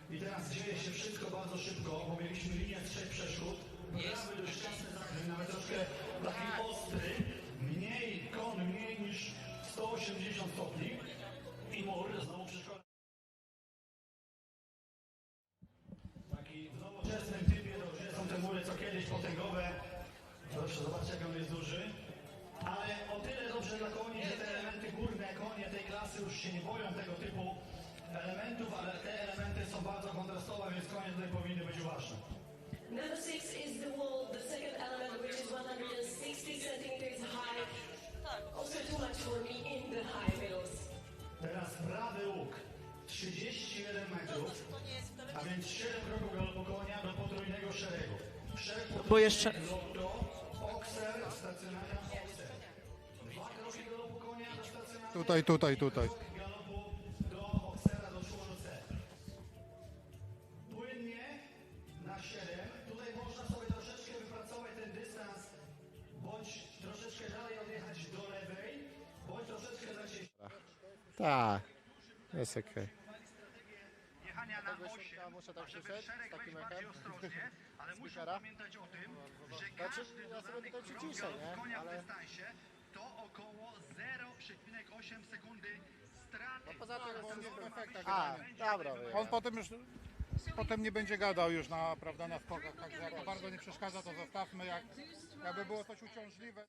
I teraz dzieje się wszystko bardzo szybko, bo mieliśmy linię z 3 przeszkód. Prawy dość jasny zakręt, nawet troszkę taki ostry, mniej niż 180 stopni. I mur znowu przeszkoda. Taki w nowoczesnym typie, to gdzie są te mury co kiedyś potęgowe. Proszę zobaczcie, jak on jest duży. Ale o tyle dobrze dla koni, że te elementy górne, konie tej klasy już się nie boją tego typu elementów, ale te elementy są bardzo kontrastowe, więc konie tutaj powinny być uważne. Number 6 is the wall, the second element, which is 160 centimeters high. Also too much for me in the high middles. Teraz prawy łuk, 31 metrów, a więc 7 kroków galopu konia do potrójnego szeregu. Szereg Bo jeszcze... lotto, okser, stacjonarna okser. 2 kroki galopu konia do stacjonarnej. Tutaj. Galopu do oksera, do członu C. Płynnie na 7. Tutaj można sobie troszeczkę wypracować ten dystans, bądź troszeczkę dalej odjechać do lewej, bądź troszeczkę za się. Tak, jest okej. Jechania na 8, żeby szereg wejść bardziej ostrożnie, ale muszę pamiętać o tym, że każdy dodany krok konia w dystansie to około 0,8 sekundy straty. Poza tym on nie w efektach. Dobra. On potem nie będzie gadał już prawda, na skokach, także jak to bardzo nie przeszkadza, to zostawmy, jakby było coś uciążliwe.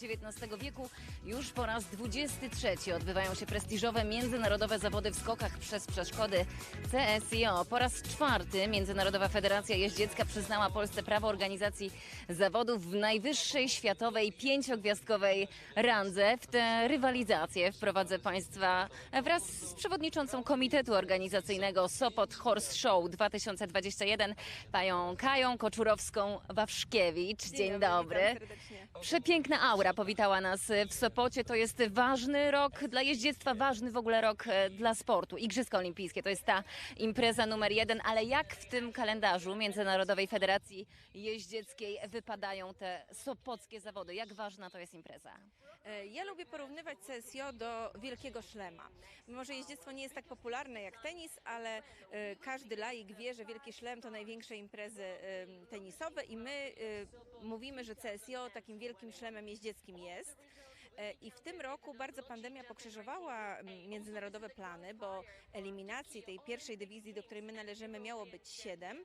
XIX wieku już po raz 23 odbywają się prestiżowe międzynarodowe zawody w skokach przez przeszkody CSIO. Po raz 4 Międzynarodowa Federacja Jeździecka przyznała Polsce prawo organizacji zawodów w najwyższej światowej 5-gwiazdkowej randze. W tę rywalizację wprowadzę Państwa wraz z przewodniczącą Komitetu Organizacyjnego Sopot Horse Show 2021 panią Kają Koczurowską-Wawrzkiewicz. Dzień dobry. Przepiękna aura powitała nas w Sopocie. To jest ważny rok dla jeździectwa, ważny w ogóle rok dla sportu. Igrzyska Olimpijskie to jest ta impreza numer 1, ale jak w tym kalendarzu Międzynarodowej Federacji Jeździeckiej wypadają te sopockie zawody? Jak ważna to jest impreza? Ja lubię porównywać CSIO do wielkiego szlema. Mimo że jeździectwo nie jest tak popularne jak tenis, ale każdy laik wie, że wielki szlem to największe imprezy tenisowe i my mówimy, że CSIO takim wielkim szlemem jeździeckim jest. I w tym roku bardzo pandemia pokrzyżowała międzynarodowe plany, bo eliminacji tej pierwszej dywizji, do której my należymy, miało być 7,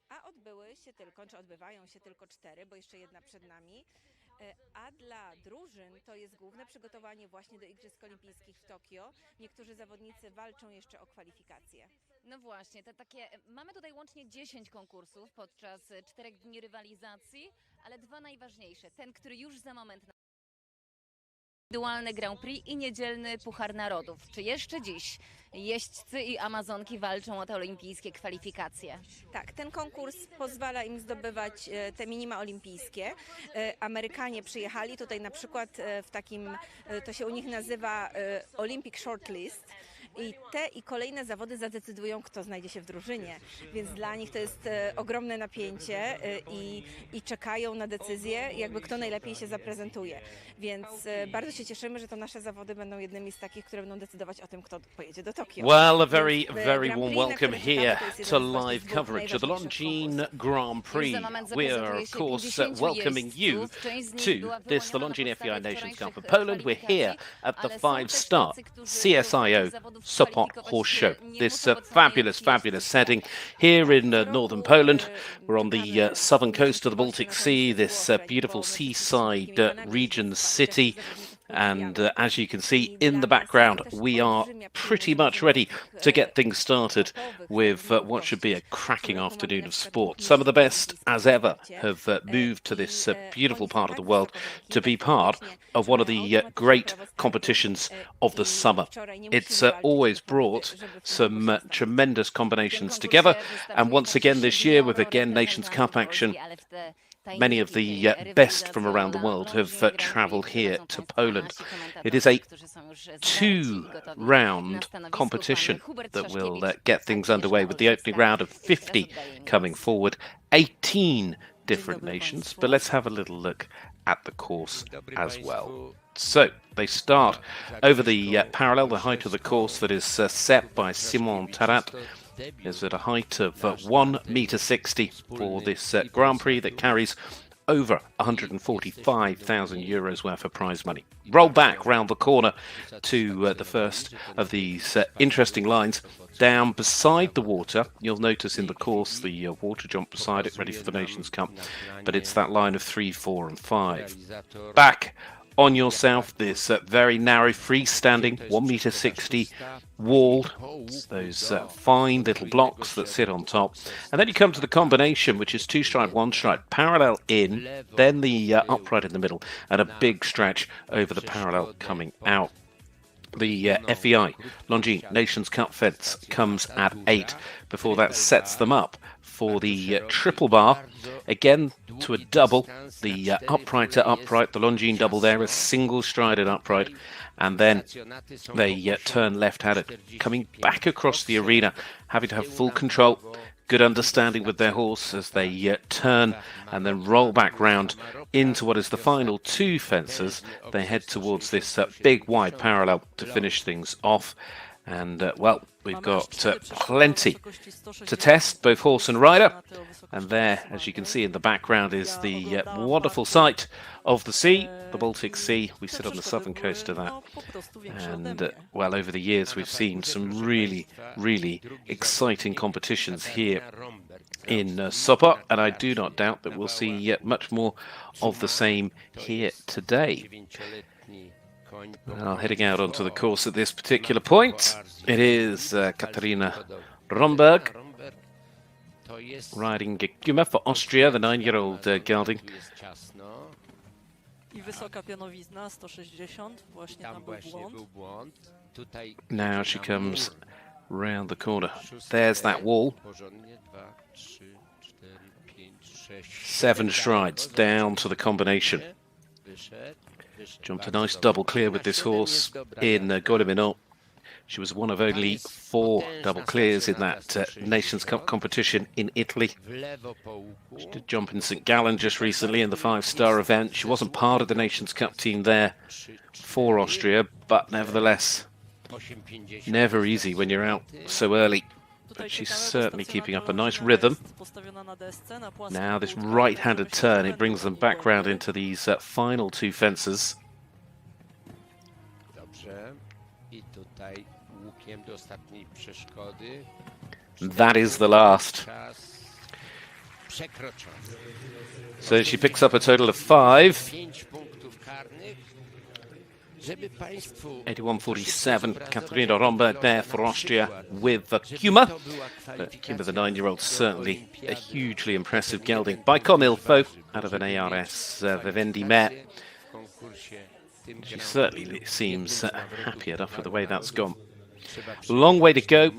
a odbywają się tylko 4, bo jeszcze jedna przed nami. A dla drużyn to jest główne przygotowanie właśnie do Igrzysk Olimpijskich w Tokio. Niektórzy zawodnicy walczą jeszcze o kwalifikacje. No właśnie, mamy tutaj łącznie 10 konkursów podczas 4 dni rywalizacji, ale 2 najważniejsze. Ten, który już za moment indywidualny Grand Prix i niedzielny Puchar Narodów. Czy jeszcze dziś jeźdźcy i Amazonki walczą o te olimpijskie kwalifikacje? Tak, ten konkurs pozwala im zdobywać te minima olimpijskie. Amerykanie przyjechali tutaj na przykład w takim, to się u nich nazywa Olympic Shortlist. I te i kolejne zawody zadecydują, kto znajdzie się w drużynie, więc dla nich to jest ogromne napięcie i czekają na decyzję, jakby kto najlepiej się zaprezentuje. Więc bardzo się cieszymy, że to nasze zawody będą jednymi z takich, które będą decydować o tym, kto pojedzie do Tokio. Well, a very warm welcome here to live coverage of the Longines Grand Prix. We are, of course, welcoming you to this, the Longines FEI Nations Cup of Poland. We're here at the 5-star CSIO Sopot Horse Show. This fabulous setting here in northern Poland. We're on the southern coast of the Baltic Sea, this beautiful seaside region city. And as you can see in the background, we are pretty much ready to get things started with what should be a cracking afternoon of sport. Some of the best as ever have moved to this beautiful part of the world to be part of one of the great competitions of the summer. It's always brought some tremendous combinations together. And once again this year, with again Nations Cup action, many of the best from around the world have travelled here to Poland. It is a 2-round competition that will get things underway, with the opening round of 50 coming forward, 18 different nations. But let's have a little look at the course as well. So they start over the parallel, the height of the course that is set by Simon Tarat is at a height of 1.60 m for this Grand Prix that carries over €145,000 worth of prize money. Roll back round the corner to the first of these interesting lines. Down beside the water, you'll notice in the course the water jump beside it, ready for the Nations Cup, but it's that line of 3, 4 and 5. Back on yourself, this very narrow freestanding 1.60 m walled, those fine little blocks that sit on top, and then you come to the combination, which is 2-stripe, 1-stripe, parallel in, then the upright in the middle, and a big stretch over the parallel coming out. The FEI Longines Nations Cup fence comes at 8 before that sets them up for the triple bar, again to a double, the upright to upright, the Longines double there, a single strided upright, and then they turn left-handed, coming back across the arena, having to have full control, good understanding with their horse as they turn and then roll back round into what is the final 2 fences. They head towards this big wide parallel to finish things off. And, well, we've got plenty to test, both horse and rider. And there, as you can see in the background, is the wonderful sight of the sea, the Baltic Sea. We sit on the southern coast of that. And, well, over the years, we've seen some really, really exciting competitions here in Sopot. And I do not doubt that we'll see much more of the same here today. Well, heading out onto the course at this particular point, it is Katharina Rhomberg riding Gekuma for Austria, the 9-year-old gelding. Now she comes round the corner. There's that wall. 7 strides down to the combination. Jumped a nice double clear with this horse in Golemino. She was one of only 4 double clears in that Nations Cup competition in Italy. She did jump in St. Gallen just recently in the 5-star event. She wasn't part of the Nations Cup team there for Austria, but nevertheless, never easy when you're out so early. But she's certainly keeping up a nice rhythm. Now this right-handed turn, it brings them back round into these final 2 fences. That is the last. So she picks up a total of 5. 81.47, Katharina Rhomberg there for Austria with Kuma. Kuma, the 9-year-old, certainly a hugely impressive gelding by Comilfo out of an ARS Vivendi mare. She certainly seems happy enough with the way that's gone. Long way to go,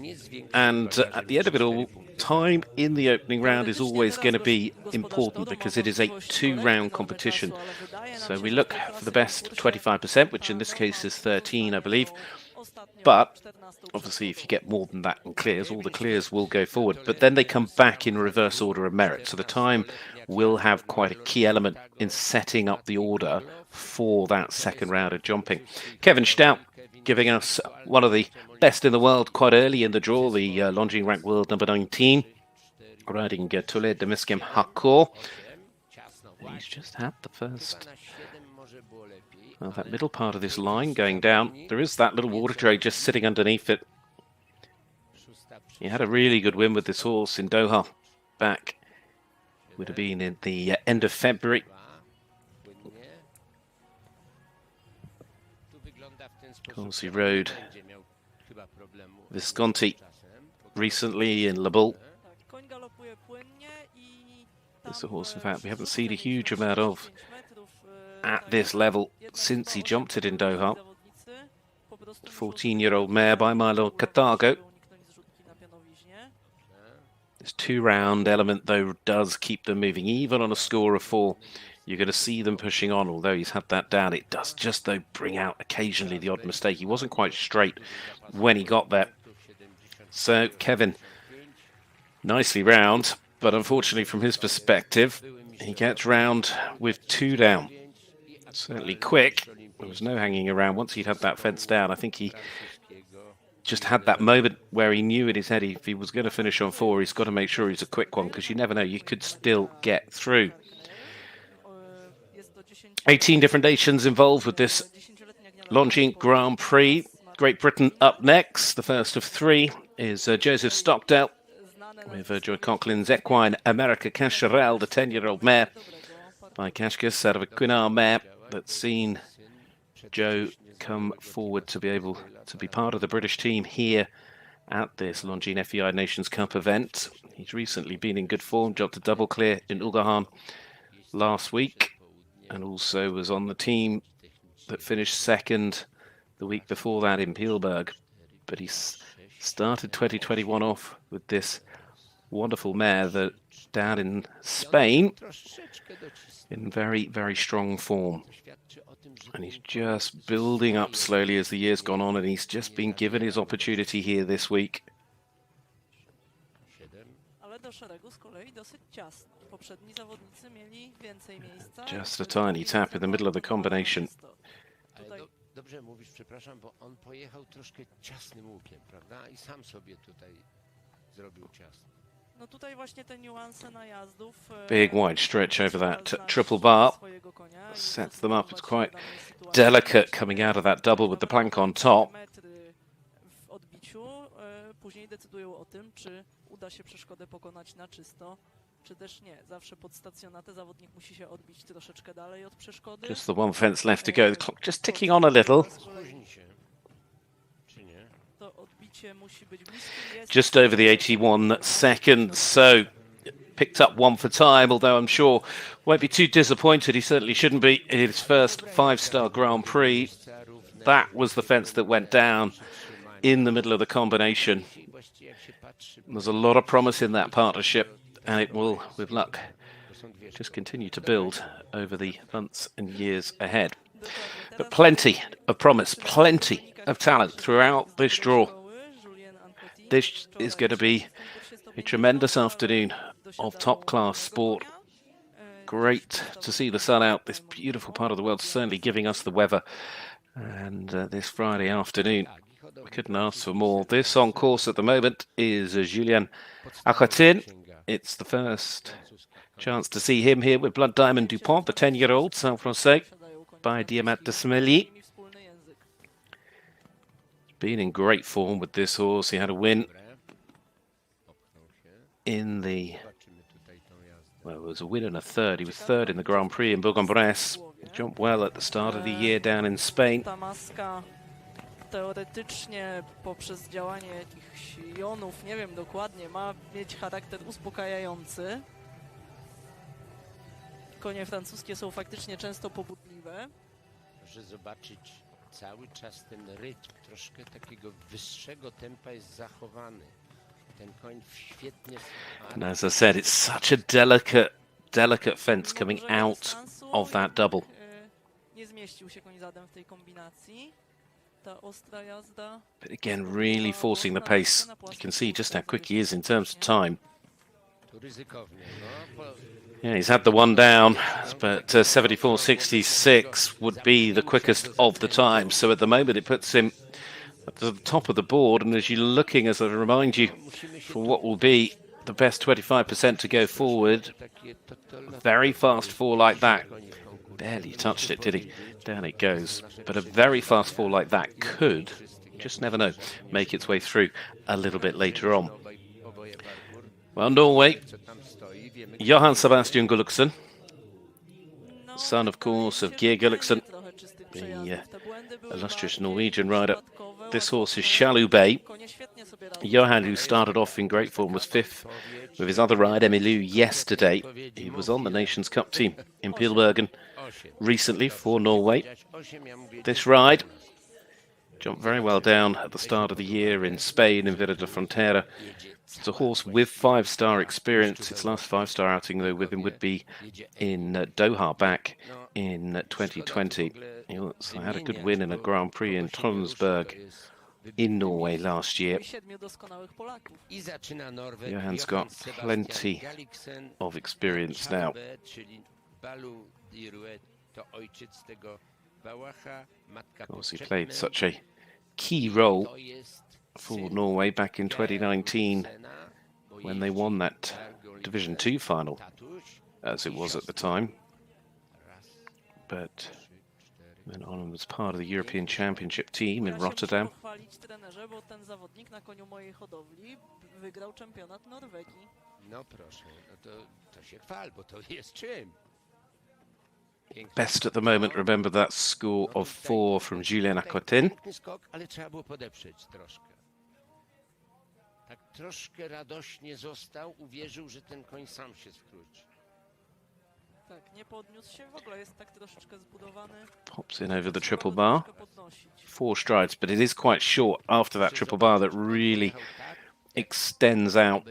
and at the end of it all, time in the opening round is always going to be important because it is a 2-round competition. So we look for the best 25%, which in this case is 13, I believe. But obviously, if you get more than that in clears, all the clears will go forward. But then they come back in reverse order of merit. So the time will have quite a key element in setting up the order for that second round of jumping. Kevin Stout giving us one of the best in the world quite early in the draw, the Longines ranked world number 19, riding Toulé de Miskem Hakor. He's just had the first, well, that middle part of this line going down. There is that little water tray just sitting underneath it. He had a really good win with this horse in Doha back, would have been in the end of February. Of course, he rode Visconti recently in Le Bull. This is a horse, in fact, we haven't seen a huge amount of at this level since he jumped it in Doha. 14-year-old mare by Milo Carthago. This 2-round element, though, does keep them moving. Even on a score of 4, you're going to see them pushing on. Although he's had that down, it does just, though, bring out occasionally the odd mistake. He wasn't quite straight when he got there. So Kevin, nicely round, but unfortunately from his perspective, he gets round with 2 down. Certainly quick. There was no hanging around once he'd had that fence down. I think he just had that moment where he knew in his head if he was going to finish on 4, he's got to make sure he's a quick one, because you never know, you could still get through. 18 different nations involved with this Longines Grand Prix. Great Britain up next. The first of 3 is Joseph Stockdale with Joy Coughlin's equine America Cascarel, the 10-year-old mare by Kashkas out of a Quinard mare that's seen Joe come forward to be able to be part of the British team here at this Longines FEI Nations Cup event. He's recently been in good form, jumped a double clear in Ungarn last week, and also was on the team that finished second the week before that in Pielberg. But he's started 2021 off with this wonderful mare that down in Spain in very, very strong form. And he's just building up slowly as the year's gone on, and he's just been given his opportunity here this week. Just a tiny tap in the middle of the combination. dobrze mówisz, przepraszam, bo on pojechał troszkę ciasnym łukiem, prawda? I sam sobie tutaj zrobił ciasno. No tutaj właśnie te niuanse najazdów. Big wide stretch over that triple bar. Sets them up. It's quite delicate coming out of that double with the plank on top. W odbiciu później decydują o tym, czy uda się przeszkodę pokonać na czysto, czy też nie. Zawsze pod stacjonatę zawodnik musi się odbić troszeczkę dalej od przeszkody. Just the one fence left to go. The clock just ticking on a little. To odbicie musi być bliskie. Just over the 81 seconds, so picked up one for time, although I'm sure won't be too disappointed. He certainly shouldn't be in his first five-star Grand Prix. That was the fence that went down in the middle of the combination. There's a lot of promise in that partnership, and it will, with luck, just continue to build over the months and years ahead. But plenty of promise, plenty of talent throughout this draw. This is going to be a tremendous afternoon of top-class sport. Great to see the sun out, this beautiful part of the world, certainly giving us the weather. And this Friday afternoon, we couldn't ask for more. This on course at the moment is Julien Anquetin. It's the first chance to see him here with Blood Diamond Dupont, the 10-year-old Saint-Français, by Diamant de Smilly. Been in great form with this horse. He had a win in the... Well, it was a win and a third. He was third in the Grand Prix in Bourg-en-Bresse. Jumped well at the start of the year down in Spain. Ta maska teoretycznie poprzez działanie jakichś jonów, nie wiem dokładnie, ma mieć charakter uspokajający. Konie francuskie są faktycznie często pobudliwe. Proszę zobaczyć, cały czas ten rytm troszkę takiego wyższego tempa jest zachowany. Ten koń świetnie... And as I said, it's such a delicate fence coming out of that double. Nie zmieścił się koń zadem w tej kombinacji. Ta ostra jazda. But again, really forcing the pace. You can see just how quick he is in terms of time. Yeah, he's had the one down, but 74.66 would be the quickest of the time. So at the moment, it puts him at the top of the board. And as you're looking, as I remind you, for what will be the best 25% to go forward, a very fast fall like that. Barely touched it, did he? Down it goes. But a very fast fall like that could, just never know, make its way through a little bit later on. Well, Norway, Johan Sebastian Gulliksen, son, of course, of Geir Gulliksen, the illustrious Norwegian rider. This horse is Chaloup. Johan, who started off in great form, was fifth with his other ride, Emil yesterday. He was on the Nations Cup team in Pilbergen recently for Norway. This ride jumped very well down at the start of the year in Spain, in Villa de Frontera. It's a horse with five-star experience. Its last five-star outing, though, with him would be in Doha back in 2020. He also had a good win in a Grand Prix in Tronsberg in Norway last year. Johan's got plenty of experience now. Of course, he played such a key role for Norway back in 2019 when they won that Division 2 final, as it was at the time. But went on and was part of the European Championship team in Rotterdam. No proszę, no to się chwal, bo to jest czym. Best at the moment, remember that score of 4 from Julien Anquetin. Skok, ale trzeba było podeprzeć troszkę. Tak troszkę radośnie został, uwierzył, że ten koń sam się skróci. Tak, nie podniósł się, w ogóle jest tak troszeczkę zbudowany. Pops in over the triple bar. 4 strides, but it is quite short after that triple bar that really extends out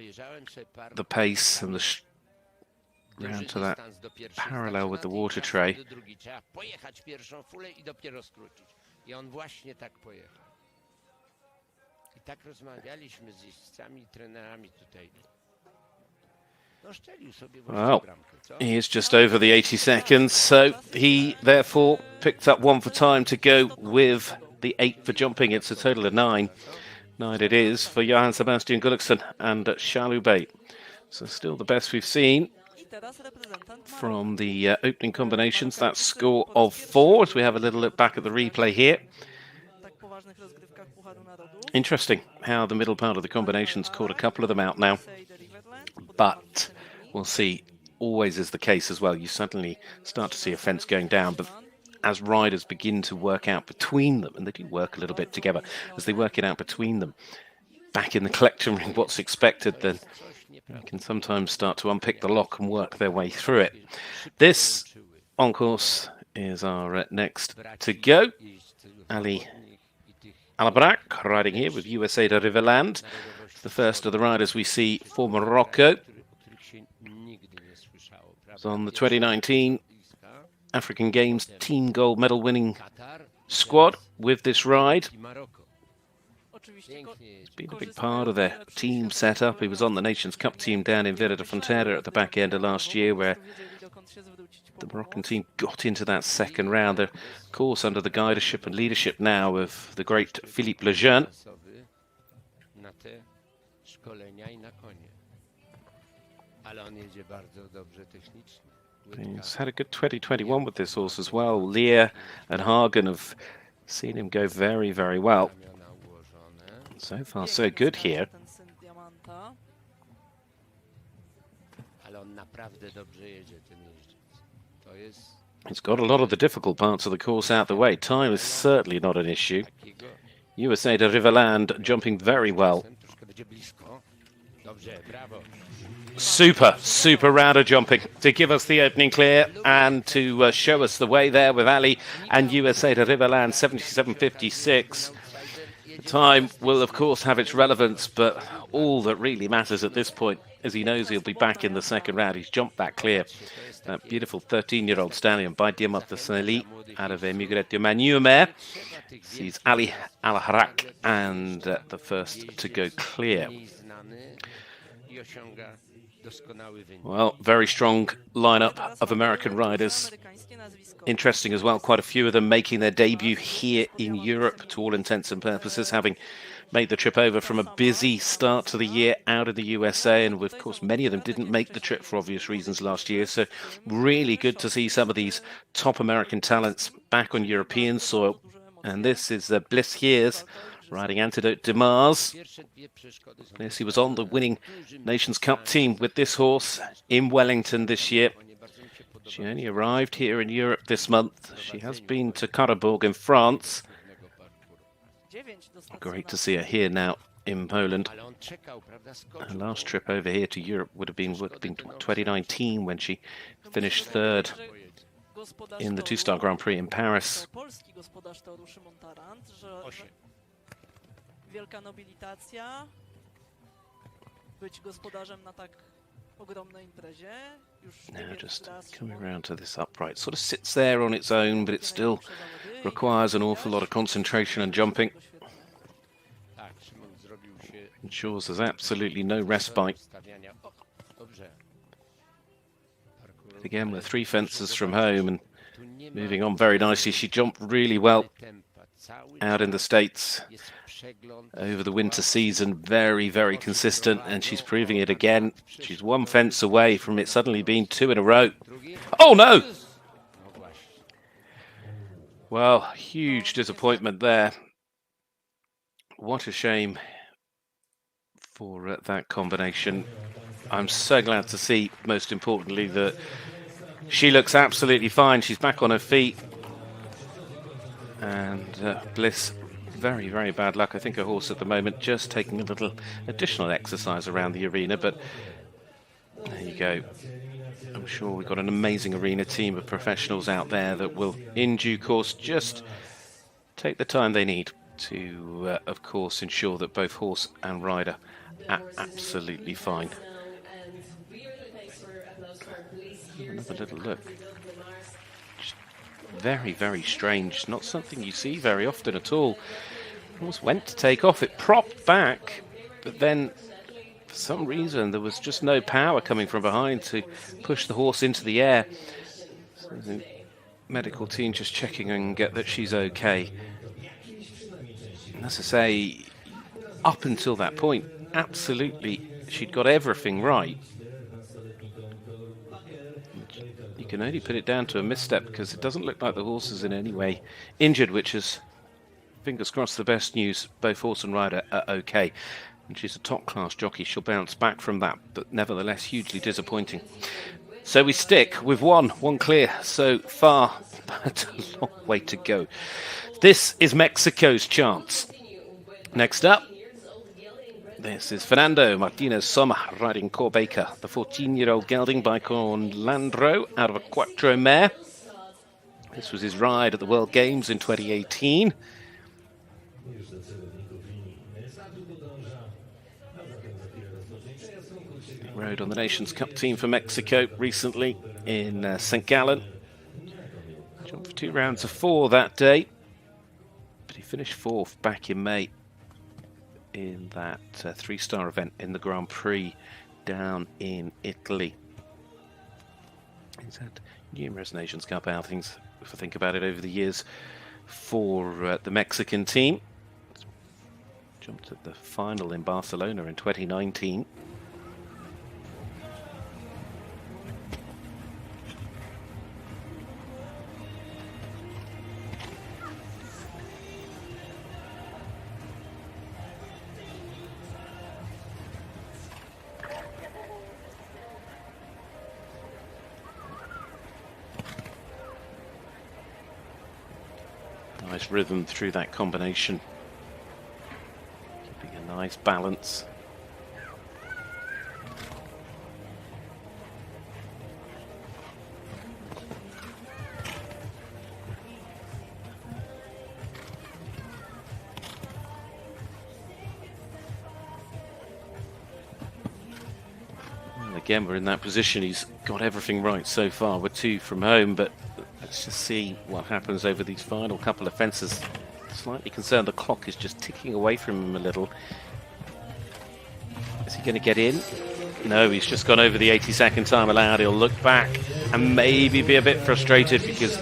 the pace and the round to that parallel with the water tray. Trzeba pojechać pierwszą fulę i dopiero skrócić. I on właśnie tak pojechał. I tak rozmawialiśmy z jeźdźcami i trenerami tutaj. No szczelił sobie Well, bramkę, co? he is just over the 80 seconds, so he therefore picked up one for time to go with the 8 for jumping. It's a total of 9. 9 it is for Johan Sebastian Gulliksen and Charloubet. So still the best we've seen from the opening combinations. That score of 4 as we have a little look back at the replay here. Interesting how the middle part of the combinations caught a couple of them out now. But we'll see, always is the case as well. You suddenly start to see a fence going down, but as riders begin to work out between them, and they do work a little bit together, as they work it out between them, back in the collection ring, what's expected, then you can sometimes start to unpick the lock and work their way through it. This, on course, is our next to go. Ali Albrak riding here with USA de Riverland. The first of the riders we see for Morocco. It's on the 2019 African Games team gold medal winning squad with this ride. He's been a big part of their team setup. He was on the Nations Cup team down in Vera de Frontera at the back end of last year, where the Moroccan team got into that second round. They're, of course, under the guidership and leadership now of the great Philippe Lejeune. He's had a good 2021 with this horse as well. Lear and Hagen have seen him go very, very well. So far, so good here. He's got a lot of the difficult parts of the course out the way. Time is certainly not an issue. USA de Riverland jumping very well. Super rounder jumping to give us the opening clear and to show us the way there with Ali and USA de Riverland 77.56. The time will of course have its relevance, but all that really matters at this point is he knows he'll be back in the second round. He's jumped that clear. That beautiful 13-year-old stallion by Diamant de Saint-Ly out of Muguet de Manumer. Sees Ali Al-Harak and the first to go clear. Well, very strong lineup of American riders. Interesting as well, quite a few of them making their debut here in Europe, to all intents and purposes, having made the trip over from a busy start to the year out of the USA. And of course, many of them didn't make the trip for obvious reasons last year. So really good to see some of these top American talents back on European soil. And this is Bliss Heers riding Antidote de Mars. Yes, he was on the winning Nations Cup team with this horse in Wellington this year. She only arrived here in Europe this month. She has been to Karlsruhe in France. Great to see her here now in Poland. Her last trip over here to Europe would have been 2019 when she finished third in the two-star Grand Prix in Paris. Wielka nobilitacja, być gospodarzem na tak ogromnej imprezie. Now just coming around to this upright. Sort of sits there on its own, but it still requires an awful lot of concentration and jumping. Ensures there's absolutely no respite. But again, we're 3 fences from home and moving on very nicely. She jumped really well out in the States over the winter season. Very, very consistent, and she's proving it again. She's 1 fence away from it suddenly being 2 in a row. Oh no! Well, huge disappointment there. What a shame for that combination. I'm so glad to see, most importantly, that she looks absolutely fine. She's back on her feet. And Bliss, very, very bad luck. I think her horse at the moment just taking a little additional exercise around the arena, but there you go. I'm sure we've got an amazing arena team of professionals out there that will, in due course, just take the time they need to, of course, ensure that both horse and rider are absolutely fine. Another little look. Just very, very strange. Not something you see very often at all. It almost went to take off. It propped back, but then for some reason there was just no power coming from behind to push the horse into the air. So medical team just checking and get that she's okay. And as I say, up until that point, absolutely, she'd got everything right. You can only put it down to a misstep because it doesn't look like the horse is in any way injured, which is, fingers crossed, the best news. Both horse and rider are okay. And she's a top-class jockey. She'll bounce back from that, but nevertheless hugely disappointing. So we stick with one clear so far, but a long way to go. This is Mexico's chance. Next up, this is Fernando Martinez Sommer riding Corbaker, the 14-year-old gelding by Corlandro out of a Quattro mare. This was his ride at the World Games in 2018. He rode on the Nations Cup team for Mexico recently in St. Gallen. Jumped for 2 rounds of 4 that day, but he finished 4th back in May in that 3-star event in the Grand Prix down in Italy. He's had numerous Nations Cup outings, if I think about it, over the years for the Mexican team. Jumped at the final in Barcelona in 2019. Nice rhythm through that combination, keeping a nice balance. And again, we're in that position. He's got everything right so far. We're 2 from home, but let's just see what happens over these final couple of fences. Slightly concerned the clock is just ticking away from him a little. Is he going to get in? No, he's just gone over the 82nd time allowed. He'll look back and maybe be a bit frustrated because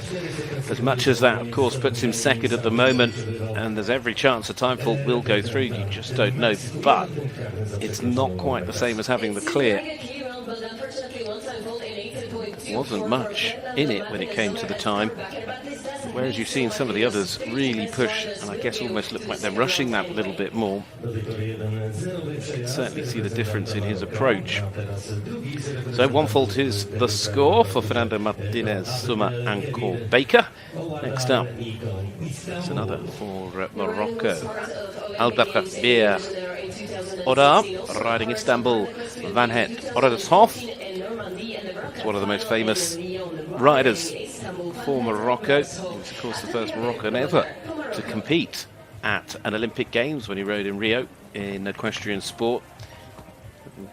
as much as that, of course, puts him second at the moment, and there's every chance a time fault will go through, you just don't know. But it's not quite the same as having the clear. Wasn't much in it when it came to the time, whereas you've seen some of the others really push and I guess almost look like they're rushing that a little bit more. You can certainly see the difference in his approach. So 1 fault is the score for Fernando Martinez Sommer and Corbaker. Next up, it's another for Morocco. Abdelkebir Quaddar riding Istanbul Van Het Ordershof. It's one of the most famous riders for Morocco. He was, of course, the first Moroccan ever to compete at an Olympic Games when he rode in Rio in equestrian sport.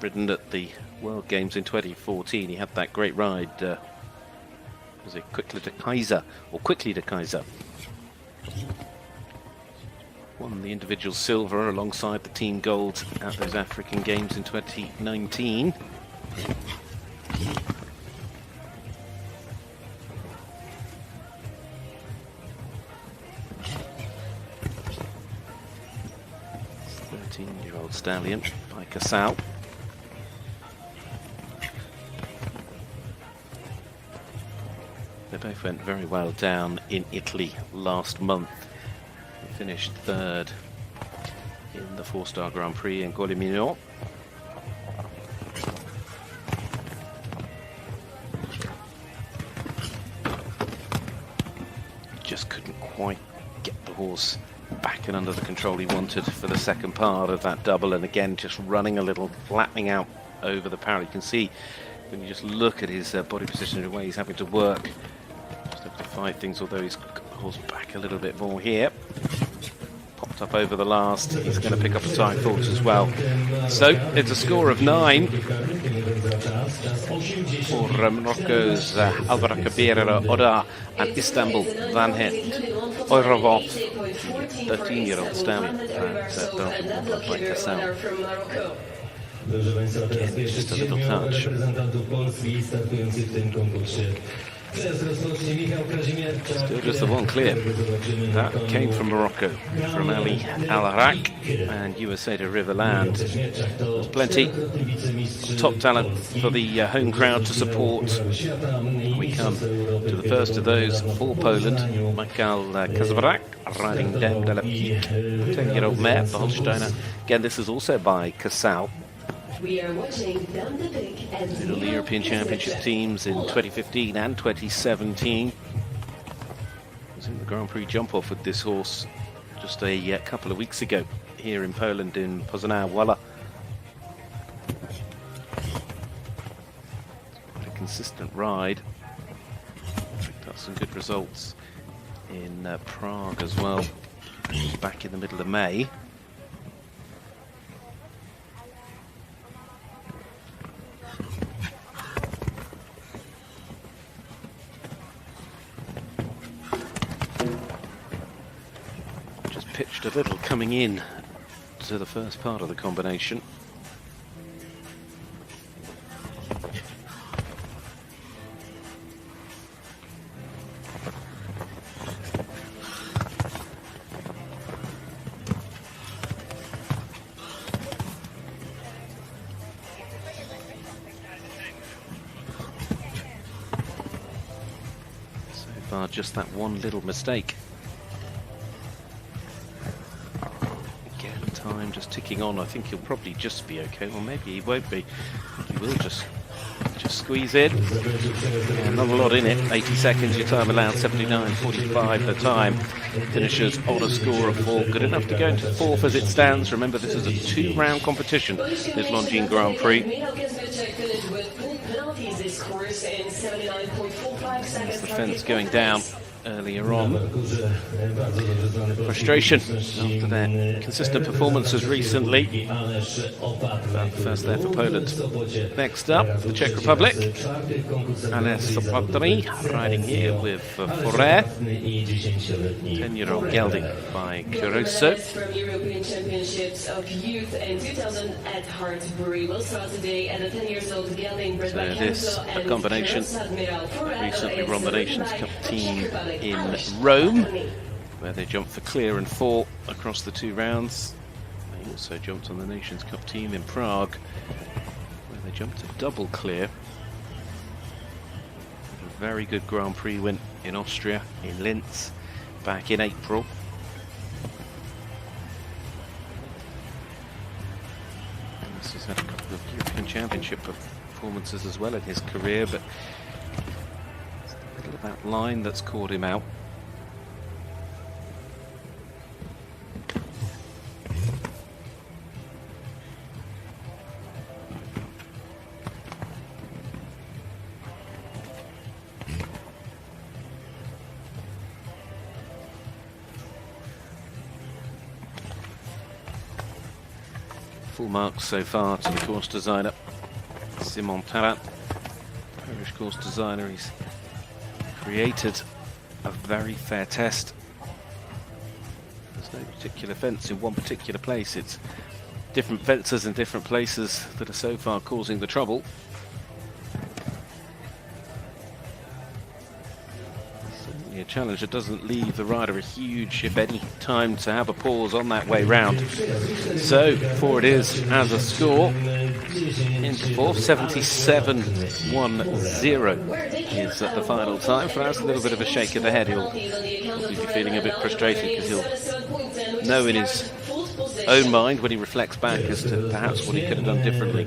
Ridden at the World Games in 2014. He had that great ride. Was it Quickly de Kaiser? Won the individual silver alongside the team gold at those African Games in 2019. Stallion by Casal. They both went very well down in Italy last month. They finished 3rd in the 4-star Grand Prix in Golimino. Just couldn't quite get the horse back and under the control he wanted for the second part of that double, and again just running a little, flattening out over the parallel. You can see when you just look at his body position and the way he's having to work, just have to fight things, although he's got the horse back a little bit more here. Popped up over the last, he's going to pick up a time fault as well. So it's a score of 9 for Morocco's Abdelkebir Quaddar and Istanbul Van Het Ordershof, 13-year-old stallion at Belgium by Casal. Again, just a little touch. Still just the one clear. That came from Morocco, from Ali Al-Arak and USA to Riverland. There's plenty of top talent for the home crowd to support. We come to the first of those for Poland. Michal Kazmierczak riding Dame de la Pique, 10-year-old mare, the Holsteiner. Again, this is also by Casal. We are watching Dame de Pique and The European Championship teams in 2015 and 2017. I was in the Grand Prix jump-off with this horse just a couple of weeks ago here in Poland, in Poznań Wola. Quite a consistent ride. Picked up some good results in Prague as well, back in the middle of May. Pitched a little coming in to the first part of the combination. So far, just that one little mistake. Time just ticking on. I think he'll probably just be okay, or maybe he won't be. He will just squeeze in. Yeah, not a lot in it. 80 seconds your time allowed, 79.45 the time. Finishers on a score of 4, good enough to go into 4th as it stands. Remember, this is a 2-round competition, this Longines Grand Prix. That's the fence going down earlier on. Frustration after their consistent performances recently. First there for Poland. Next up, the Czech Republic. Sopot riding here with Forêt. 10-year-old gelding by Caruso. From European Championships of Youth in 2000 at Hartbury will start today at a 10-year-old gelding bred by This Caruso and combination Forêt recently is won the Nations ridden Cup by team Czech Republic. in Rome, where they jumped for clear and 4 across the 2 rounds. They also jumped on the Nations Cup team in Prague, where they jumped a double clear. A very good Grand Prix win in Austria, in Linz, back in April. And this has had a couple of European Championship performances as well in his career, but it's the middle of that line that's caught him out. Full marks so far to the course designer, Simon Tarat, Irish course designer. He's created a very fair test. There's no particular fence in one particular place. It's different fences in different places that are so far causing the trouble. Certainly a challenge that doesn't leave the rider a huge, if any, time to have a pause on that way round. So, 4 it is as a score. Into 4th, 77.10 is at the final time. Perhaps a little bit of a shake of the head. He'll probably be feeling a bit frustrated because he'll know in his own mind when he reflects back as to perhaps what he could have done differently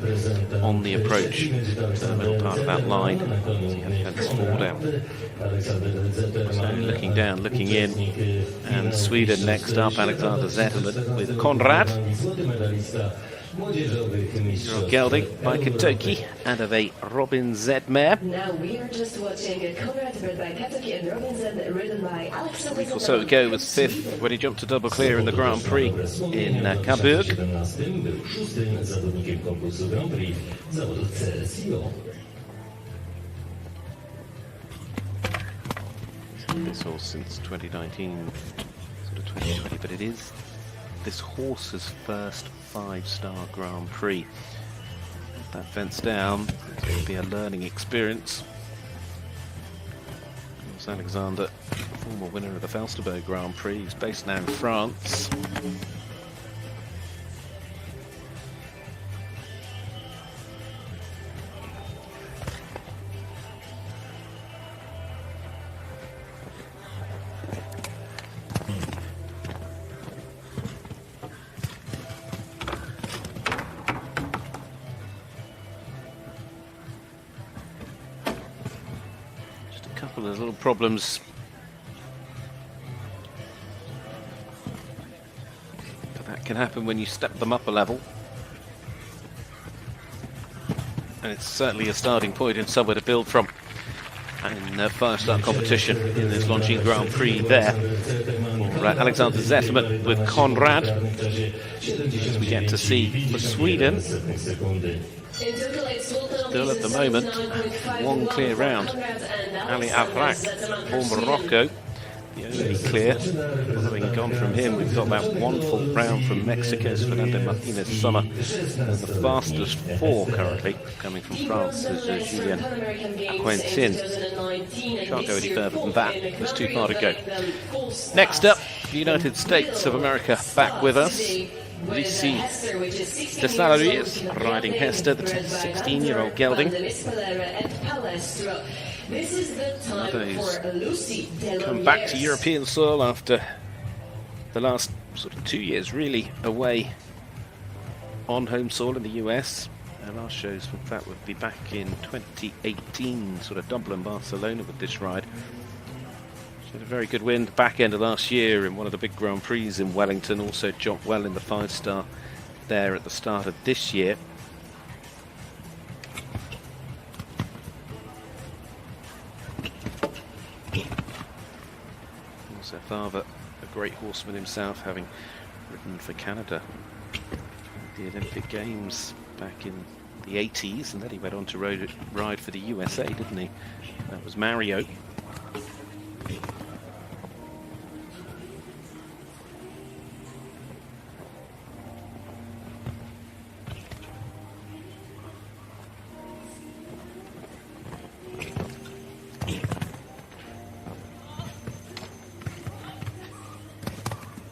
on the approach to the middle part of that line. He had fence fall down. So looking down, looking in, and Sweden next up, Alexander Zetterlund with Konrad. Gelding by Kentucky and of a Robin Z mare. Now we are just watching a Konrad bred by Kentucky and Robin Z ridden by Alexander. A week or so ago was 5th when he jumped to double clear in the Grand Prix in Cabourg. This horse since 2019, sort of 2020, but it is this horse's first 5-star Grand Prix. That fence down, it's going to be a learning experience. Nicolas Alexander, former winner of the Falsterberg Grand Prix, he's based now in France. There's little problems. But that can happen when you step them up a level. And it's certainly a starting point and somewhere to build from. And in five-star competition in this Longines Grand Prix there. For Alexander Zetterman with Conrad. As we get to see for Sweden. Still at the moment, one clear round. Ali Afrak for Morocco, the only clear. Having gone from him, we've got about one full round from Mexico's Fernando Martinez Summer. And the fastest four currently coming from France is Julien Anquetin. Can't go any further than that, there's too far to go. Next up, the United States of America back with us. Bliss Heers riding Hester, the 16-year-old gelding. Who's come back to European soil after the last sort of 2 years really away on home soil in the US. Our last shows, in fact, would be back in 2018, sort of Dublin, Barcelona with this ride. She had a very good win back end of last year in one of the big Grand Prix in Wellington, also jumped well in the 5-star there at the start of this year. Also father, a great horseman himself, having ridden for Canada at the Olympic Games back in the 80s, and then he went on to ride for the USA, didn't he? That was Mario.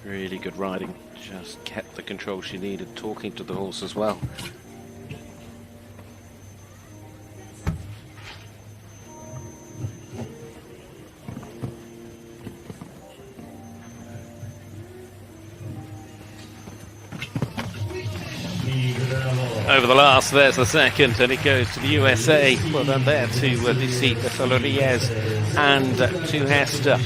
Really good riding, just kept the control she needed, talking to the horse as well. Over the last, there's the second, and it goes to the USA. Well done there to Lucy de Feloriez and to Hester.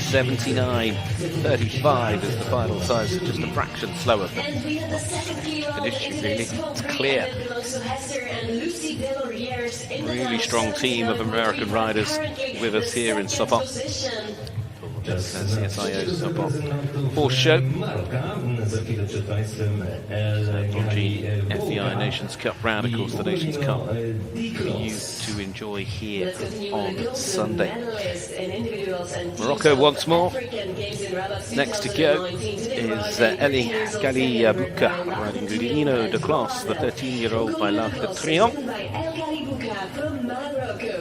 79.35 is the final size, so just a fraction slower. Finish really, it's clear. Really strong team of American riders with us here in Sopot. CSIO Sopot horse show. Longines FEI Nations Cup round, of course, the Nations Cup for you to enjoy here on Sunday. Morocco once more. Next to go is Ghali Boukaa riding Guilino de Classe, the 13-year-old by L'Arc de Triomphe.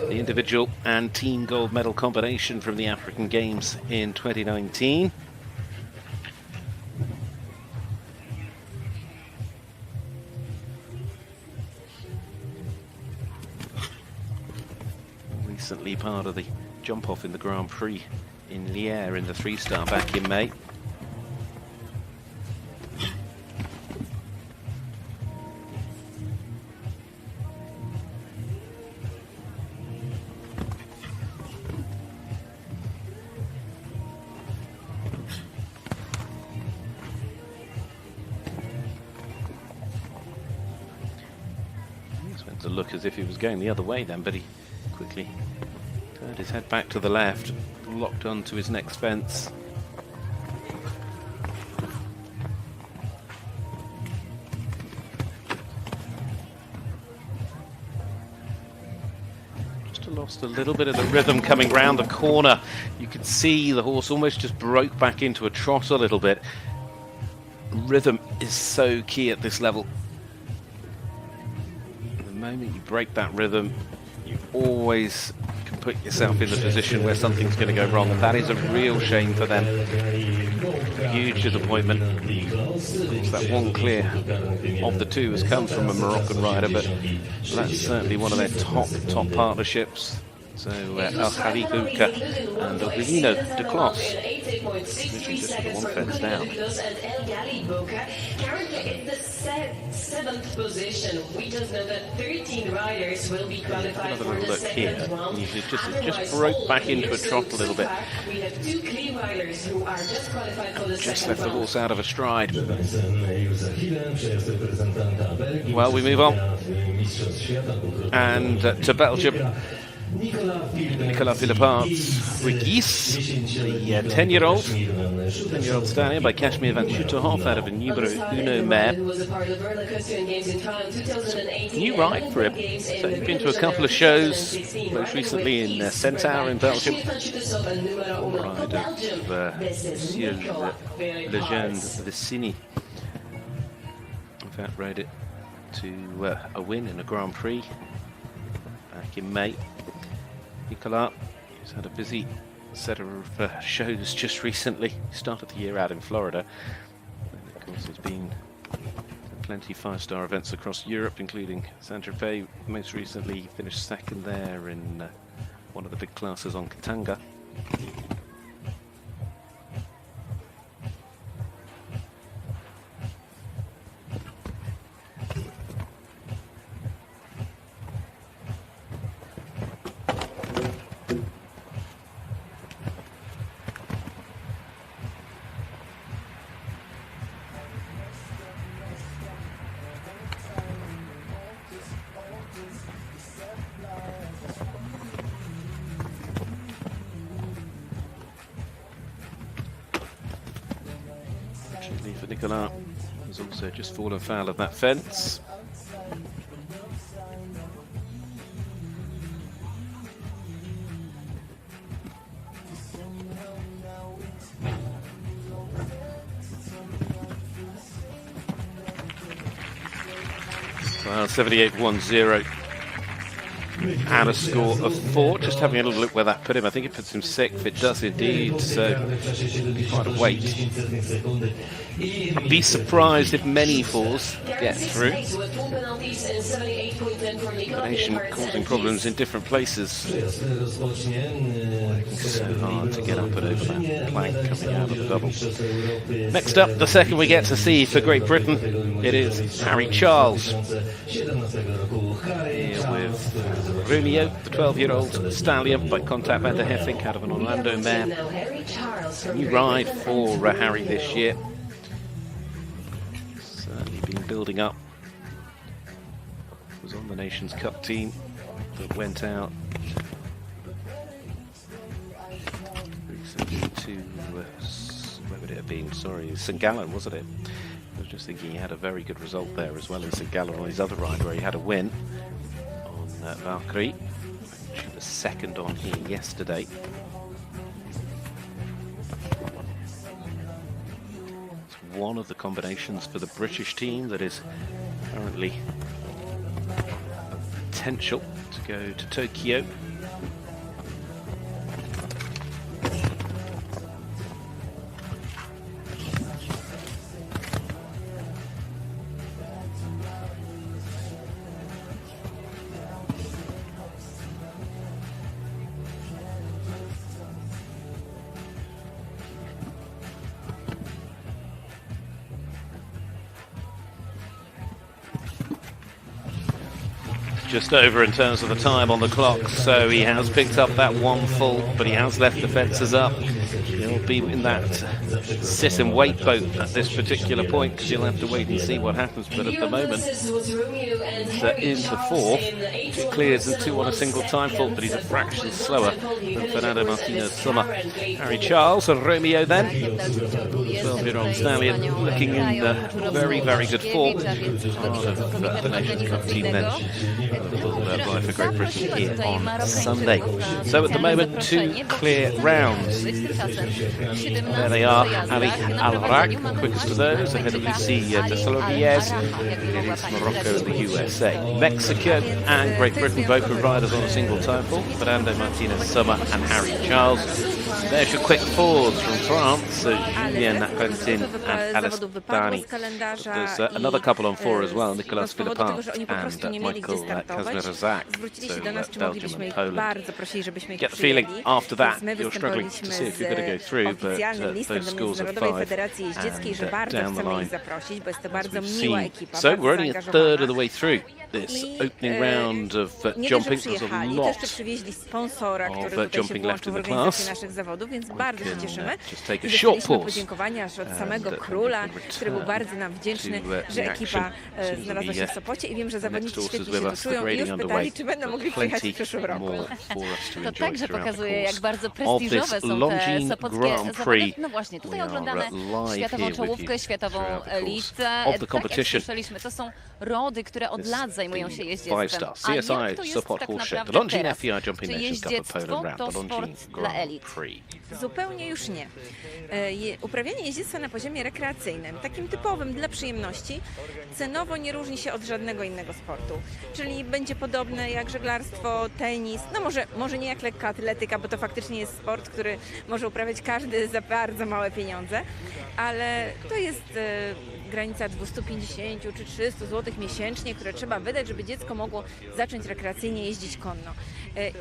The individual and team gold medal combination from the African Games in 2019. Recently part of the jump off in the Grand Prix in Lierre in the 3-star back in May. To look as if he was going the other way then, but he quickly turned his head back to the left, locked onto his next fence. Just lost a little bit of the rhythm coming round the corner. You could see the horse almost just broke back into a trot a little bit. Rhythm is so key at this level. The moment you break that rhythm, you always can put yourself in the position where something's going to go wrong, and that is a real shame for them. Huge disappointment. That one clear of the two has come from a Moroccan rider, but that's certainly one of their top partnerships. So Ghali Boukaa and Olivier Robert, literally just with one fence down. Ghali Boukaa currently in the 7th position. We just know that 13 riders will be qualified for the second round. It just broke back into a trot a little bit. We have 2 clean riders who are just qualified for the Just second left the round. horse out of a stride. Well, we move on. And to Belgium. Nicola Philippaerts Prix, the 10-year-old stallion by Kashmir van Schutenhof out of a Numero Uno mare. New ride for him. So he's been to a couple of shows, most recently in Centaur in Belgium. Ride of Monsieur Legend Vicini. In fact, rode it to a win in a Grand Prix back in May. Nicola, he's had a busy set of shows just recently. He started the year out in Florida. And of course, there's been plenty of 5-star events across Europe, including Saint-Tropez. Most recently, he finished second there in one of the big classes on Katanga. For Nicola, has also just fallen foul of that fence. Well, 78-1-0 and a score of 4. Just having a little look where that put him. I think it puts him 6th. It does indeed. So quite a wait. I'd be surprised if many fours get through. Combination causing problems in different places. It's so hard to get up and over that plank coming out of the double. Next up, the second we get to see for Great Britain, it is Harry Charles. Here with Romeo, the 12-year-old stallion by Contact van der Heffink out of an Orlando mare. New ride for Harry this year. Certainly been building up. Was on the Nations Cup team that went out recently to where would it have been? Sorry, St Gallen, wasn't it? I was just thinking he had a very good result there as well in St Gallen on his other ride where he had a win on Valkyrie. He was second on here yesterday. It's one of the combinations for the British team that is currently potential to go to Tokyo. Just over in terms of the time on the clock, so he has picked up that 1 full, but he has left the fences up. He'll be in that sit and wait boat at this particular point because you'll have to wait and see what happens. But at the moment, he's into 4th. He clears and 2 on a single time fault, but he's a fraction slower than Fernando Martinez Summer. Harry Charles and Romeo then, 12-year-old stallion, looking in very, very good form. Part of the Nations Cup team then. Fly for Great Britain here on Sunday. So at the moment, 2 clear rounds. There they are, Ali Al-Raq, quickest of those, ahead of Lucy Tessaloniez. It's Morocco and the USA. Mexico and Great Britain, both with riders on a single title. Fernando Martinez, Summer and Harry Charles. There's your quick fours from France, Julien Anquetin and Alice Dani. There's another couple on 4 as well, Nicola Philippaerts and Michal Kazmierczak. So Belgium and Poland. Get the feeling after that you're struggling to see if you're going to go through, but those scores are 5 and down the line. So we're only a third of the way through this opening round of jumping. There's a lot of jumping left in the class. Więc bardzo się cieszymy. Chcieliśmy podziękowania od samego króla, który był bardzo nam wdzięczny, że ekipa znalazła się w Sopocie i wiem, że zawodnicy świetnie się tu czują i już pytali, czy będą mogli przyjechać w przyszłym roku. To także pokazuje, jak bardzo prestiżowe są te sopockie zawody. No właśnie, tutaj oglądamy światową czołówkę, światową elitę. Tak jak słyszeliśmy, to są rody, które od lat zajmują się jeździectwem. A jak to jest tak naprawdę teraz? Czy jeździectwo to sport dla elit? Zupełnie już nie. Uprawianie jeździectwa na poziomie rekreacyjnym, takim typowym dla przyjemności, cenowo nie różni się od żadnego innego sportu. Czyli będzie podobne jak żeglarstwo, tenis, no może nie jak lekka atletyka, bo to faktycznie jest sport, który może uprawiać każdy za bardzo małe pieniądze, ale to jest granica 250 czy 300 zł miesięcznie, które trzeba wydać, żeby dziecko mogło zacząć rekreacyjnie jeździć konno.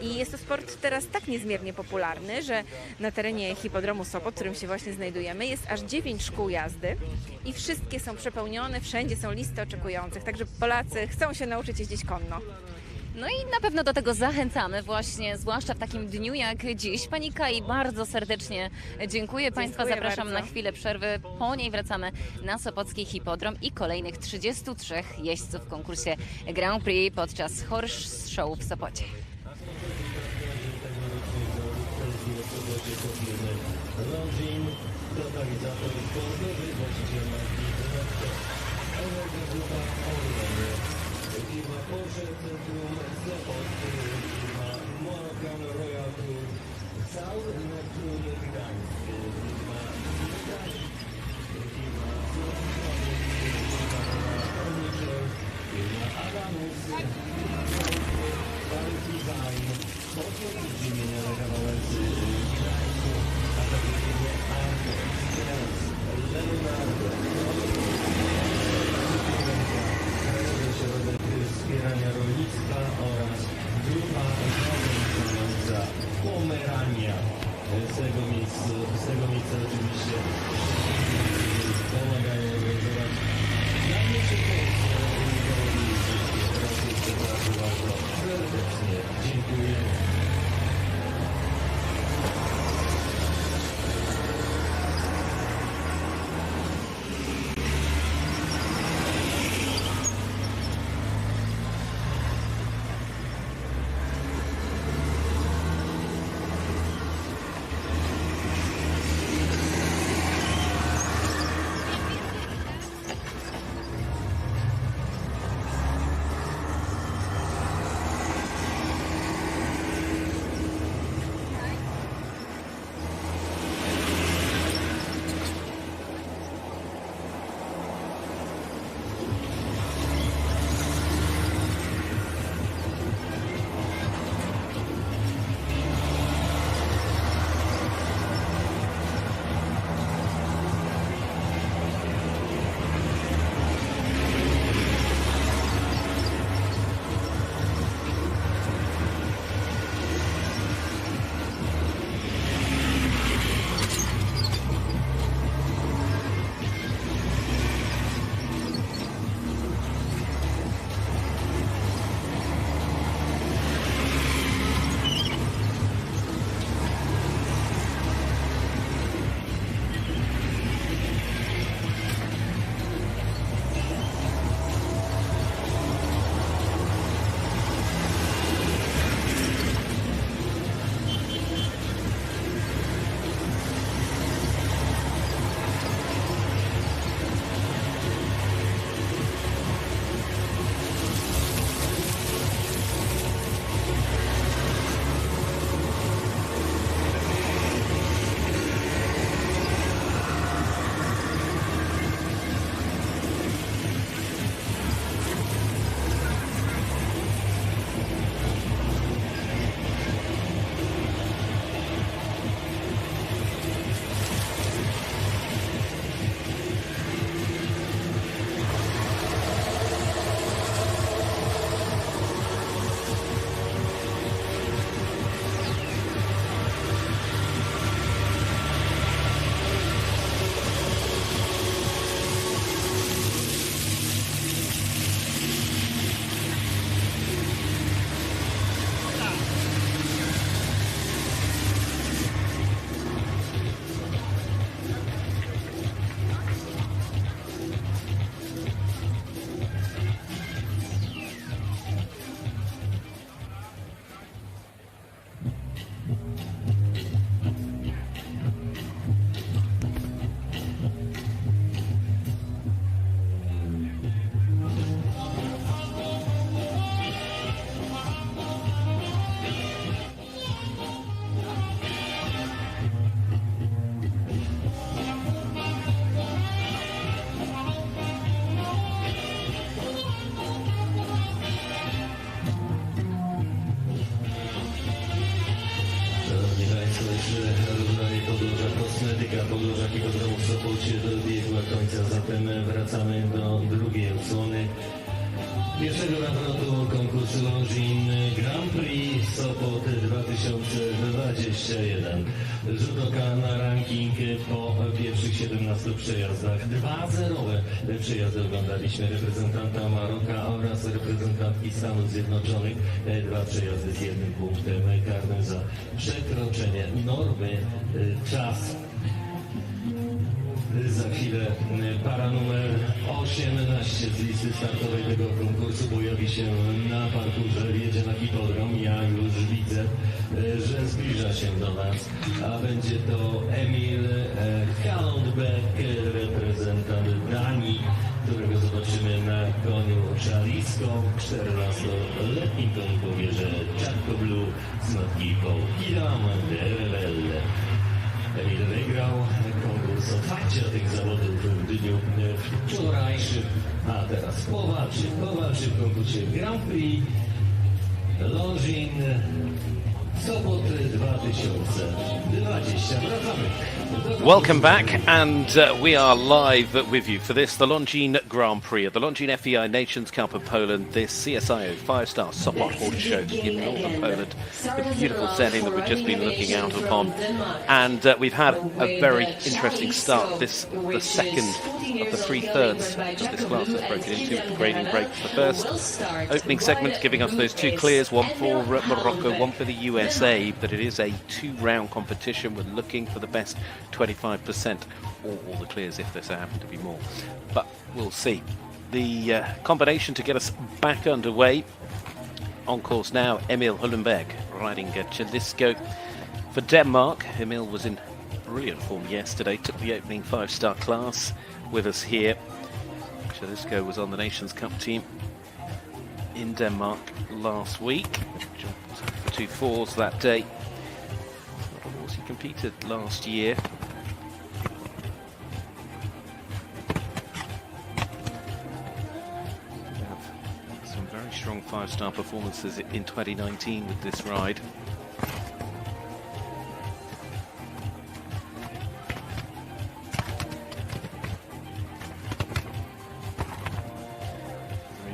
I jest to sport teraz tak niezmiernie popularny, że na terenie hipodromu Sopot, w którym się właśnie znajdujemy, jest aż 9 szkół jazdy i wszystkie są przepełnione, wszędzie są listy oczekujących, także Polacy chcą się nauczyć jeździć konno. No i na pewno do tego zachęcamy właśnie, zwłaszcza w takim dniu jak dziś. Pani Kai, bardzo serdecznie dziękuję Państwa, zapraszam na chwilę przerwy. Po niej wracamy na Sopocki Hipodrom i kolejnych 33 jeźdźców w konkursie Grand Prix podczas Horse Show w Sopocie. Wspierania rolnictwa oraz grupa za Pomerania. Z tego miejsca oczywiście pomagają organizować najmniejsze bardzo serdecznie dziękuję. podłożach hipodromu w Sopocie dobiegła końca, zatem wracamy do drugiej odsłony pierwszego nawrotu konkursu Longines Grand Prix Sopot 2021. Rzut oka na ranking po pierwszych 17 przejazdach. 2-0 przejazdy oglądaliśmy reprezentanta Maroka oraz reprezentantki Stanów Zjednoczonych. 2 przejazdy z 1 punktem karnym za przekroczenie normy czasu. Za chwilę para numer 18 z listy startowej tego konkursu pojawi się na parkurze, jedzie na hipodrom. Ja już widzę, że zbliża się do nas, a będzie to Emil Hallundbaek, reprezentant Danii, którego zobaczymy na koniu Szalisko, 14-letnim koniu powierze Czarko Blue z matki POL. Emil wygrał konkurs otwarcia tych zawodów w dniu wczorajszym, a teraz powalczy w konkursie Grand Prix Longines Sopot 2020. Wracamy. Welcome back, and we are live with you for this, the Longines Grand Prix, the Longines FEI Nations Cup of Poland, this CSIO 5-star Sopot horse show in northern Poland, the beautiful setting that we've just been looking out upon. And we've had a very interesting start. This, the second of the 3/3 of this class has broken into the grading break. The first opening segment giving us those 2 clears, one for Morocco, one for the USA, but it is a 2-round competition. We're looking for the best 25%, or all the clears if there happen to be more. But we'll see. The combination to get us back underway. On course now, Emil Hallundbaek riding Jalisco for Denmark. Emil was in brilliant form yesterday, took the opening 5-star class with us here. Jalisco was on the Nations Cup team in Denmark last week. Jumped for 2 4s that day. Of course, he competed last year. Some very strong 5-star performances in 2019 with this ride.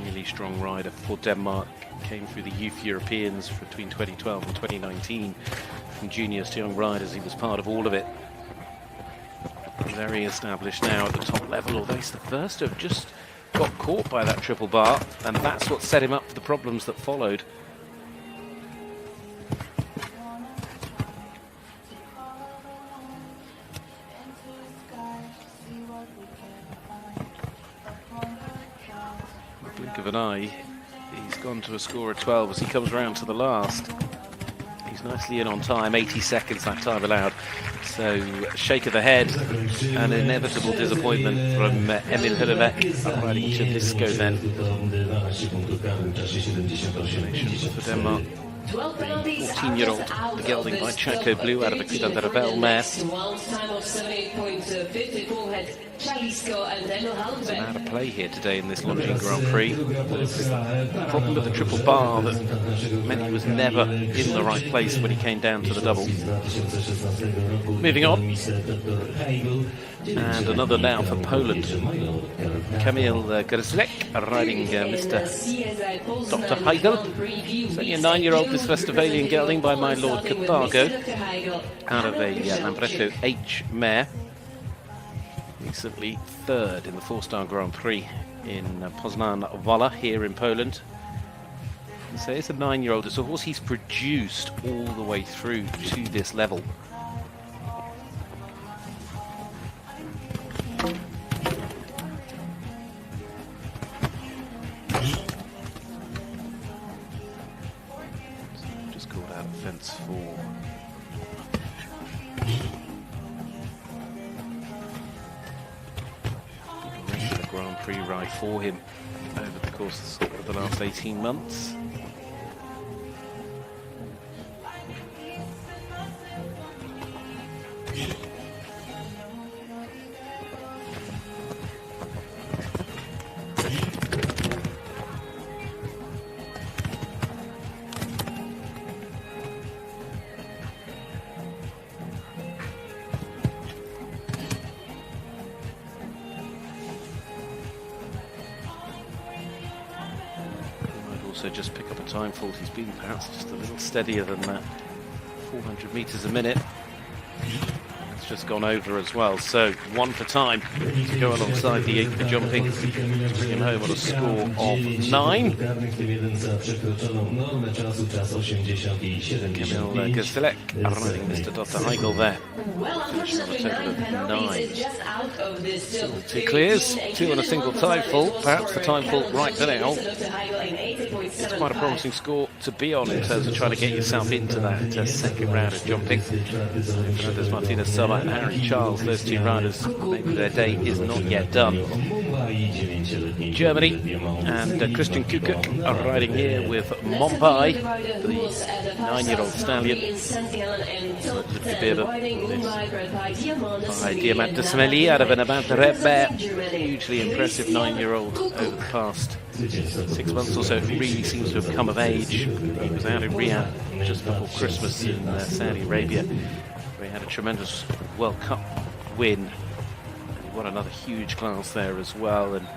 Really strong rider for Denmark. Came through the Youth Europeans between 2012 and 2019. From juniors to young riders, he was part of all of it. Very established now at the top level, although he's the first to have just got caught by that triple bar, and that's what set him up for the problems that followed. Blink of an eye, he's gone to a score of 12 as he comes round to the last. He's nicely in on time, 80 seconds that time allowed. So, shake of the head, an inevitable disappointment from Emil Hallundbaek riding Jalisco then. For Denmark. The 14-year-old, the gelding by Chaco Blue out of a Kudandarabel mare. There's an out of play here today in this Longines Grand Prix. The problem with the triple bar that meant he was never in the right place when he came down to the double. Moving on. And another now for Poland. Kamil Grzelczyk riding Mr. Dr. Heigl. It's only a 9-year-old, this Westphalian gelding by my Lord Carthago out of a Lambretto H mare. Recently 3rd in the 4-star Grand Prix in Poznan Wola here in Poland. And so it's a 9-year-old. It's a horse he's produced all the way through to this level. Just called out of fence 4. Grand Prix ride for him over the course of the last 18 months. also just pick up a time fault. He's been perhaps just a little steadier than that. 400 metres a minute. It's just gone over as well. So 1 for time to go alongside the 8 for jumping. Bring him home on a score of 9. Kamil Grzelczyk riding Mr. Dr. Heigl there. Well, unfortunately, 9 penalties is just out of this. So 2 clears, 2 on a single time fault. Perhaps the time fault right now. It's quite a promising score to be on in terms of trying to get yourself into that second round of jumping. Fernando Martinez and Aaron Charles, those 2 riders, maybe their day is not yet done. Germany and Christian Kukuk are riding here with Mumbai, the 9-year-old stallion. By Diamant de Smeli out of an Abdelkebir, hugely impressive 9-year-old over the past 6 months or so. Really seems to have come of age. He was out in Riyadh just before Christmas in Saudi Arabia. He had a tremendous World Cup win. He won another huge class there as well, and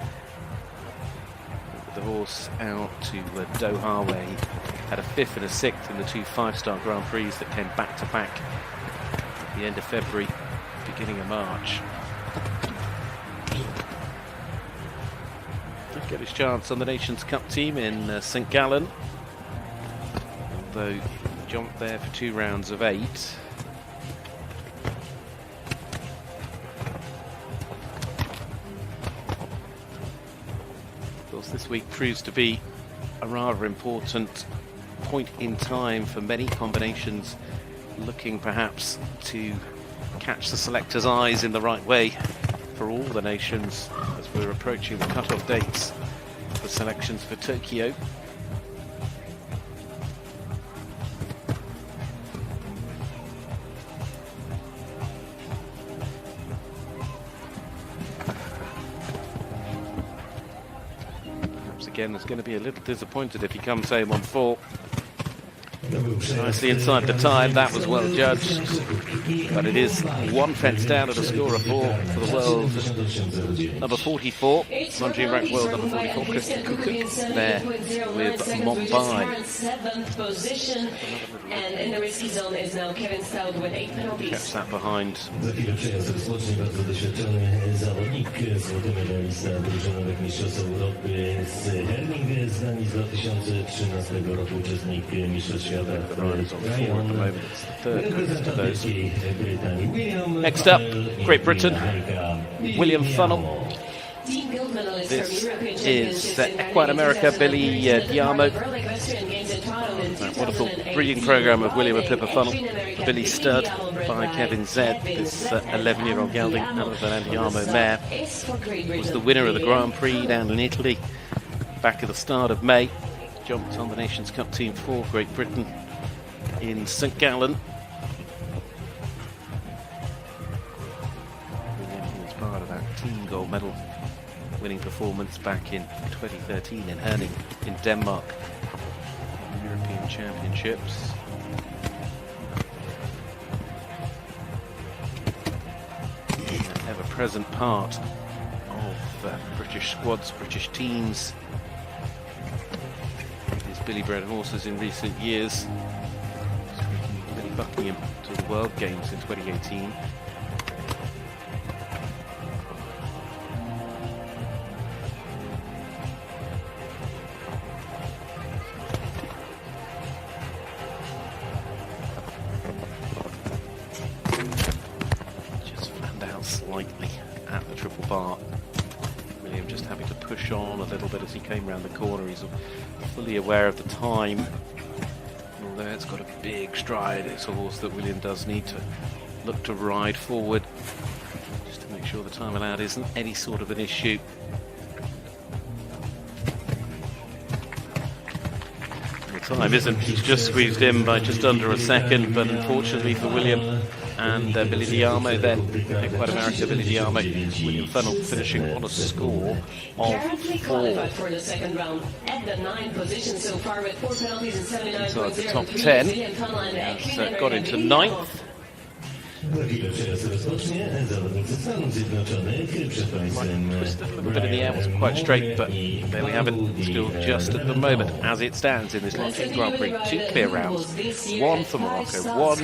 with the horse out to Doha, where he had a 5th and a 6th in the 2 5-star Grand Prix that came back to back at the end of February, beginning of March. Did get his chance on the Nations Cup team in St Gallen, although he jumped there for 2 rounds of 8. This week proves to be a rather important point in time for many combinations, looking perhaps to catch the selectors' eyes in the right way for all the nations as we're approaching the cut-off dates for selections for Tokyo. Again, it's going to be a little disappointed if he comes home on 4. Nicely inside the time, that was well judged. But it is 1 fence down at a score of 4 for the world number 44. Longines FEI world number 44, Christian Kukuk there with Mumbai. 7th position, and in the risky zone is now Kevin Stout with 8 penalties. Kept that behind. Za chwilę przejazd rozpocznie bardzo doświadczony zawodnik, złoty medalista drużynowych mistrzostw Europy z Herning, znani z 2013 roku uczestnik mistrzostw świata. Next up, Great Britain, William Funnell. This is Equine America, Billy Diamo. That wonderful breeding program of William and Pippa Funnell, Billy Stud by Kevin Zed. This 11-year-old gelding out of an Diamo mare was the winner of the Grand Prix down in Italy back at the start of May. Jumped on the Nations Cup team for Great Britain in St Gallen. He was part of that team gold medal winning performance back in 2013 in Herning in Denmark, European Championships. An ever-present part of British squads, British teams. His Billy bred horses in recent years. Billy Buckingham to the World Games in 2018. Just fanned out slightly at the triple bar. William just having to push on a little bit as he came round the corner. He's fully aware of the time. Although it's got a big stride, it's a horse that William does need to look to ride forward just to make sure the time allowed isn't any sort of an issue. The time isn't, he's just squeezed in by just under a second, but unfortunately for William and Billy Diamo then, Equine America, Billy Diamo, William Funnell finishing on a score of 4. For the second round at the 9th position so far with 4 penalties and 79.0. Inside the top 10, got into 9th. Za chwilę przejazd rozpocznie. Zawodnicy Stanów Zjednoczonych przed Państwem. Twisted a little bit in the air, wasn't quite straight, but there we have it. Still just at the moment, as it stands in this Longines Grand Prix. 2 clear rounds, 1 for Morocco, 1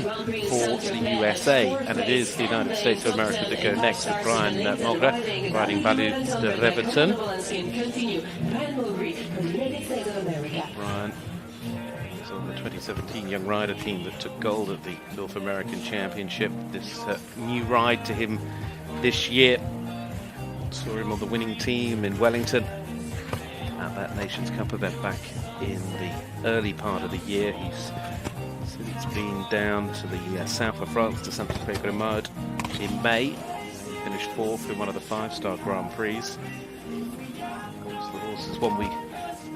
for the USA, and it is the United States of America that go next with Brian Mulgrew riding Ballou de Reverton. Brian is on the 2017 Young Rider team that took gold at the North American Championship. This new ride to him this year. Saw him on the winning team in Wellington at that Nations Cup event back in the early part of the year. He's since been down to the south of France, to Saint-Tropez-Grenade in May. He finished 4th in one of the 5-star Grand Prix. Of course, the horse is one we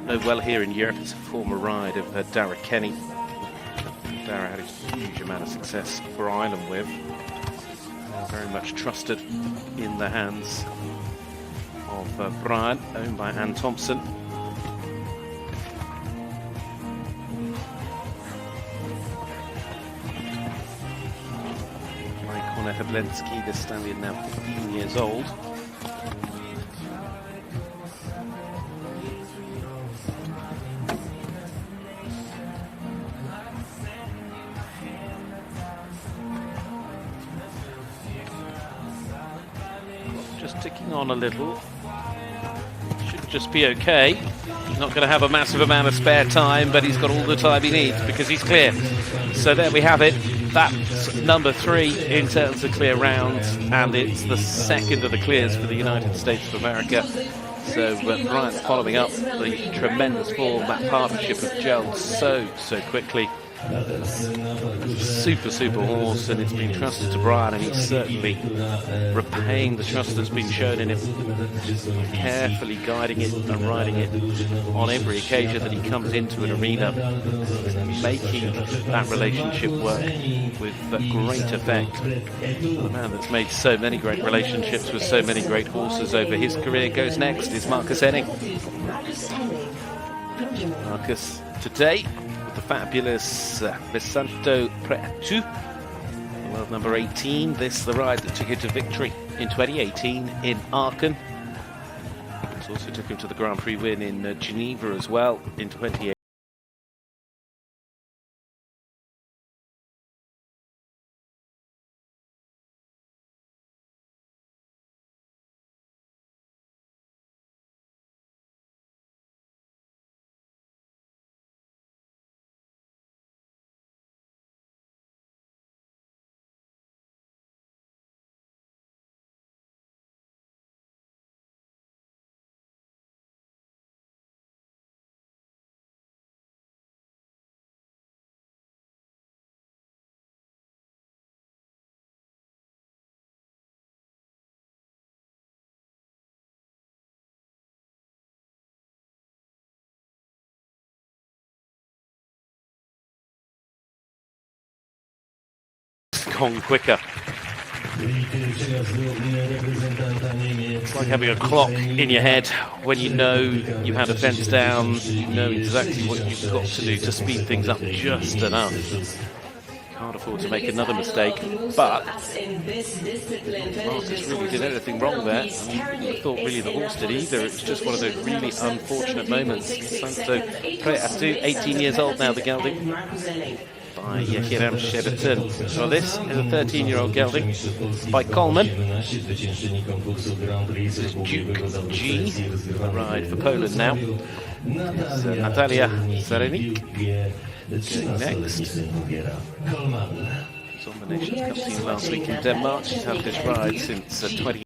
know well here in Europe. It's a former ride of Dara Kenny. Dara had a huge amount of success for Ireland with. Very much trusted in the hands of Brian, owned by Anne Thompson. Konrad Hablensky, the stallion now 15 years old. Just ticking on a little. Should just be okay. He's not going to have a massive amount of spare time, but he's got all the time he needs because he's clear. So there we have it. That's number 3 in terms of clear rounds, and it's the second of the clears for the United States of America. So Brian's following up the tremendous form. That partnership has gelled so quickly. Super horse, and it's been trusted to Brian, and he's certainly repaying the trust that's been shown in him, carefully guiding it and riding it on every occasion that he comes into an arena, making that relationship work with great effect. The man that's made so many great relationships with so many great horses over his career goes next is Marcus Henning. Marcus today the fabulous Visanto Preatu, world number 18. This the ride that took him to victory in 2018 in Aachen. It also took him to the Grand Prix win in Geneva as well in 2018. Gone quicker. It's like having a clock in your head when you know you've had a fence down, you know exactly what you've got to do to speed things up just enough. Can't afford to make another mistake, but Marcus really did anything wrong there. I thought really the horse did either. It was just one of those really unfortunate moments. Santo Preatu, 18 years old now, the gelding, by Hiram Sheraton. So this is a 13-year-old gelding by Coleman. This is Duke G, a ride for Poland now. It's Natalia Zarenik going next. She's on the Nations Cup team last week in Denmark. She's had this ride since 20.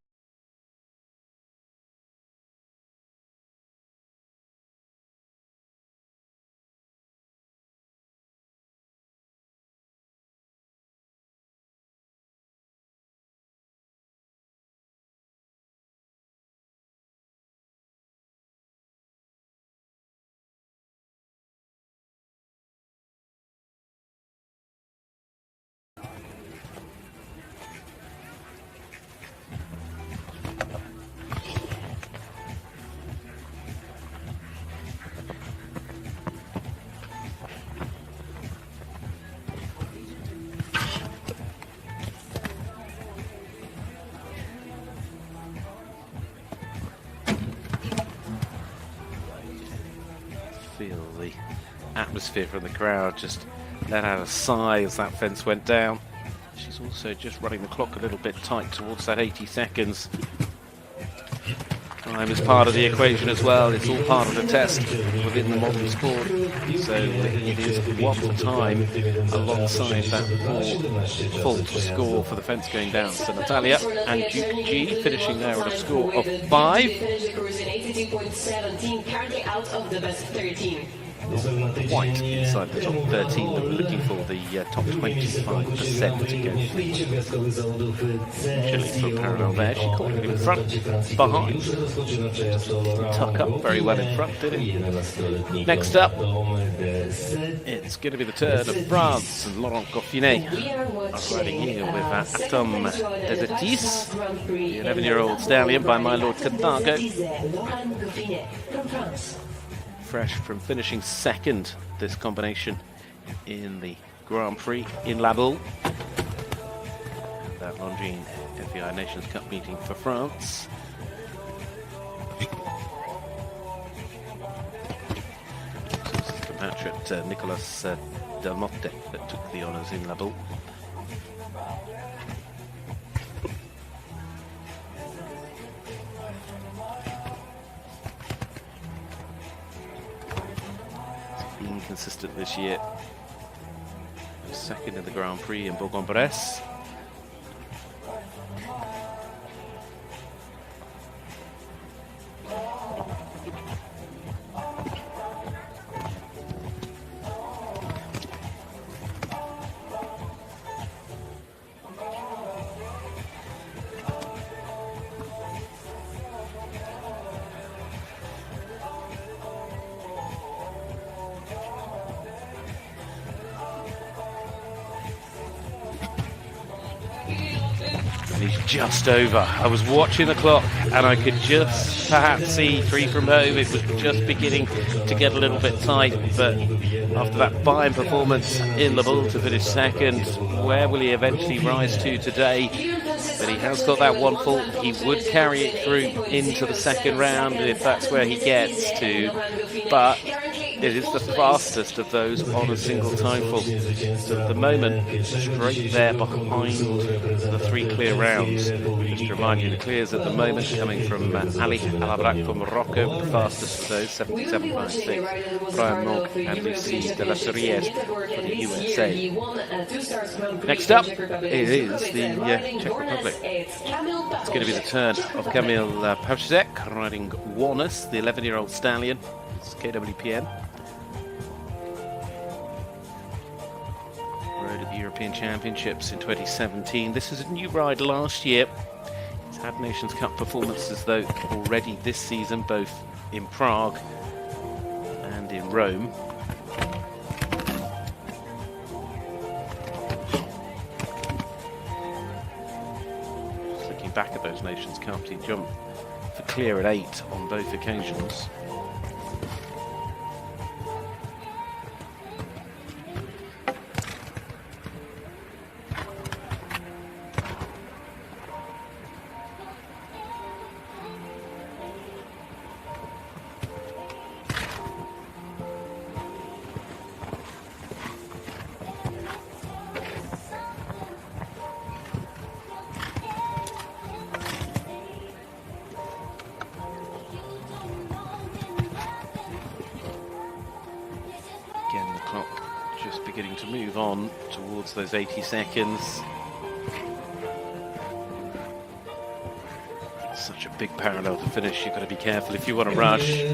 Feel the atmosphere from the crowd, just let out a sigh as that fence went down. She's also just running the clock a little bit tight towards that 80 seconds. Time is part of the equation as well. It's all part of the test within the modern sport. So it is one time alongside that full score for the fence going down. So Natalia and Duke G finishing there at a score of 5. Currently out of the best 13. Quite inside the top 13, but we're looking for the top 25% to go. Chilling for parallel there. She caught it in front, behind. Tuck up very well in front, did it? Next up, it's going to be the turn of France and Laurent Goffinet riding here with Atom Desertis, the 11-year-old stallion by my Lord Carthago. Fresh from finishing second this combination in the Grand Prix in La Boule. That Longines FEI Nations Cup meeting for France. This is the match at Nicolas Delmotte that took the honours in La Boule. Consistent this year. Second in the Grand Prix in Bourg-en-Bresse. Just over. I was watching the clock and I could just perhaps see 3 from home. It was just beginning to get a little bit tight, but after that fine performance in La Boule to finish second, where will he eventually rise to today? But he has got that one fault. He would carry it through into the second round if that's where he gets to, but it is the fastest of those on a single time fault. So at the moment, straight there behind the 3 clear rounds. Just to remind you, the clears at the moment coming from Ali Alabrak from Morocco, the fastest of those, 77.56. Brian Monk and Lucie de la Serrière for the USA. Next up, it is the Czech Republic. It's going to be the turn of Kamil Grzelczyk riding Warners, the 11-year-old stallion. It's KWPN. Rode at the European Championships in 2017. This is a new ride last year. It's had Nations Cup performances though already this season, both in Prague and in Rome. Just looking back at those Nations Cups, he jumped for clear at 8 on both occasions. Those 80 seconds. Such a big parallel to finish. You've got to be careful if you want to rush.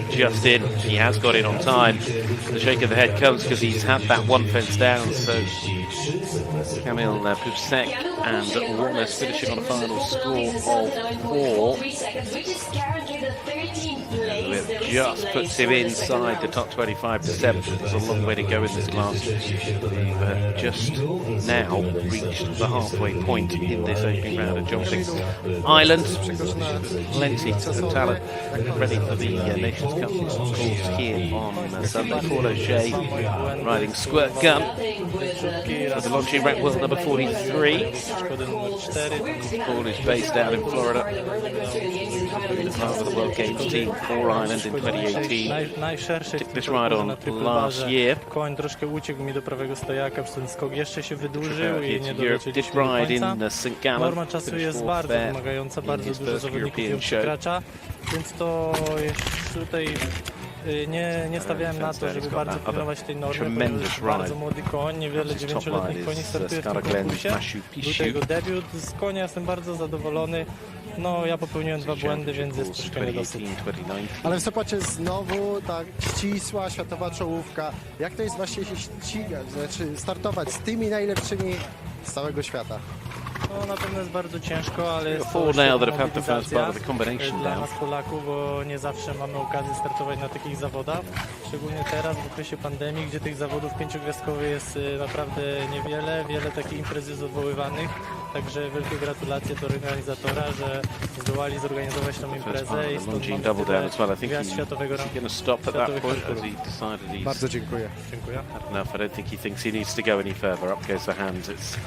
Just in. He has got in on time. The shake of the head comes because he's had that one fence down. So Kamil Grzelczyk and Warners finishing on a final score of 4. It just puts him inside the top 25%. There's a long way to go in this class. We've just now reached the halfway point in this opening round of jumping. Ireland, plenty of talent ready for the Nations Cup course here on Sunday. Paul O'Shea riding Squirt Gun for the Longines rank world number 43. przeszkody numer 4. Paul is based out in Florida. Part of the World Games team for Ireland in 2018. Najszerszy Took this ride on last year. Koń troszkę uciekł mi do prawego stojaka, ten skok jeszcze się wydłużył i nie dolecieliśmy This do ride in końca. St. Gallen. Norma czasu jest bardzo wymagająca, bardzo dużo zawodników ją przekracza, więc to jeszcze tutaj nie stawiałem na to, żeby bardzo pilnować tej normy, ponieważ jest bardzo młody koń, niewiele 9-letnich koni startuje w tym konkursie. Był to jego debiut, z konia jestem bardzo zadowolony. No, ja popełniłem 2 błędy, więc jest troszkę niedosyt. Ale w Sopocie znowu tak ścisła światowa czołówka. Jak to jest właśnie się ścigać, znaczy startować z tymi najlepszymi z całego świata? No, na pewno jest bardzo ciężko, ale jest Four now that have had the first part of the combination dla down. nas Polaków, bo nie zawsze mamy okazję startować na takich zawodach. Szczególnie teraz w okresie pandemii, gdzie tych zawodów 5-gwiazdkowych jest naprawdę niewiele. Wiele takich imprez jest odwoływanych. Także wielkie gratulacje do organizatora, że zdołali zorganizować tą imprezę i stąd mamy gwiazd światowego rangu. Bardzo dziękuję. Dziękuję. Enough. I don't think he thinks he needs to go any further. Up goes the hands. It's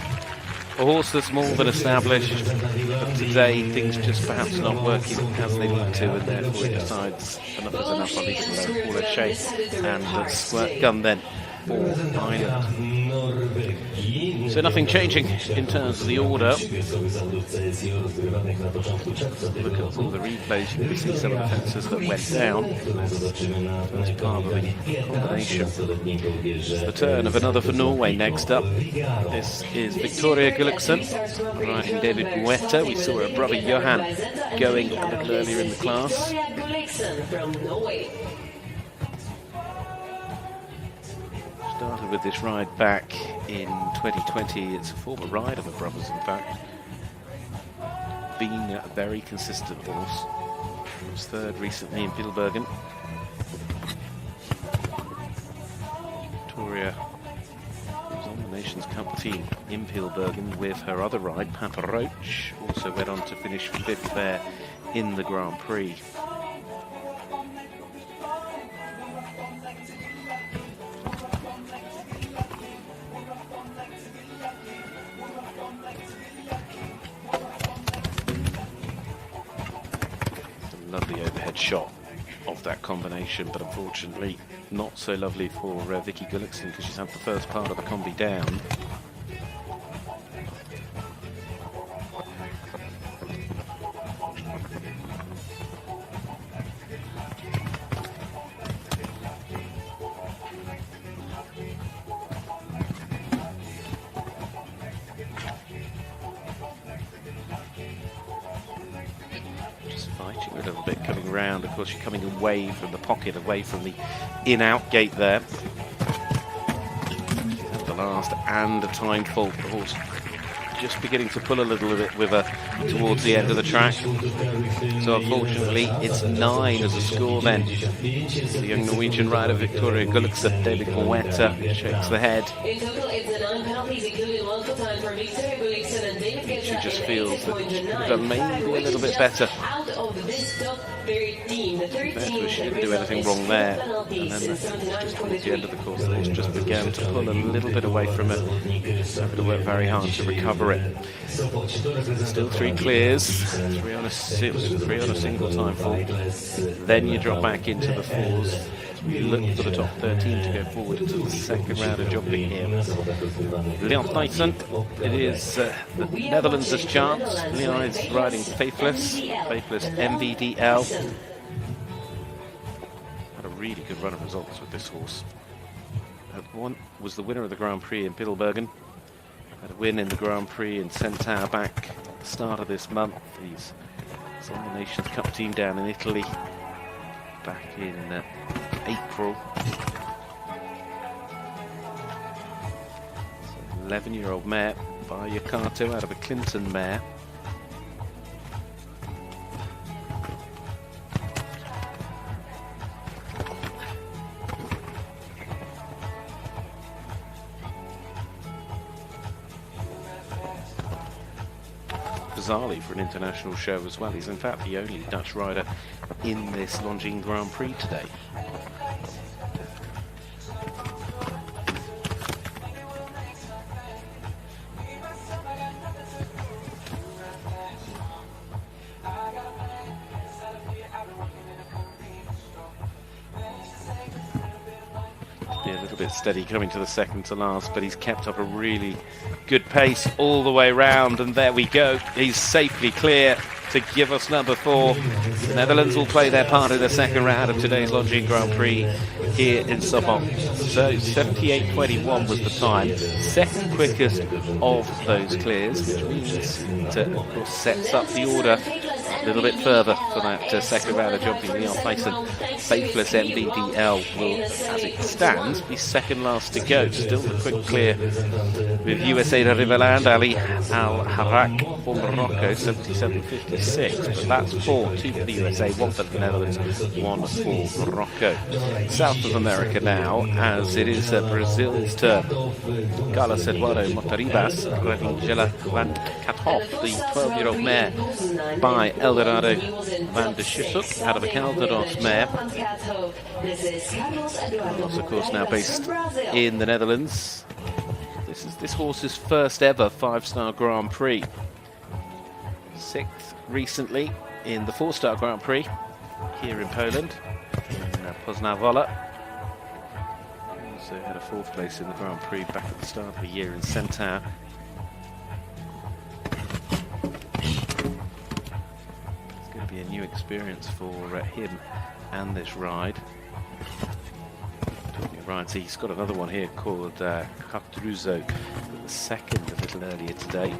a horse that's more than established, but today things just perhaps not working as they need to, and therefore he decides enough is enough. I think it's going to pull a shape and a squirt gun then for Ireland. So nothing changing in terms of the order. Look at all the replays, you can see some of the fences that went down. First part of the combination. It's the turn of another for Norway next up. This is Victoria Gulliksen riding David Guetta. We saw her brother Johan going a little earlier in the class. Started with this ride back in 2020. It's a former ride of the brothers, in fact. Been a very consistent horse. Was third recently in Pilbergen. Victoria was on the Nations Cup team in Pilbergen with her other ride, Papa Roach. Also went on to finish 5th there in the Grand Prix. Lovely overhead shot of that combination, but unfortunately not so lovely for Vicky Gulliksen because she's had the first part of the combi down. A little bit coming round. Of course, you're coming away from the pocket, away from the in-out gate there. At the last and a time fault. The horse just beginning to pull a little bit with her towards the end of the track. So unfortunately, it's 9 as a score then. The young Norwegian rider Victoria Gulliksen, David Guetta, shakes the head. In total, it's a 9 penalties, including 1 full time for Victoria Gulliksen and David Guetta. She just feels that she could have done maybe a little bit better. Out of this top 13, the 13 She didn't do anything wrong there. And then just towards the end of the course, the horse just began to pull a little bit away from it. So had to work very hard to recover it. Still 3 clears, 3 on a single time fall. Then you drop back into the 4s. We look for the top 13 to go forward to the second round of jumping here. Leon Thijssen, it is the Netherlands' chance. Leon is riding Faithless MVDL. Had a really good run of results with this horse. One was the winner of the Grand Prix in Pilbergen. Had a win in the Grand Prix in Centaur back at the start of this month. He's on the Nations Cup team down in Italy back in April. 11-year-old mare by Yakato out of a Clinton mare. Bizarrely for an international show as well. He's in fact the only Dutch rider in this Longines Grand Prix today. little bit steady coming to the second to last, but he's kept up a really good pace all the way round, and there we go. He's safely clear to give us number 4. The Netherlands will play their part in the second round of today's Longines Grand Prix here in Sopot. So 78.21 was the time, second quickest of those clears, which means that, of course, sets up the order a little bit further for that second round of jumping. Leon Tyson, faithless MBDL, will, as it stands, be second last to go. Still the quick clear with USA de Riverland, Ali Al-Harak for Morocco, 77.56. But that's 4, 2 for the USA, 1 for the Netherlands, 1 for Morocco. South of America now, as it is Brazil's turn. Carlos Eduardo Motoribas, Revingela van Kathoff, the 12-year-old mare by Eldorado van de Schusuk, out of the Calderos mare. Carlos, of course, now based in the Netherlands. This is this horse's first ever 5-star Grand Prix. 6th recently in the 4-star Grand Prix here in Poland, in Poznań Wola. Also had a 4th place in the Grand Prix back at the start of the year in Centaur. It's going to be a new experience for him and this ride. Talking of rides, he's got another one here called Cartruzo, the second a little earlier today.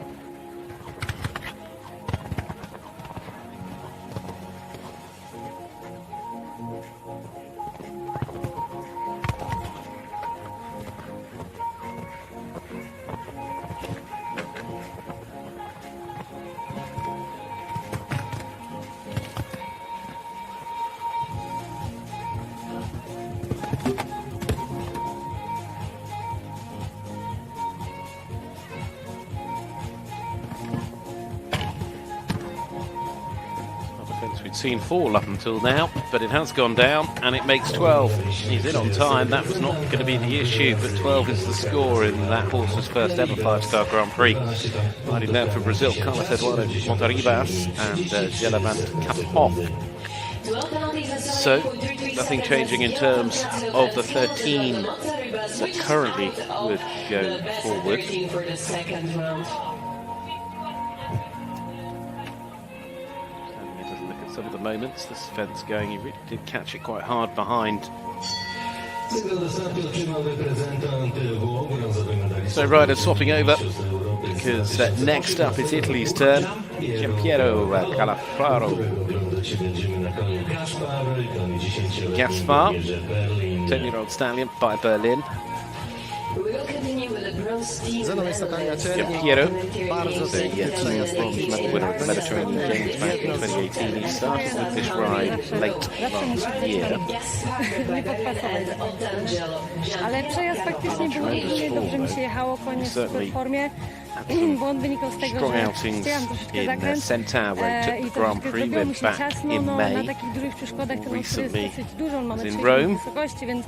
Seen 4 up until now, but it has gone down and it makes 12. He's in on time. That was not going to be the issue, but 12 is the score in that horse's first ever 5-star Grand Prix. Riding there for Brazil, Carlos Eduardo Motoribas and Jela van Kathoff. So nothing changing in terms of the 13 that currently would go forward. Some of the moments, this fence going, he really did catch it quite hard behind. So riders swapping over, because next up is Italy's turn. Giampiero Calafaro. Gaspar, 10-year-old stallion by Berlin. Za nami jest Natalia Czernik, bardzo techniczna jazda. Winner of the Mediterranean Games back in 2018. He started with this ride late last year. Ale przejazd faktycznie był równie, dobrze mi się jechało, koniec w formie. Błąd wynikał z tego, że chciałam troszeczkę zakręt i troszeczkę zrobiło mi się ciasno, na takich dużych przeszkodach ten most jest dosyć dużo, on ma 3 wysokości, więc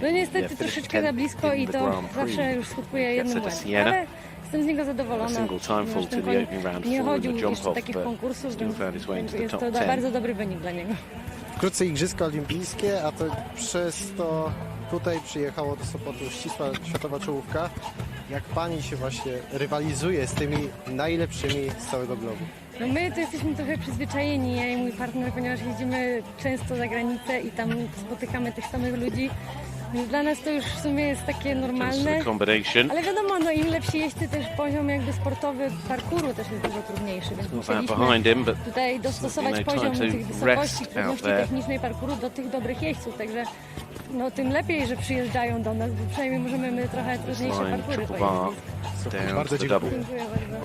no niestety troszeczkę za blisko i to zawsze już skutkuje jednym błędem, ale jestem z niego zadowolona. Ten koń nie chodził jeszcze takich konkursów, więc jest to bardzo dobry wynik dla niego. Wkrótce Igrzyska Olimpijskie, a to przez to tutaj przyjechało do Sopotu ścisła światowa czołówka. Jak pani się właśnie rywalizuje z tymi najlepszymi z całego globu? No my to jesteśmy trochę przyzwyczajeni, ja i mój partner, ponieważ jeździmy często za granicę i tam spotykamy tych samych ludzi. Więc dla nas to już w sumie jest takie normalne, ale wiadomo, no im lepsi jeźdźcy, też poziom jakby sportowy parkouru też jest dużo trudniejszy, więc musieliśmy tutaj dostosować poziom tych wysokości, trudności technicznej parkouru do tych dobrych jeźdźców, także no tym lepiej, że przyjeżdżają do nas, bo przynajmniej możemy my trochę trudniejsze parkury pojeździć. Bardzo dziękuję. Dziękuję bardzo.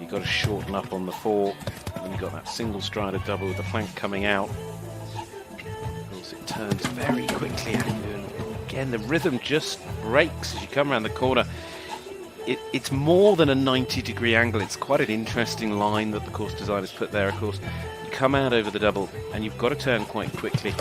You got to shorten up on the 4, and you got that single strider double with the flank coming out. It turns very quickly, and again the rhythm just breaks as you come around the corner. It's more than a 90-degree angle. It's quite an interesting line that the course designers put there. Of course, you come out over the double, and you've got to turn quite quickly.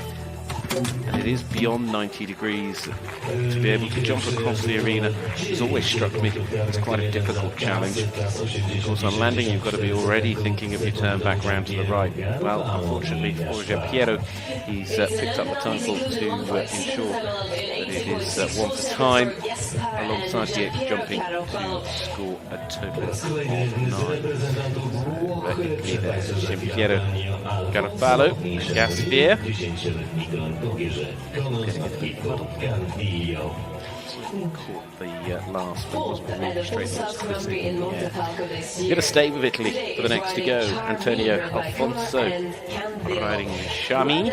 and it is beyond 90 degrees. To be able to jump across the arena has always struck me as quite a difficult challenge. Of course, on landing you've got to be already thinking of your turn back round to the right. Well, unfortunately for Piero, he's picked up the time fault to ensure that it is 1 for time, alongside the extra jumping to score a total of 9. Piero Garofalo, Gaspier. Caught the last one, wasn't really straight on twisting in the air. We're going to stay with Italy for the next to go. Antonio Alfonso riding Shami.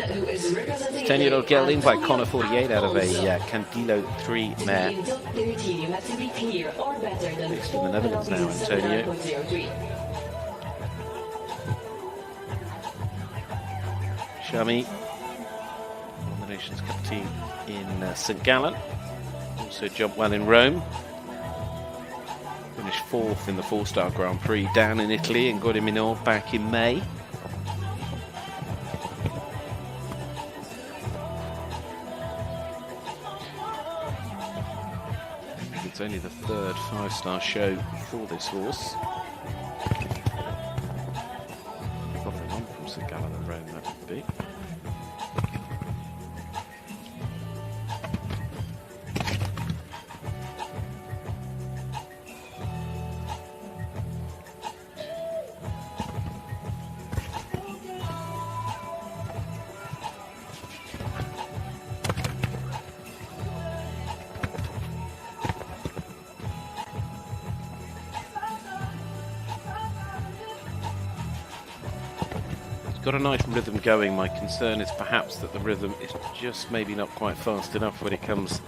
10-year-old gelding by Connor 48 out of a Candilo 3 mare. Based in the Netherlands now, Antonio. Shami, won the Nations Cup team in St Gallen. Also jumped well in Rome. Finished 4th in the 4-star Grand Prix down in Italy and got him in all back in May. It's only the 3rd 5-star show for this horse. Following on from St Gallen and Rome, that would be. Got a nice rhythm going. My concern is perhaps that the rhythm is just maybe not quite fast enough when it comes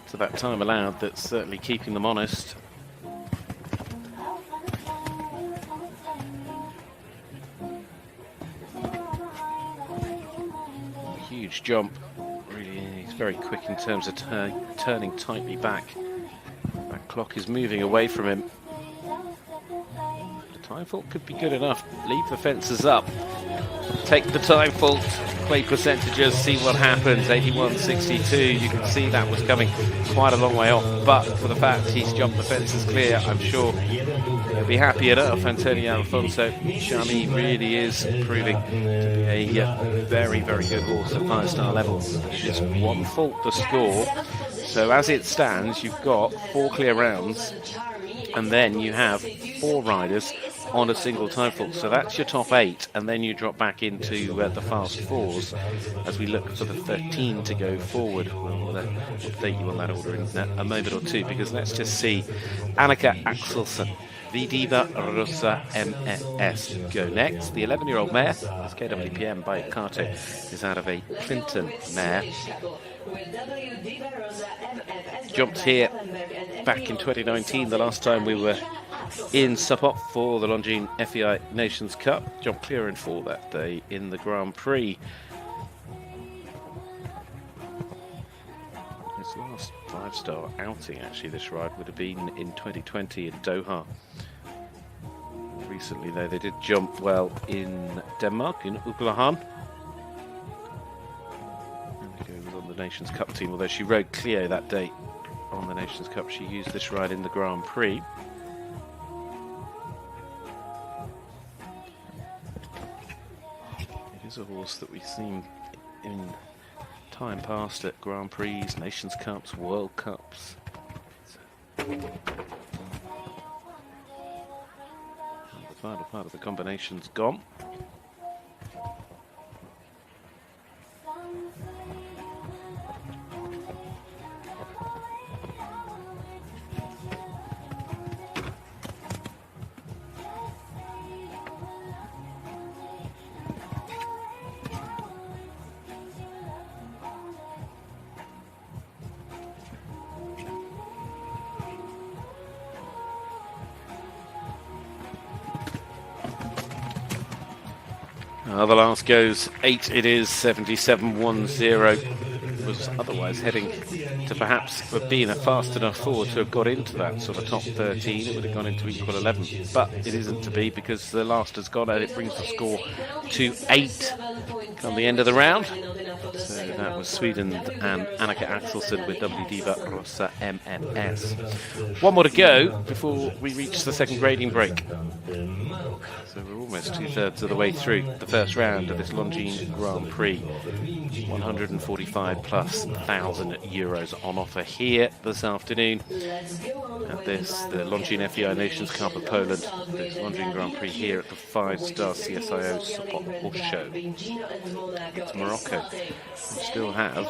to that time allowed. That's certainly keeping them honest. Huge jump. Really, he's very quick in terms of turning tightly back. That clock is moving away from him. The time fault could be good enough. Leave the fences up. Take the time fault, play percentages, see what happens. 81.62, you can see that was coming quite a long way off, but for the fact he's jumped the fences clear, I'm sure he'll be happy enough. Antonio Alfonso Shami really is proving to be a very, very good horse at 5-star level. Just 1 fault to score, so as it stands, you've got 4 clear rounds, and then you have 4 riders on a single time fault. So that's your top 8, and then you drop back into the fast 4s as we look for the 13 to go forward. We'll update you on that order in a moment or two, because let's just see Annika Axelsson, Vidiva Rosa MS, go next. The 11-year-old mare, this KWPM by Kato, is out of a Clinton mare. Jumped here back in 2019, the last time we were in Sopot for the Longines FEI Nations Cup. Jumped clear in 4 that day in the Grand Prix. His last 5-star outing, actually, this ride would have been in 2020 in Doha. Recently, though, they did jump well in Denmark, in Uglahan. And was on the Nations Cup team, although she rode Clio that day on the Nations Cup. She used this ride in the Grand Prix. It is a horse that we've seen in time past at Grand Prix, Nations Cups, World Cups. And the final part of the combination's gone. The last goes 8, it is 77.10. Was otherwise heading to perhaps have been a fast enough forward to have got into that sort of top 13. It would have gone into equal 11, but it isn't to be, because the last has gone out. It brings the score to 8 come the end of the round. So That was Sweden and Annika Axelsson with W Diva Rossa MMS. One more to go before we reach the second grading break. So we're almost 2/3 of the way through the first round of this Longines Grand Prix. 145,000+ euros on offer here this afternoon. At this, the Longines FEI Nations Cup of Poland, the Longines Grand Prix here at the 5-star CSIO Sopot Horse Show. It's Morocco. We still have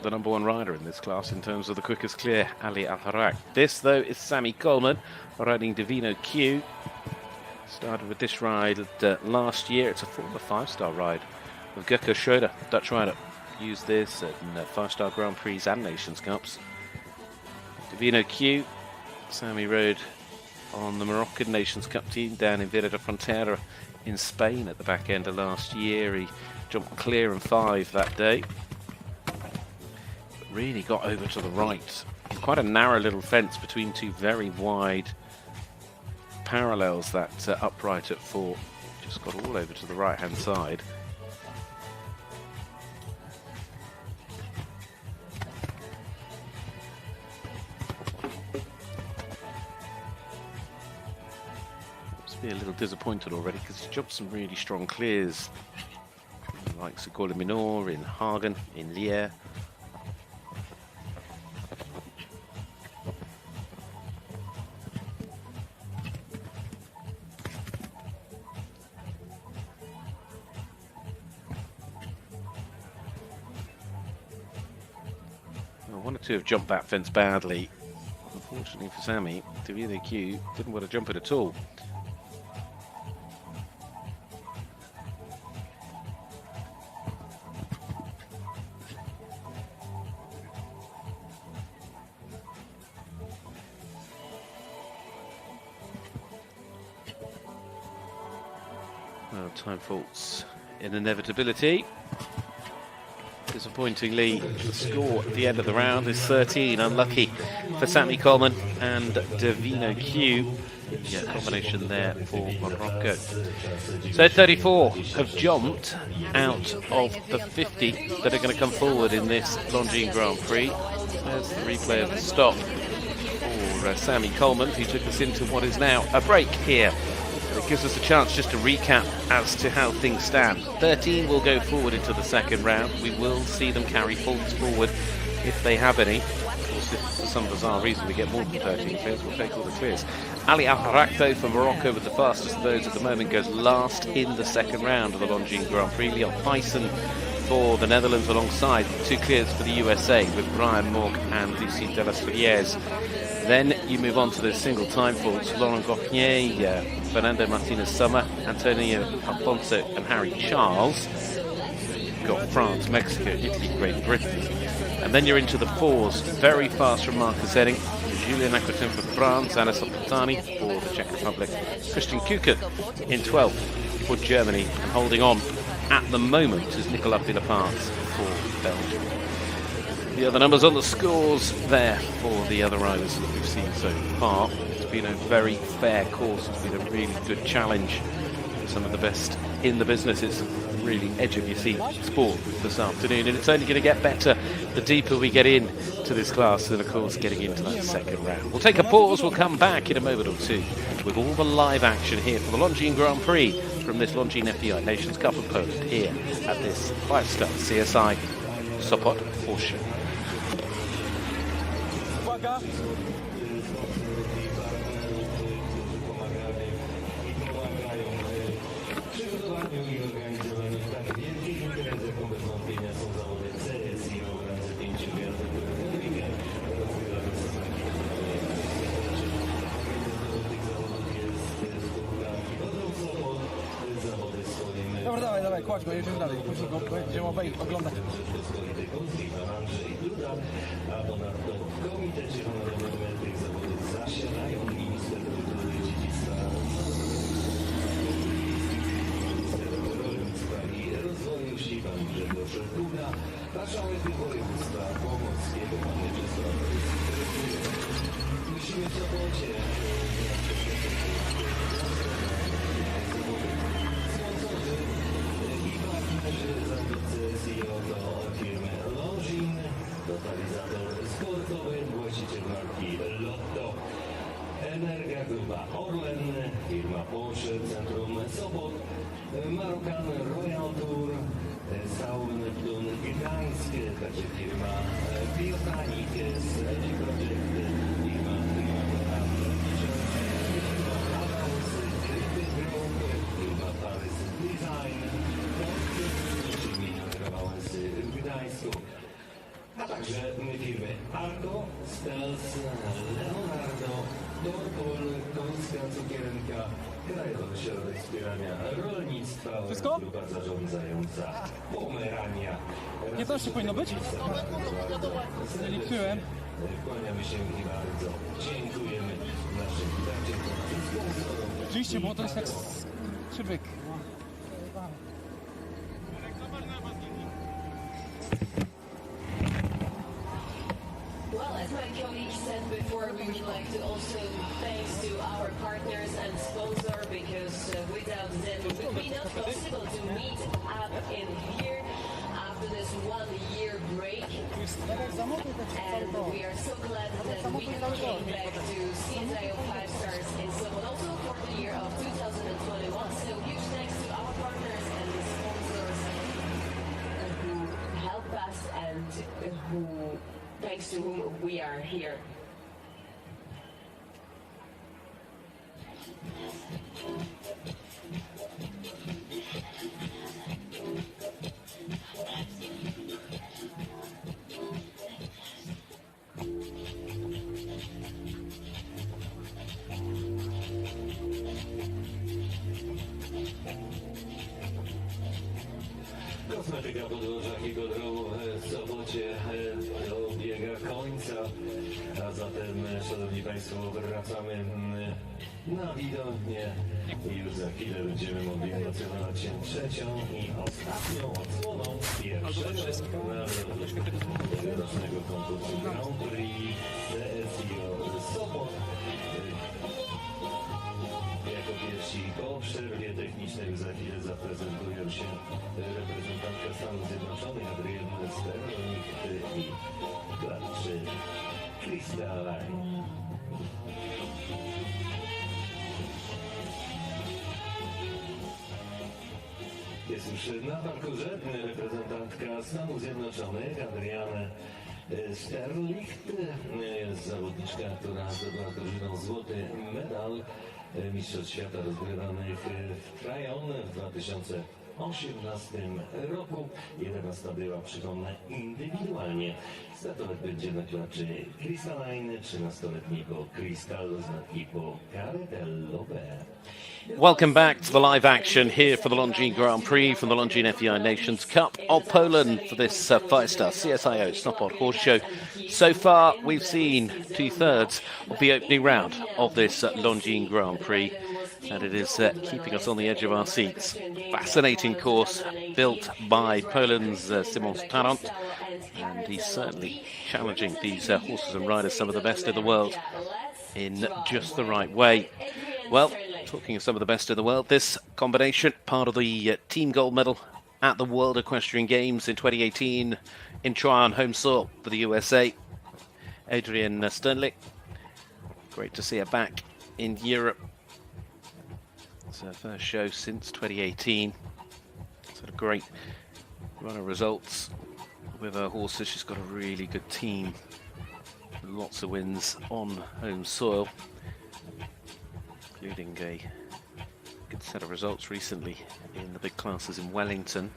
the #1 rider in this class in terms of the quickest clear, Ali Al-Harak. This, though, is Sammy Coleman riding Divino Q. Started with this ride last year. It's a former 5-star ride of Gecko Schroeder, Dutch rider. Used this in 5-star Grand Prix and Nations Cups. Divino Q, Sammy rode on the Moroccan Nations Cup team down in Villa de Frontera in Spain at the back end of last year. He jumped clear in 5 that day. But really got over to the right. Quite a narrow little fence between two very wide parallels, that upright at 4. Just got all over to the right hand side. Must be a little disappointed already because he's jumped some really strong clears, like Secours Minor, in Hagen, in Lier. To have jumped that fence badly. Unfortunately for Sammy, Divino Q didn't want to jump it at all. Well, time faults in inevitability. Disappointingly, the score at the end of the round is 13. Unlucky for Sammy Coleman and Divino Q. Yeah, combination there for Morocco. So 34 have jumped out of the 50 that are going to come forward in this Longines Grand Prix. There's the replay of the stop for Sammy Coleman, who took us into what is now a break here. It gives us a chance just to recap as to how things stand. 13 will go forward into the second round. We will see them carry faults forward if they have any. Of course, if for some bizarre reason we get more than 13 clears, we'll take all the clears. Ali Al-Harak, though, for Morocco with the fastest of those at the moment, goes last in the second round of the Longines Grand Prix. Leon Thijssen for the Netherlands alongside 2 clears for the USA with Brian Morg and Lucie de las Villiers. Then you move on to the single time faults. Laurent Gauthier, Fernando Martinez Summer, Antonio Alfonso and Harry Charles. You've got France, Mexico, Italy, Great Britain. And then you're into the 4s. Very fast from Marcus Henning. Julien Anquetin for France, Anna Sopotani for the Czech Republic. Christian Kuken in 12th for Germany. And holding on at the moment is Nicola Philippaerts for Belgium. The other numbers on the scores there for the other riders that we've seen so far. It's been a very fair course. It's been a really good challenge for some of the best in the business. It's really edge of your seat sport this afternoon, and it's only going to get better the deeper we get in to this class, and of course getting into that second round. We'll take a pause. We'll come back in a moment or two with all the live action here for the Longines Grand Prix from this Longines FEI Nations Cup of Poland here at this 5-star CSI Sopot Horse Show. Dobra, dawaj, kładź go, jedziemy dalej. Później go będziemy obejść, oglądać. A ponadto w Komitecie Honorowym tych zawodów zasiadają minister kultury i dziedzictwa rolnictwa i rozwoju wsi pan Grzegorz Duda, marszałek województwa pomorskiego pan Mieczysław. Musimy w Sopocie Centrum Sopot, Marokan Royal Tour, Saul Neptun Gdańsk, także firma Biotanik, Sledge Project, firma firma Paris Design, w Gdańsku, a także firmy Arco, Stels, Leonardo, Torpol, Końska Cukierenka, Krajowy Ośrodek Wspierania Rolnictwa oraz grupa zarządzająca Pomerania. Nie to jeszcze powinno być? Nie liczyłem. Kłaniamy się i bardzo dziękujemy naszym sponsorom. Oczywiście, bo to jest jak skrzybyk. Well, as my colleague said before, we would like to also thanks to our partners and sponsor because without them it would be not possible to meet up in here after this 1 year break. And we are so glad that we came back to CSIO 5 stars in Sopot also for the year of 2021. So huge thanks to our partners and the sponsors who help us and who thanks to whom we are here. Kosmetyka podróżach i godrą w Sopocie dobiega końca, a zatem, szanowni państwo, wracamy na widownię i już za chwilę będziemy mogli emocjonować się trzecią i ostatnią odsłoną pierwszego tegorocznego konkursu Grand Prix CSIO Sopot. Jako pierwsi po przerwie technicznej za chwilę zaprezentują się reprezentantka Stanów Zjednoczonych Adrienne Sternlicht i klaczy Kristala. Jest już na parkurze reprezentantka Stanów Zjednoczonych Adrienne Sternlicht, zawodniczka, która zdobyła drużyną złoty medal Mistrzostw Świata rozgrywanych w Tryon w 2018 roku. 11 była, przypomnę, indywidualnie. Statuet będzie na klaczy Crystalline, 13-letni po Crystal, znaki po Caretellowe. Welcome back to the live action here for the Longines Grand Prix from the Longines FEI Nations Cup of Poland for this 5-star CSIO Sopot horse show. So far, we've seen 2/3 of the opening round of this Longines Grand Prix, and it is keeping us on the edge of our seats. Fascinating course built by Poland's Szymon Tarant, and he's certainly challenging these horses and riders, some of the best in the world, in just the right way. Well, talking of some of the best in the world, this combination, part of the team gold medal at the World Equestrian Games in 2018 in Tryon, home soil for the USA. Adrienne Sternlicht, great to see her back in Europe. It's her first show since 2018. It's had a great run of results with her horses. She's got a really good team. Lots of wins on home soil, including a good set of results recently in the big classes in Wellington.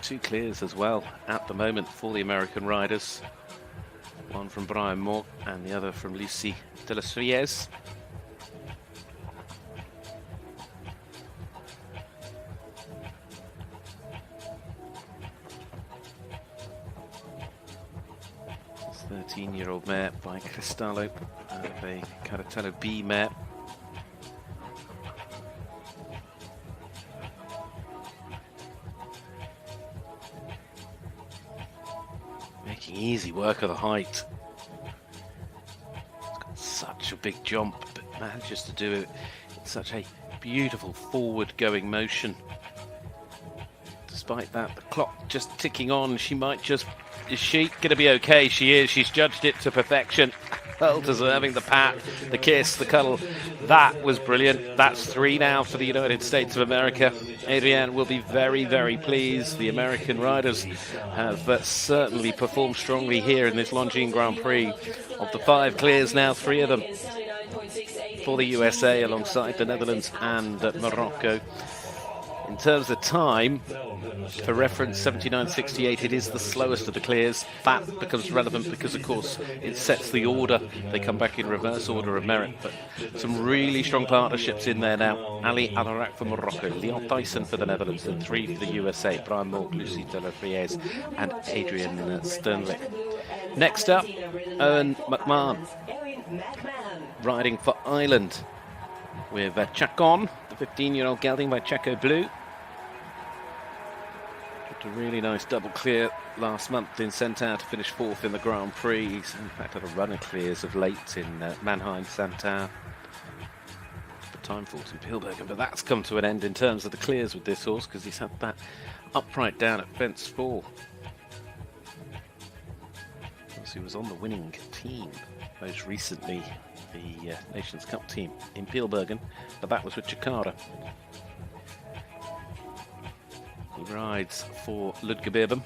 2 clears as well at the moment for the American riders. One from Brian Moore and the other from Lucie de las Fries. This 13-year-old mare by Cristallo, a Caratello B mare. Making easy work of the height. It's got such a big jump, but manages to do it in such a beautiful forward-going motion. Despite that, the clock just ticking on. She might just... Is she going to be okay? She is. She's judged it to perfection. well deserving the pat, the kiss, the cuddle. That was brilliant. That's 3 now for the United States of America. Adrienne will be very, very pleased. The American riders have certainly performed strongly here in this Longines Grand Prix. Of the 5 clears now, 3 of them for the USA alongside the Netherlands and Morocco. In terms of time, for reference, 79.68, it is the slowest of the clears. That becomes relevant because, of course, it sets the order. They come back in reverse order of merit. But some really strong partnerships in there now. Ali Alarak for Morocco, Leon Tyson for the Netherlands, and 3 for the USA, Brian Morg, Lucy de la Fries, and Adrienne Sternlicht. Next up, Eoin McMahon, riding for Ireland, with Chacon, the 15-year-old gelding by Checo Blue. A really nice double clear last month in Centaur to finish 4th in the Grand Prix. He's in fact had a run of clears of late in Mannheim, Centaur, the time fault in Pilbergen, but that's come to an end in terms of the clears with this horse because he's had that upright down at fence 4. He was on the winning team most recently, the Nations Cup team in Pilbergen, but that was with Chikara. He rides for Ludgebirben.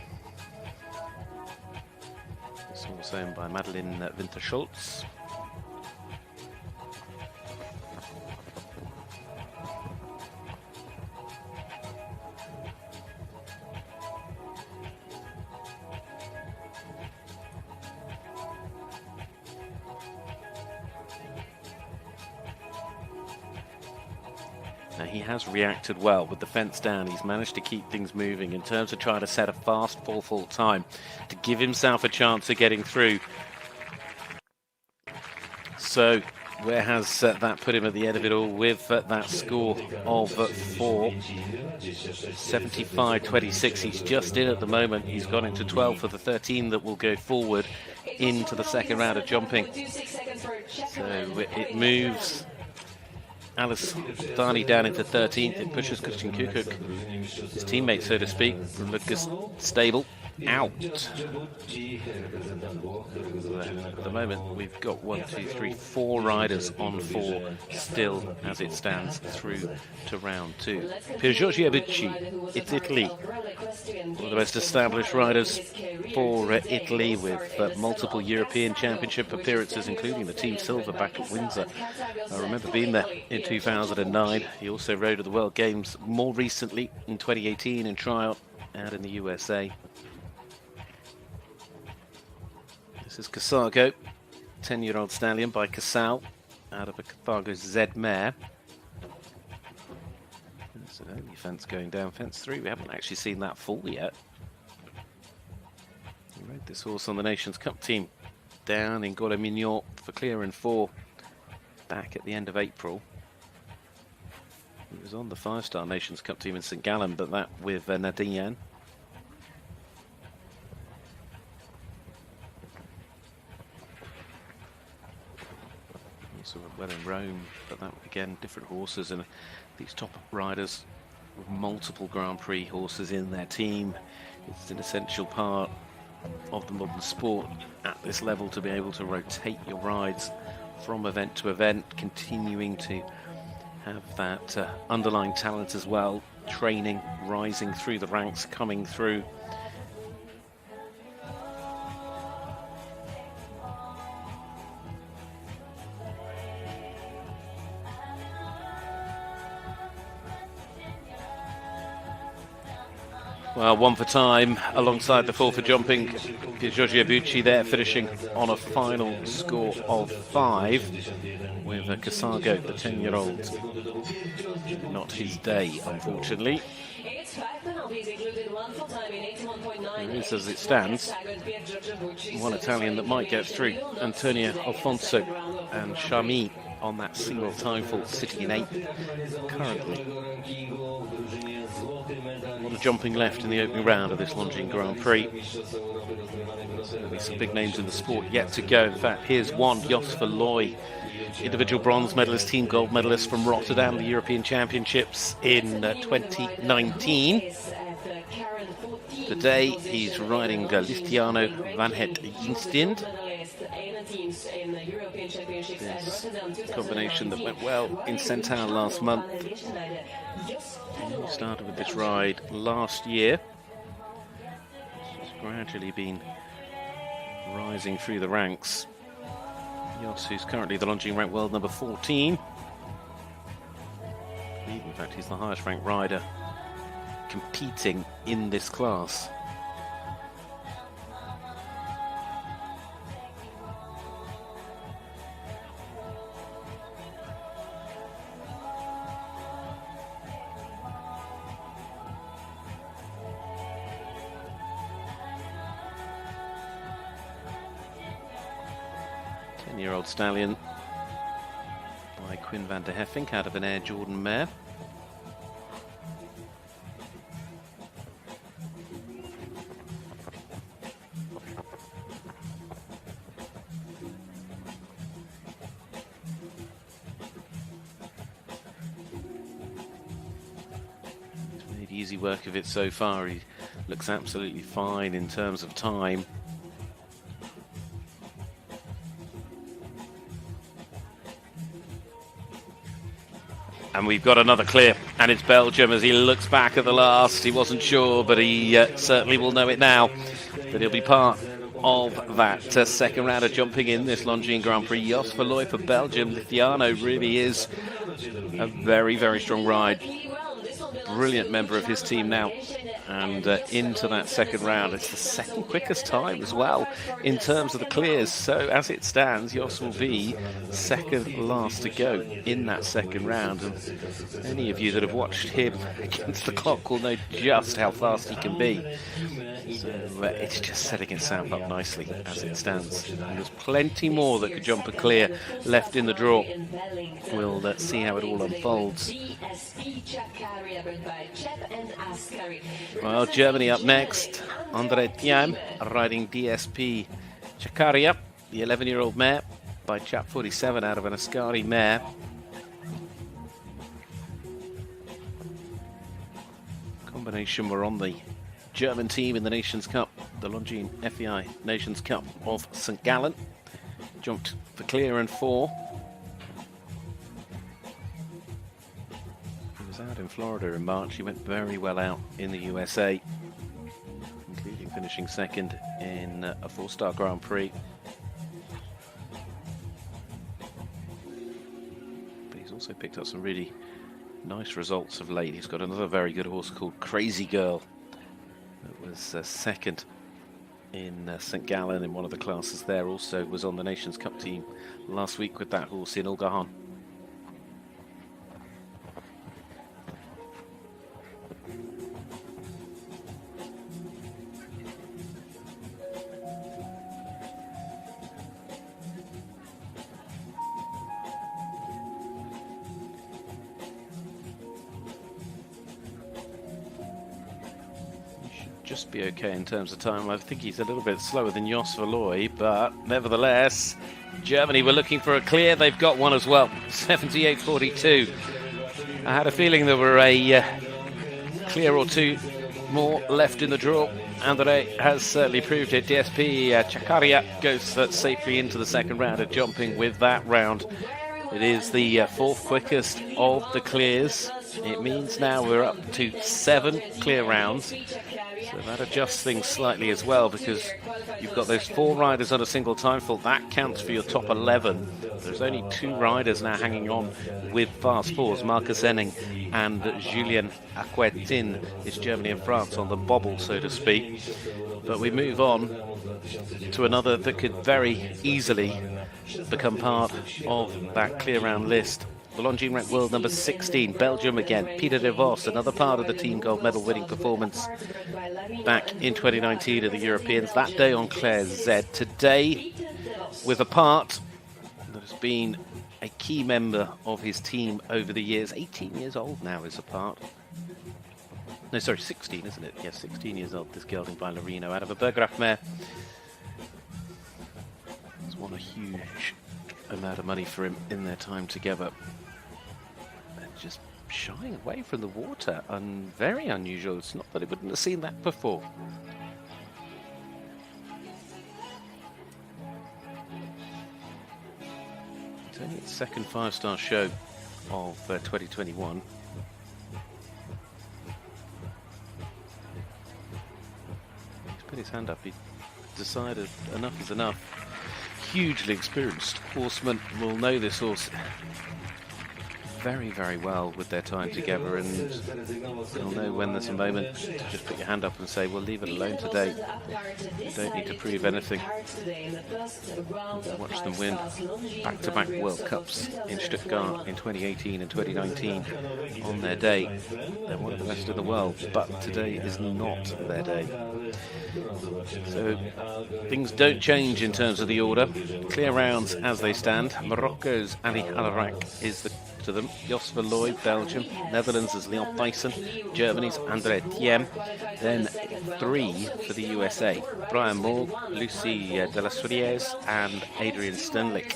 This horse owned by Madeline Winter-Schultz. Now he has reacted well with the fence down. He's managed to keep things moving in terms of trying to set a fast 4-fault time to give himself a chance of getting through. So where has that put him at the end of it all with that score of 4? 75.26. He's just in at the moment. He's gone into 12 for the 13 that will go forward into the second round of jumping. So it moves Alice Darney down into 13th. It pushes Christian Kukuk, his teammate, so to speak, from Lucas Stable, out. At the moment, we've got 4 riders on 4 still as it stands through to round 2. Peugeot, it's Italy. One of the most established riders for Italy, with multiple European Championship appearances, including the Team Silver back at Windsor. I remember being there in 2009. He also rode at the World Games more recently in 2018 in tryout out in the USA. This is Casago, 10-year-old stallion by Casal, out of a Carthago Z mare. There's an early fence going down, fence 3. We haven't actually seen that full yet. He rode this horse on the Nations Cup team down in Golomignon for clear and 4 back at the end of April. He was on the 5-star Nations Cup team in St Gallen, but that with Nadine. Sort of well in Rome, but that again, different horses, and these top riders with multiple Grand Prix horses in their team. It's an essential part of the modern sport at this level to be able to rotate your rides from event to event, continuing to have that underlying talent as well, training, rising through the ranks, coming through. Well, 1 for time alongside the 4 for jumping. Giorgio Bucci there finishing on a final score of 5 with Casago, the 10-year-old. Not his day, unfortunately. There is, as it stands, one Italian that might get through. Antonio Alfonso and Chami on that single time fault, sitting in 8th currently. A lot of jumping left in the opening round of this Longines Grand Prix. There'll be some big names in the sport yet to go. In fact, here's one, Jos Verlooy, individual bronze medalist, team gold medalist from Rotterdam, the European Championships in 2019. Today he's riding Listiano van het Jinstind. teams in the European Championships at Rotterdam 2019. Combination that went well in Centaur last month. He started with this ride last year. It's gradually been rising through the ranks. Jos, who's currently the Longines ranked world number 14. In fact, he's the highest ranked rider competing in this class. Year-old stallion by Quinn van der Heffink out of an Air Jordan mare. He's made easy work of it so far. He looks absolutely fine in terms of time. And we've got another clear, and it's Belgium as he looks back at the last. He wasn't sure, but he certainly will know it now, that he'll be part of that second round of jumping in this Longines Grand Prix. Jos Verlooy for Belgium. Lithiano really is a very, very strong ride. Brilliant member of his team now. And into that second round. It's the second quickest time as well in terms of the clears. So as it stands, Jos will be second last to go in that second round. And any of you that have watched him against the clock will know just how fast he can be. So it's just setting itself up nicely as it stands. And there's plenty more that could jump a clear left in the draw. We'll see how it all unfolds. Well, Germany up next. Andre Thiam riding DSP Chakaria, the 11-year-old mare by chap 47 out of an Ascari mare. Combination were on the German team in the Nations Cup, the Longines FEI Nations Cup of St. Gallen. Jumped for clear and 4. Out in Florida in March. He went very well out in the USA, including finishing second in a 4-star Grand Prix. But he's also picked up some really nice results of late. He's got another very good horse called Crazy Girl that was second in St. Gallen in one of the classes there. Also was on the Nations Cup team last week with that horse in Ulgahan. Just be okay in terms of time. I think he's a little bit slower than Jos Verlooy, but nevertheless, Germany were looking for a clear. They've got one as well. 78.42. I had a feeling there were a clear or two more left in the draw. Andre has certainly proved it. DSP Chakaria goes safely into the second round of jumping with that round. It is the fourth quickest of the clears. It means now we're up to 7 clear rounds. So that adjusts things slightly as well, because you've got those 4 riders on a single time fault. That counts for your top 11. There's only 2 riders now hanging on with fast 4s, Marcus Enning and Julien Anquetin. It's Germany and France on the bobble, so to speak. But we move on to another that could very easily become part of that clear round list. The Longines ranked world number 16, Belgium again. Peter de Vos, another part of the team gold medal winning performance back in 2019 at the Europeans. That day on Claire Z. Today, with a part that has been a key member of his team over the years. 18 years old now is a part. No, sorry, 16, isn't it? Yes, 16 years old, this gelding by Lorino out of a Bergeraff mare. It's won a huge amount of money for him in their time together. Just shying away from the water, and very unusual. It's not that it wouldn't have seen that before. It's only its second 5-star show of 2021. He's put his hand up. He decided enough is enough. Hugely experienced horseman will know this horse very, very well with their time together, and you'll know when there's a moment to just put your hand up and say, well, leave it alone today. You don't need to prove anything. Watch them win back-to-back World Cups in Stuttgart in 2018 and 2019 on their day. They're one of the best in the world, but today is not their day. So things don't change in terms of the order. Clear rounds as they stand. Morocco's Ali Alarak is to them. Jos Verlooy, Belgium. Netherlands is Leon Thijssen. Germany's André Thiem. Then 3 for the USA. Brian Moore, Lucie de la Suarez and Adrienne Sternlicht.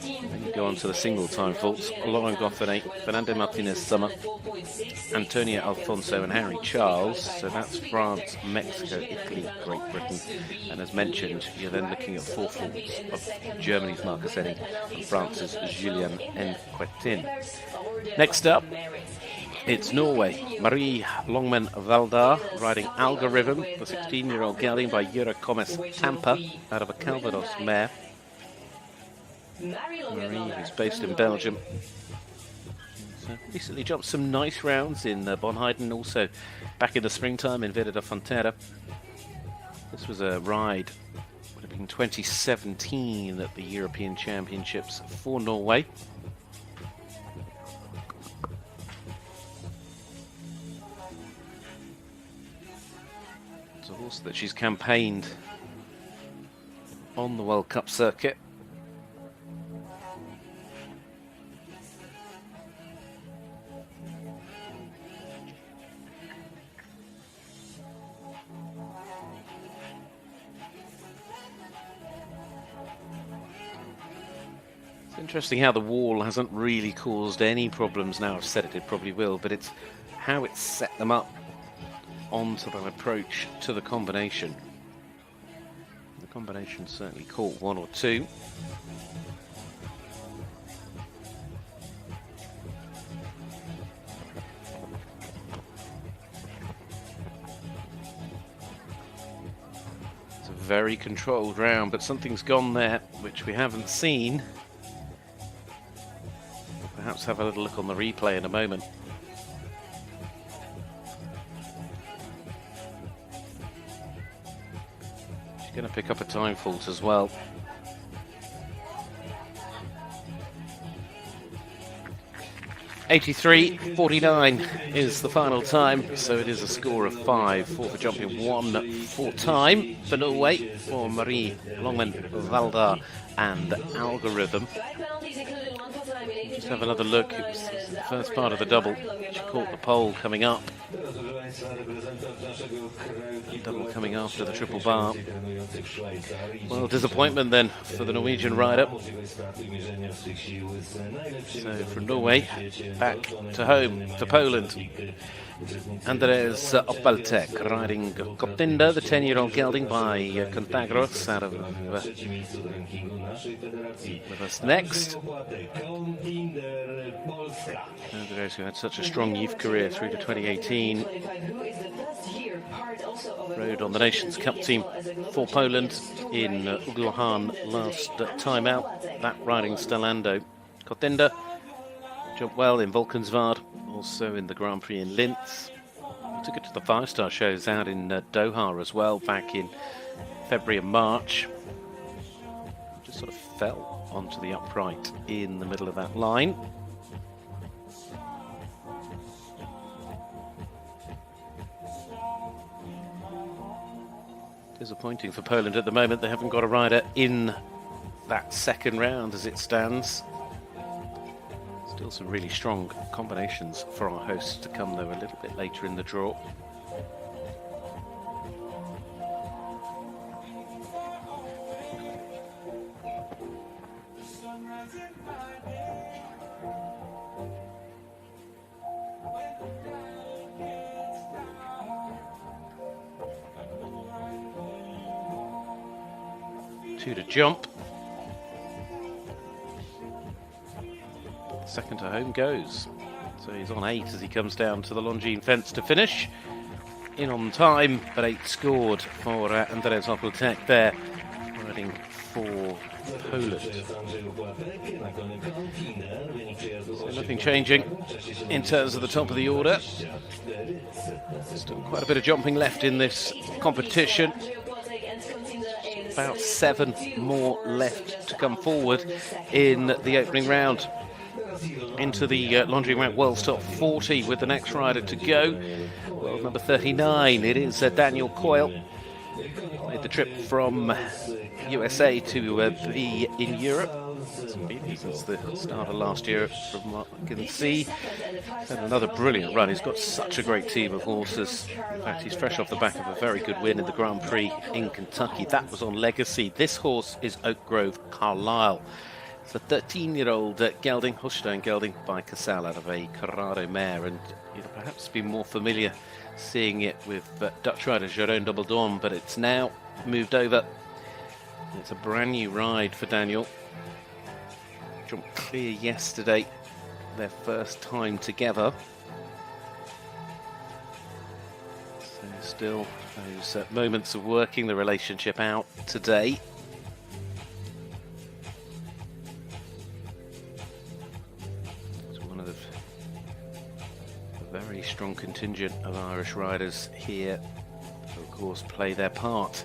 Then you go on to the single time faults. Laurent Goffinet, Fernando Martinez Summer, Antonio Alfonso and Harry Charles. So that's France, Mexico, Italy, Great Britain. And as mentioned, you're then looking at 4 faults of Germany's Marcus Hennig and France's Julien Anquetin. Next up, it's Norway. Marie Longman Valdar riding Algorithm, the 16-year-old gelding by Jura Comes Tampa out of a Calvados mare. Marie, who's based in Belgium. So recently jumped some nice rounds in Bonheiden, also back in the springtime in Villa da Frontera. This was a ride, would have been 2017 at the European Championships for Norway. It's a horse that she's campaigned on the World Cup circuit. Interesting how the wall hasn't really caused any problems now. I've said it probably will, but it's how it's set them up onto that approach to the combination. The combination certainly caught 1 or 2. It's a very controlled round, but something's gone there which we haven't seen. Perhaps have a little look on the replay in a moment. She's going to pick up a time fault as well. .83.49 is the final time, so it is a score of 5. 4 for jumping, 1 for time for Norway, for Marie Longman Valdar and Algorithm. Just have another look. It was the first part of the double. She caught the pole coming up. Double coming after the triple bar. Well, disappointment then for the Norwegian rider. So from Norway, back to home, to Poland. Andres Opeltek riding Koptinda, the 10-year-old gelding by Contagros out of with us next. Andres, who had such a strong youth career through to 2018, rode on the Nations Cup team for Poland in Uglohan last time out. That riding Stelando. Koptinda jumped well in Volkenswaard, also in the Grand Prix in Linz. Took it to the 5-star shows out in Doha as well back in February and March. Just sort of fell onto the upright in the middle of that line. Disappointing for Poland at the moment. They haven't got a rider in that second round as it stands. Still some really strong combinations for our hosts to come, though, a little bit later in the draw. Two to jump. second to home goes. So he's on 8 as he comes down to the Longines fence to finish. In on time, but 8 scored for Andrzej Sopot there, riding for Poland. So nothing changing in terms of the top of the order. Still quite a bit of jumping left in this competition. About 7 more left to come forward in the opening round. Into the Longines Rank World's Top 40 with the next rider to go. World number 39, it is Daniel Coyle. Made the trip from USA to be in Europe. Since the start of last year, from what I can see. Had another brilliant run. He's got such a great team of horses. In fact, he's fresh off the back of a very good win in the Grand Prix in Kentucky. That was on Legacy. This horse is Oak Grove Carlisle. It's a 13-year-old gelding, Holstein gelding by Casal out of a Carraro mare, and you'd perhaps be more familiar seeing it with Dutch rider Jeroen Dobbeldom, but it's now moved over. It's a brand new ride for Daniel. Jumped clear yesterday, their first time together. So still those moments of working the relationship out today. Very strong contingent of Irish riders here who of course play their part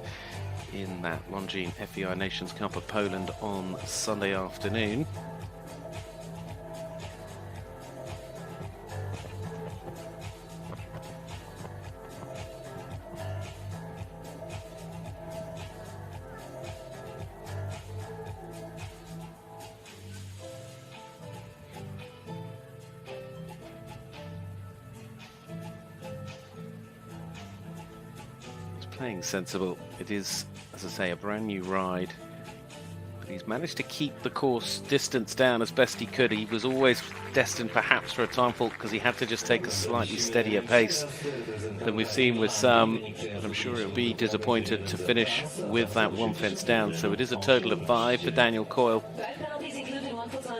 in that Longines FEI Nations Cup of Poland on Sunday afternoon. Playing sensible. It is, as I say, a brand new ride, but he's managed to keep the course distance down as best he could. He was always destined perhaps for a time fault because he had to just take a slightly steadier pace than we've seen with some, and I'm sure he'll be disappointed to finish with that one fence down. So it is a total of 5 for Daniel Coyle.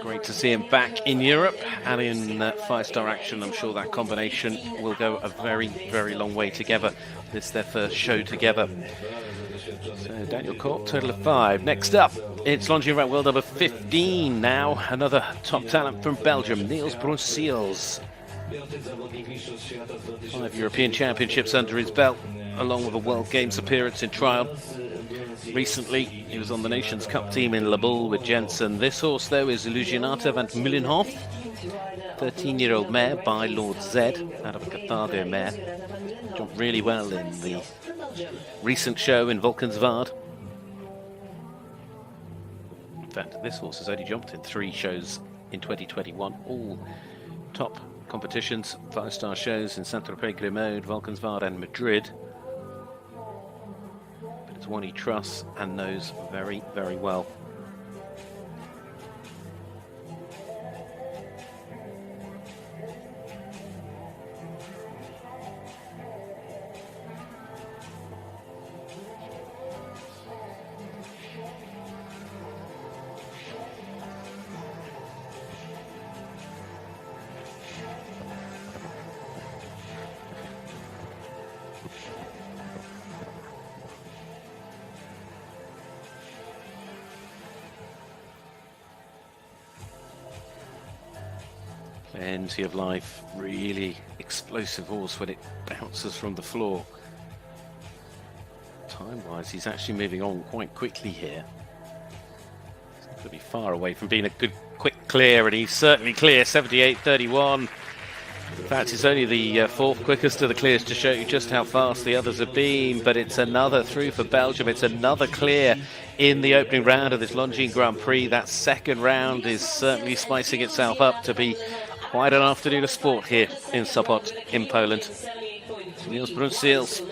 Great to see him back in Europe and in 5-star action. I'm sure that combination will go a very, very long way together. This is their first show together. So Daniel Coyle, total of 5. Next up, it's Longines Rank World number 15 now. Another top talent from Belgium, Niels Bruynseels. 5 European Championships under his belt, along with a World Games appearance in trial. Recently, he was on the Nations Cup team in Le Boule with Jensen. This horse, though, is Illusionata van Mullenhof, 13-year-old mare by Lord Z, out of a Carthago mare. Jumped really well in the recent show in Valkenswaard. In fact, this horse has only jumped in 3 shows in 2021, all top competitions, 5-star shows in Saint-Tropez, Grimold, Valkenswaard and Madrid. It's one he trusts and knows very, very well. Plenty of life, really explosive horse when it bounces from the floor. Time-wise, he's actually moving on quite quickly here. He's going to be far away from being a good, quick clear, and he's certainly clear, 78.31. In fact, it's only the 4th quickest of the clears to show you just how fast the others have been, but it's another through for Belgium. It's another clear in the opening round of this Longines Grand Prix. That second round is certainly spicing itself up to be quite an afternoon of sport here in Sopot in Poland. Niels Bruynseels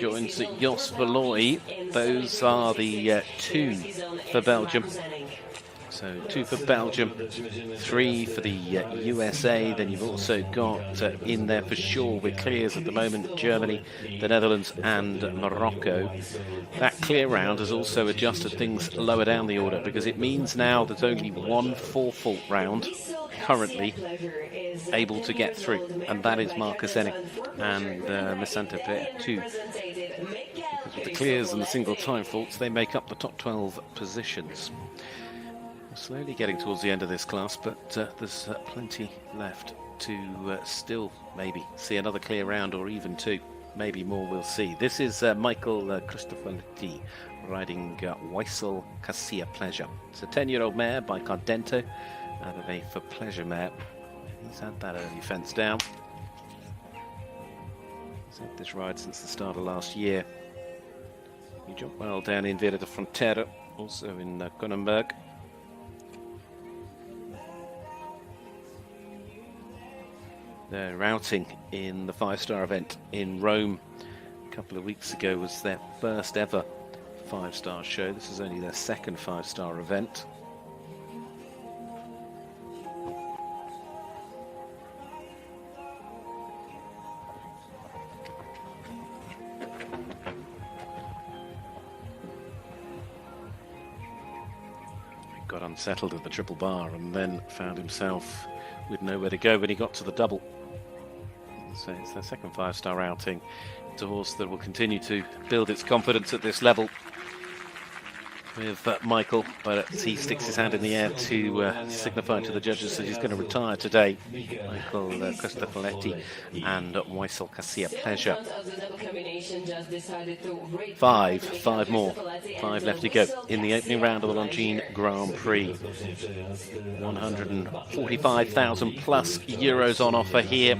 joins Jos Verlooy. Those are the 2 for Belgium. So So 2 for Belgium, 3 for the USA. Then you've also got in there for sure with clears at the moment Germany, the Netherlands and Morocco. That clear round has also adjusted things lower down the order because it means now there's only one 4-fault round currently able to get through, and that is Marcus Enning and Misanta too. Because with the clears and the single time faults, they make up the top 12 positions. We're slowly getting towards the end of this class, but there's plenty left to still maybe see another clear round or even 2. Maybe more, we'll see. This is Michael Christopherletti riding Wojciech Cassia Pleasure. It's a 10-year-old mare by Cardento out of a For Pleasure mare. He's had that early fence down. He's had this ride since the start of last year. He jumped well down in Via de Frontera, also in Kronenberg. Their routing in the 5-star event in Rome a couple of weeks ago was their first ever 5-star show. This is only their second 5-star event. He got unsettled at the triple bar and then found himself with nowhere to go when he got to the double. So it's their second 5-star outing. It's a horse that will continue to build its confidence at this level with Michael, but he sticks his hand in the air to signify to the judges that he's going to retire today. Michael Christopherletti and Wojciech Cassia Pleasure. 5 more. 5 left to go in the opening round of the Longines Grand Prix. 145,000 plus euros on offer here.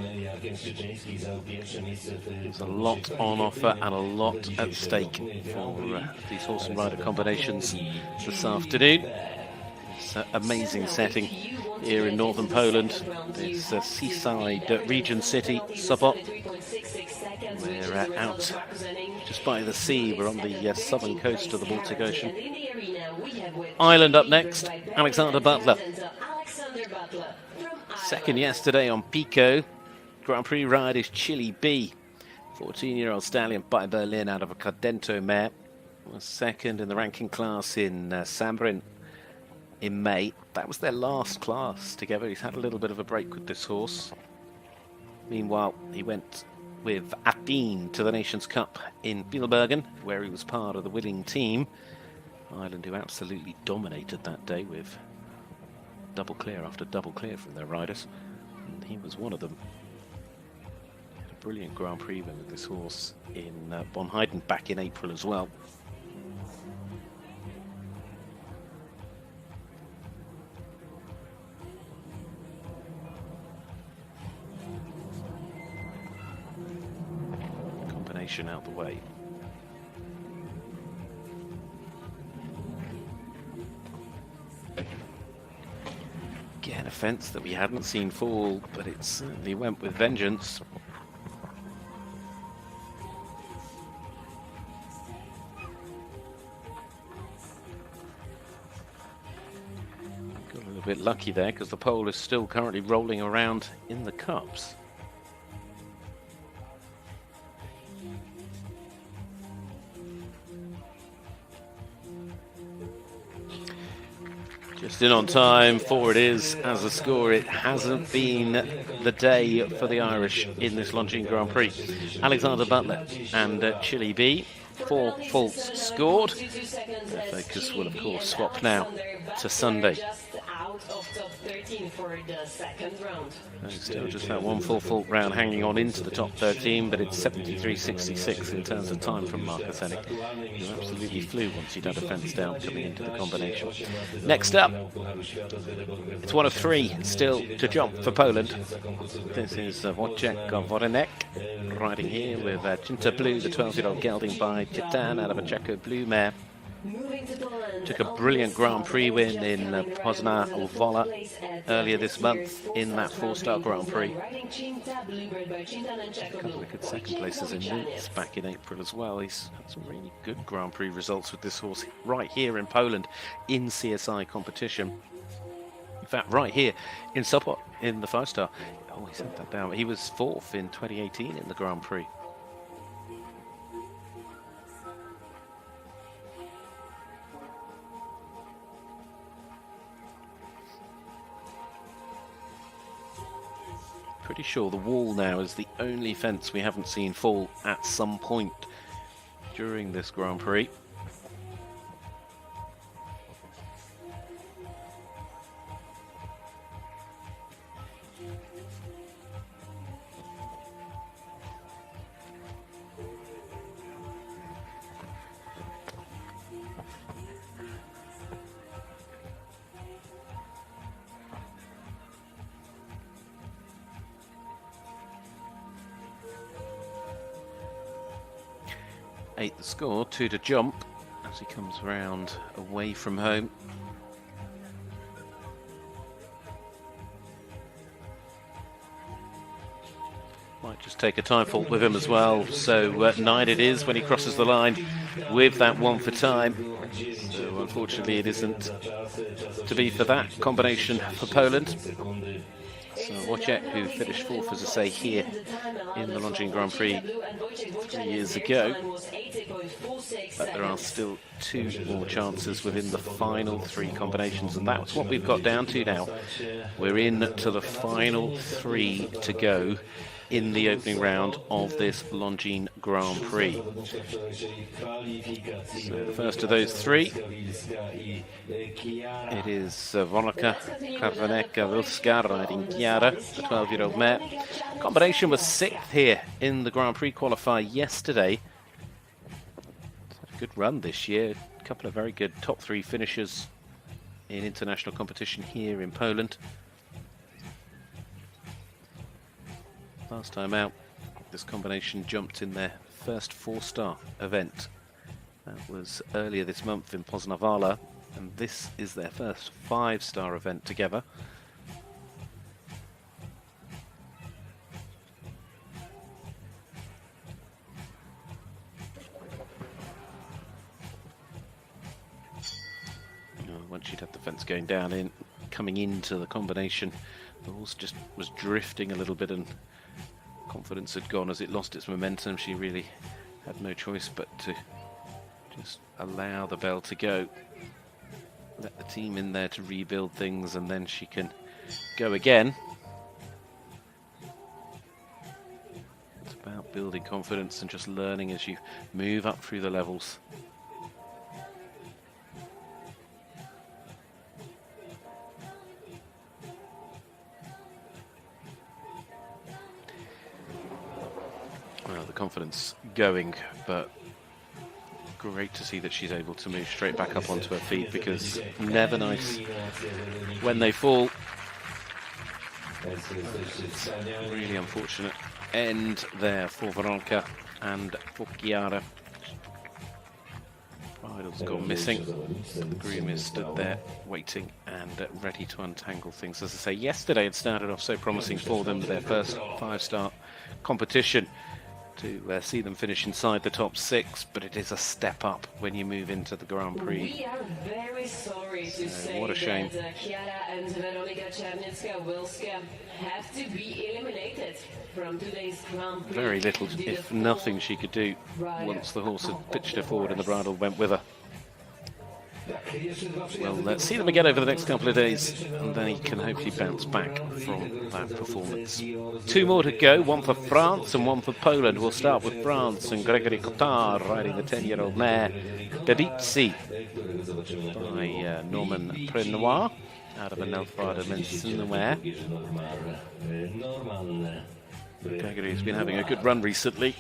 There's a lot on offer and a lot at stake for these horse and rider combinations this afternoon. It's an amazing setting here in northern Poland. It's a seaside region city, Sopot. We're out just by the sea. We're on the southern coast of the Baltic Ocean. Ireland up next, Alexander Butler. Second yesterday on Pico. Grand Prix ride is Chili B. 14-year-old stallion by Berlin out of a Cardento mare. Was second in the ranking class in Sambrin in May. That was their last class together. He's had a little bit of a break with this horse. Meanwhile, he went with Athene to the Nations Cup in Bielbergen, where he was part of the winning team. Ireland, who absolutely dominated that day with double clear after double clear from their riders. And he was one of them. Had a brilliant Grand Prix win with this horse in Bonheiden back in April as well. Out the way. Again, a fence that we hadn't seen fall, but it certainly went with vengeance. Got a little bit lucky there because the pole is still currently rolling around in the cups. Just in on time, 4 it is as a score. It hasn't been the day for the Irish in this Longines Grand Prix. Alexander Butler and Chili B, 4 faults scored. Their focus will of course swap now to Sunday. Still just that 1 4-fault round hanging on into the top 13, but it's 73.66 in terms of time from Marcus Enning, who absolutely flew once he'd had a fence down coming into the combination. Next up, it's 1 of 3 still to jump for Poland. This is Wojciech Wojcianiec riding here with Cinta Blue, the 12-year-old gelding by Titan out of a Checo Blue mare. Took a brilliant Grand Prix win in Poznan Wola earlier this month in that 4-star Grand Prix. A couple of good second places in Linz back in April as well. He's had some really good Grand Prix results with this horse right here in Poland in CSI competition. In fact, right here in Sopot in the 5-star. Oh, he sent that down. He was 4th in 2018 in the Grand Prix. Pretty sure the wall now is the only fence we haven't seen fall at some point during this Grand Prix. The score, 2 to jump as he comes round away from home. Might just take a time fault with him as well, so 9 it is when he crosses the line with that 1 for time. So unfortunately it isn't to be for that combination for Poland. So Wojciech, who finished 4th, as I say, here in the Longines Grand Prix 3 years ago. But there are still 2 more chances within the final 3 combinations, and that's what we've got down to now. We're in to the final 3 to go in the opening round of this Longines Grand Prix. So the first of those 3, it is Veronika Rybarova riding Chiara, the 12-year-old mare. Combination was 6th here in the Grand Prix qualifier yesterday. It's had a good run this year, a couple of very good top 3 finishers in international competition here in Poland. Last time out, this combination jumped in their first 4-star event. That was earlier this month in Poznavala, and this is their first 5-star event together. Once she'd had the fence going down in, coming into the combination, the horse just was drifting a little bit and confidence had gone as it lost its momentum. She really had no choice but to just allow the bell to go, let the team in there to rebuild things, and then she can go again. It's about building confidence and just learning as you move up through the levels. Well, the confidence going, but great to see that she's able to move straight back up onto her feet, because never nice when they fall. Really unfortunate end there for Veronika and for Chiara. Bridle's gone missing. The groom is stood there waiting and ready to untangle things. As I say, yesterday it started off so promising for them, their first 5-star competition, to see them finish inside the top 6, but it is a step up when you move into the Grand Prix. We are very sorry to say what a shame. that Chiara and Veronika Czerniecka-Wilska have to be eliminated from today's Grand Prix. Very little, if nothing, she could do once the horse had pitched her forward and the bridle went with her. Well, let's see them again over the next couple of days, and they can hopefully bounce back from that performance. 2 more to go, 1 for France and 1 for Poland. We'll start with France and Gregory Quaddar riding the 10-year-old mare Dedici by Norman Prenoir out of a Nelfrada Menson mare. Gregory's been having a good run recently.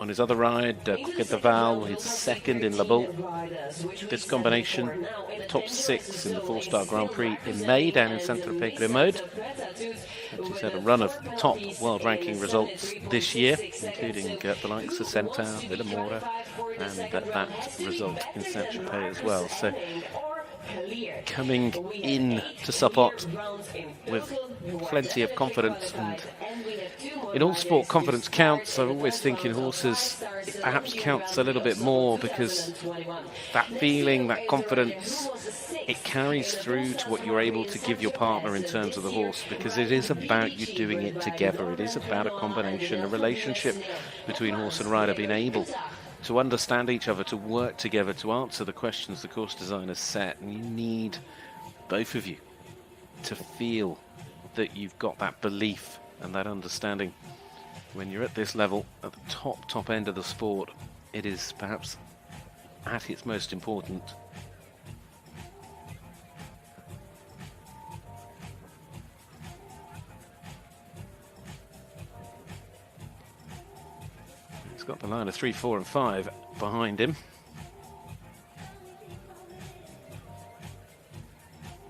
On his other ride, Coquet his 2nd in La Boule. This combination, top 6 in the 4-star Grand Prix in May down in Saint-Tropez-Grimaud. She's had a run of top world-ranking results this year, including the likes of Centaur, Villamora, and that result in Saint-Tropez as well. So, coming in to Sopot with plenty of confidence, and in all sport confidence counts. I always think in horses it perhaps counts a little bit more, because that feeling, that confidence it carries through to what you're able to give your partner in terms of the horse, because it is about you doing it together. It is about a combination, a relationship between horse and rider, being able to understand each other, to work together, to answer the questions the course designers set. And you need both of you to feel that you've got that belief and that understanding. When you're at this level, at the top end of the sport, it is perhaps at its most important. He's got the line of 3, 4 and 5 behind him.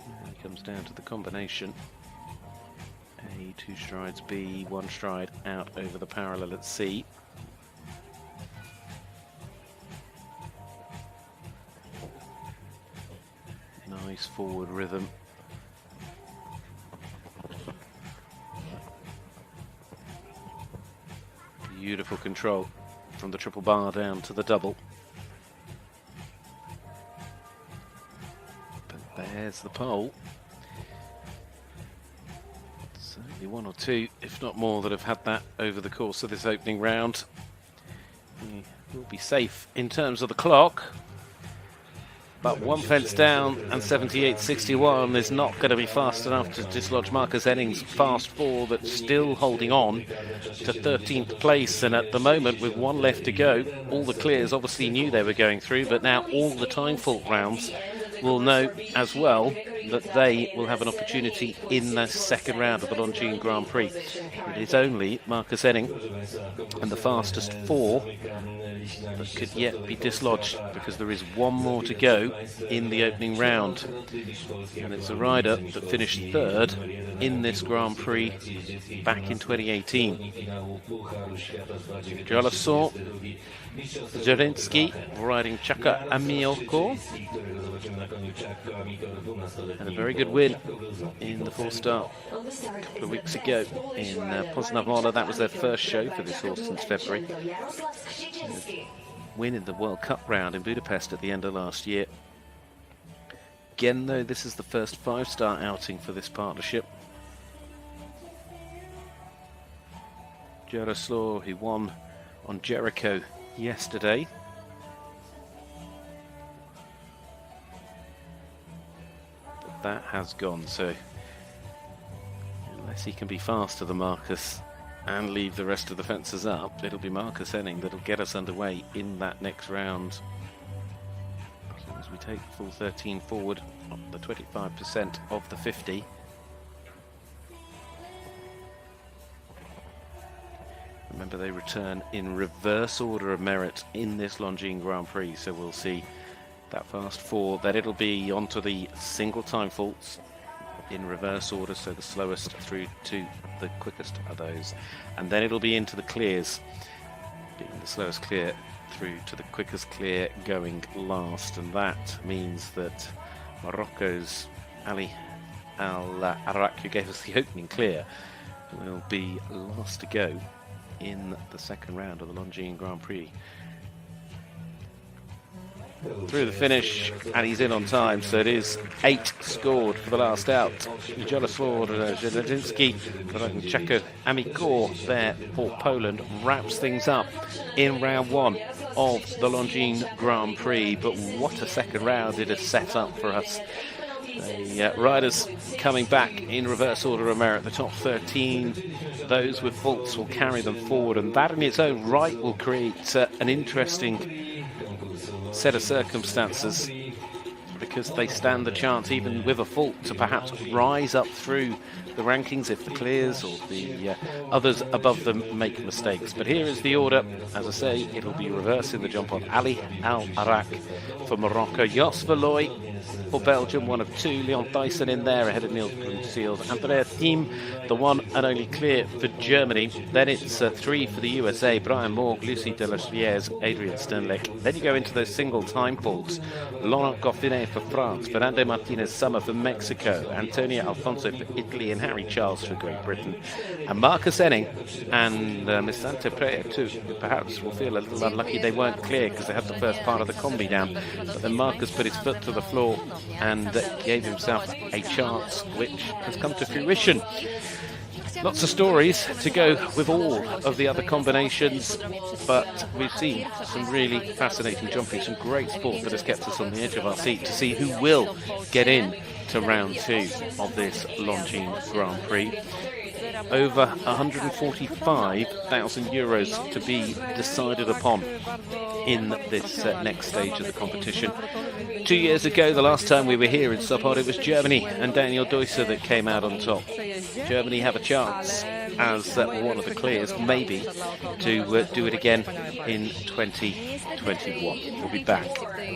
And it comes down to the combination. A, 2 strides, B, 1 stride out over the parallel at C. Nice forward rhythm. Beautiful control from the triple bar down to the double. But there's the pole. Certainly 1 or 2, if not more, that have had that over the course of this opening round. We will be safe in terms of the clock. But 1 fence down and 78.61 is not going to be fast enough to dislodge Marcus Henning's fast 4 that's still holding on to 13th place. And at the moment, with 1 left to go, all the clears obviously knew they were going through, but now all the time fault rounds will know as well that they will have an opportunity in the second round of the Longines Grand Prix. It is only Marcus Henning and the fastest 4 that could yet be dislodged, because there is 1 more to go in the opening round. And it's a rider that finished 3rd in this Grand Prix back in 2018. Jalasso, Zielinski riding Chaka Amioko. And a very good win in the 4-star a couple of weeks ago in Poznavola. That was their first show for this horse since February. Win in the World Cup round in Budapest at the end of last year. Again, though, this is the first 5-star outing for this partnership. Jaroslaw, who won on Jericho yesterday. But that has gone, so unless he can be faster than Marcus and leave the rest of the fences up, it'll be Marcus Henning that'll get us underway in that next round. As long as we take the full 13 forward, the 25% of the 50. Remember, they return in reverse order of merit in this Longines Grand Prix, so we'll see that fast 4, then it'll be onto the single time faults in reverse order, so the slowest through to the quickest of those, and then it'll be into the clears, being the slowest clear through to the quickest clear going last. And that means that Morocco's Ali Al-Arak, who gave us the opening clear, will be last to go in the second round of the Longines Grand Prix. Through the finish, and he's in on time, so it is 8 scored for the last out. Jaroslaw Zielinski, Chaka Amico there for Poland, wraps things up in round 1 of the Longines Grand Prix. But what a second round it has set up for us. The riders coming back in reverse order of merit. The top 13, those with faults, will carry them forward, and that in its own right will create an interesting set of circumstances, because they stand the chance, even with a fault, to perhaps rise up through the rankings if the clears or the others above them make mistakes. But here is the order. As I say, it'll be reverse in the jump on. Ali Al-Arak for Morocco, Jos Verlooy for Belgium, 1 of 2. Leon Thijssen in there ahead of Niels Bruynseels. Andrea Thiem, the 1 and only clear for Germany. Then it's 3 for the USA, Brian Morg, Lucie de la Chalière, Adrienne Sternlicht. Then you go into those single time faults. Laurent Goffinet for France, Fernando Martinez Summer for Mexico, Antonio Alfonso for Italy, and Harry Charles for Great Britain, and Marcus Enning and Miss Sante Praia too. Perhaps will feel a little unlucky they weren't clear because they had the first part of the combi down, but then Marcus put his foot to the floor and gave himself a chance which has come to fruition. Lots of stories to go with all of the other combinations, but we've seen some really fascinating jumping, some great sport that has kept us on the edge of our seat to see who will get in to round 2 of this Longines Grand Prix. Over €145,000 to be decided upon in this next stage of the competition. 2 years ago, the last time we were here in Sopot, it was Germany and Daniel Deusser that came out on top. Germany have a chance as one of the clears, maybe, to do it again in 2021. We'll be back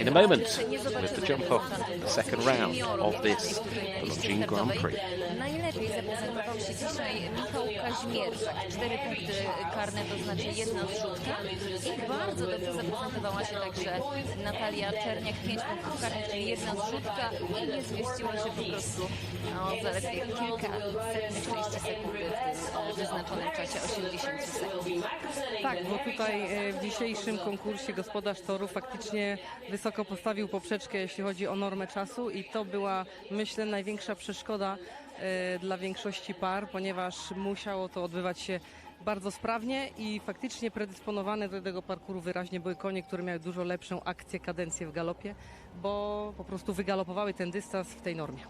in a moment with the jump off the second round of this Longines Grand Prix. Najlepiej zaprezentował się dzisiaj Michal Kazmierczak. 4 punkty karne, to znaczy 1 odrzutka. I bardzo dobrze zaprezentowała się także Natalia Czerniak. 5 punktów karnych, czyli 1 odrzutka. I nie zmieściła się po prostu zaledwie kilka setnych części sekundy w tym wyznaczonym czasie 80 sekund. Tak, bo tutaj w dzisiejszym konkursie gospodarz toru faktycznie wysoko postawił poprzeczkę, jeśli chodzi o normę czasu, i to była, myślę, największa przeszkoda dla większości par, ponieważ musiało to odbywać się bardzo sprawnie i faktycznie predysponowane do tego parkuru wyraźnie były konie, które miały dużo lepszą akcję, kadencję w galopie, bo po prostu wygalopowały ten dystans w tej normie.